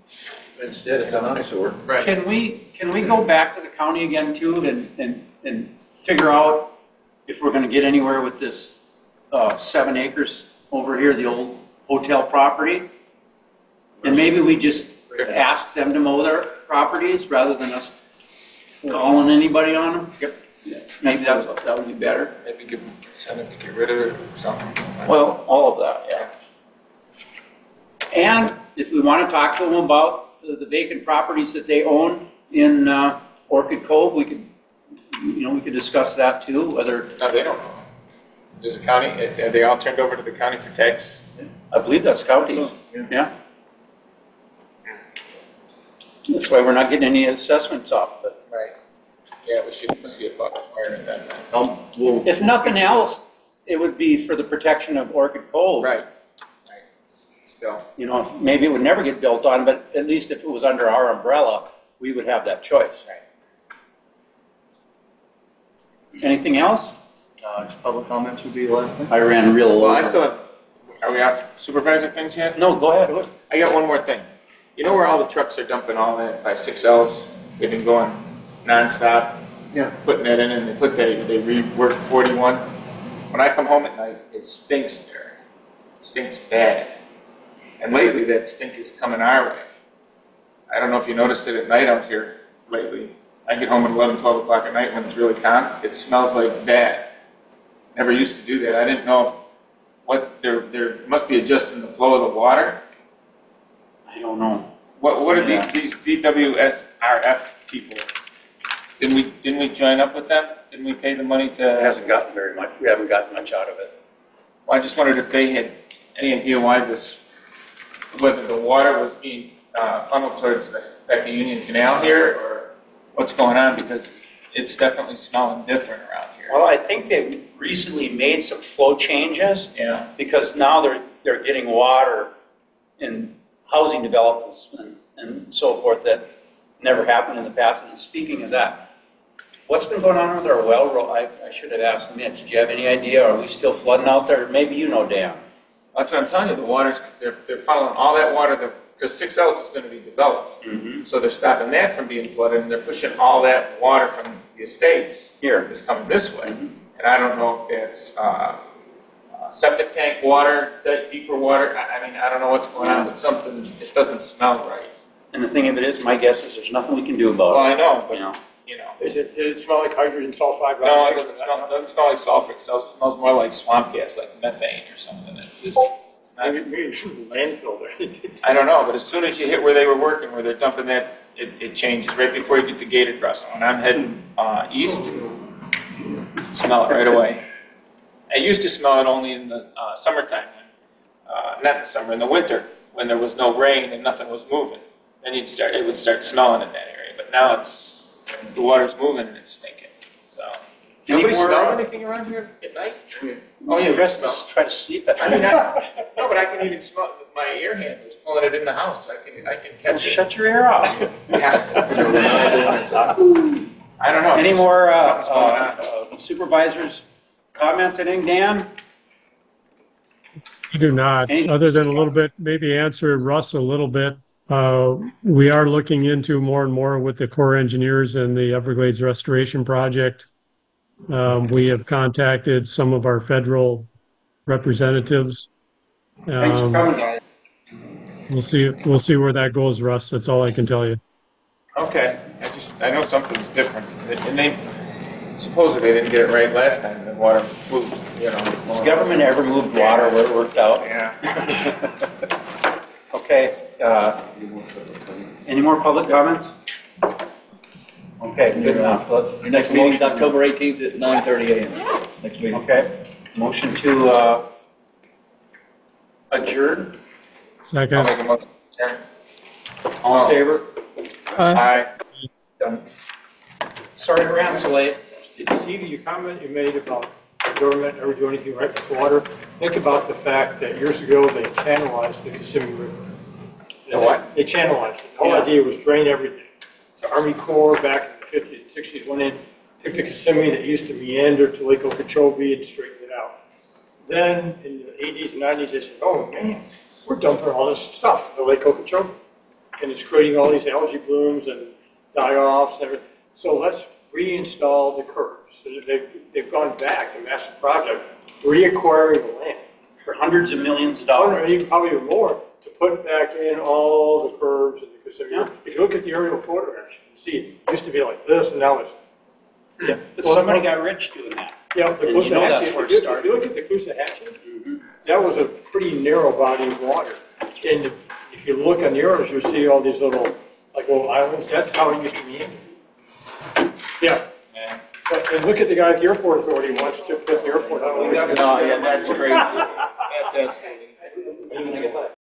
Instead, it's an eyesore. Right. Can we go back to the county again too and figure out if we're gonna get anywhere with this 7 acres over here, the old hotel property? And maybe we just ask them to mow their properties rather than us calling anybody on them? Yep. Maybe that would be better. Maybe give them incentive to get rid of it or something. Well, all of that, yeah. And if we want to talk to them about the vacant properties that they own in Orchid Cove, we could discuss that too, whether. No, they don't know. Does the county, are they all turned over to the county for tax? I believe that's counties, yeah. That's why we're not getting any assessments off of it. Right. Yeah, we should see about acquiring that. If nothing else, it would be for the protection of Orchid Cove. Right. Still. You know, maybe it would never get built on, but at least if it was under our umbrella, we would have that choice. Right. Anything else? Public comments would be the last thing. I ran real Well, over. I still have, are we off supervisor things yet? No, go ahead. I got one more thing. You know where all the trucks are dumping all that by 6Ls? They've been going nonstop. Yeah. Putting that in, and they reworked 41. When I come home at night, it stinks there. It stinks bad. And lately, that stink is coming our way. I don't know if you noticed it at night out here lately. I get home at 11, 12 o'clock at night when it's really calm. It smells like bad. Never used to do that. I didn't know if there must be adjusting the flow of the water. I don't know. What are these DWSRF people? Didn't we join up with them? Didn't we pay the money to? It hasn't gotten very much. We haven't gotten much out of it. Well, I just wondered if they had any idea why whether the water was being funneled towards the Union Canal here, or what's going on, because it's definitely smelling different around here. Well, I think they recently made some flow changes. Yeah. Because now they're getting water in housing developments and so forth that never happened in the past. And speaking of that, what's been going on with our well road? I should have asked Mitch. Do you have any idea? Are we still flooding out there? Maybe you know, Dan. That's what I'm telling you, the water's, they're funneling all that water, because 6Ls is gonna be developed. So they're stopping that from being flooded, and they're pushing all that water from the estates here, is coming this way. And I don't know if it's, septic tank water, that deeper water, I mean, I don't know what's going on, but something, it doesn't smell right. And the thing of it is, my guess is there's nothing we can do about it. Well, I know, but, You know. Does it smell like hydrogen sulfide? No, it doesn't smell like sulfur, it smells more like swamp gas, like methane or something. It's just, it's not. Maybe you shouldn't landfill there. I don't know, but as soon as you hit where they were working, where they're dumping that, it changes right before you get the gated crossing. When I'm heading east, smell it right away. I used to smell it only in the summertime, not in the summer, in the winter, when there was no rain and nothing was moving. Then it would start smelling in that area. But now the water's moving and it's stinking. So nobody smell anything around here at night? Oh yeah, rest of us try to sleep at I night. mean, no, but I can even smell it with my air handlers pulling it in the house. I can catch it. Shut your ear off. Yeah. I don't know. Any more something's going on. supervisors' comments, anything, Dan? I do not, other than a little bit, maybe answer Russ a little bit. We are looking into more and more with the Corps engineers and the Everglades Restoration Project. We have contacted some of our federal representatives. Thanks for coming, guys. We'll see where that goes, Russ. That's all I can tell you. Okay, I know something's different. And supposedly they didn't get it right last time. The water flew, you know. Has government ever moved water where it worked out? Yeah. Okay, any more public comments? Okay, good enough. Your next meeting is October 18th at 9:30 a.m. Next meeting. Okay, motion to adjourn. Second. I'll make a motion. All in favor? Aye. Done. Sorry to answer late. Stevie, your comment you made about the government never do anything right with water, think about the fact that years ago they channelized the Kissimmee River. The what? They channelized it. The whole idea was drain everything. The Army Corps back in the 50s and 60s went in, took the Kissimmee that used to meander to Lake Okeechobee and straightened it out. Then in the 80s and 90s they said, oh man, we're dumping all this stuff in the Lake Okeechobee. And it's creating all these algae blooms and die-offs and everything. So let's reinstall the curbs. So they've gone back, a massive project, reacquiring the land. For hundreds of millions of dollars. Probably even more, to put back in all the curbs and the Kissimmee. Yeah. If you look at the aerial photographs, you can see it used to be like this and now it's, yeah. But somebody got rich doing that. Yeah, the And you know that's Coosahatchee, where it if started. you look at the Coosahatchee, that was a pretty narrow body of water. And if you look on the aerials, you'll see all these little islands. That's how it used to be. Yeah. And look at the guy at the airport authority once took the airport. No, yeah, that's crazy. That's absolutely.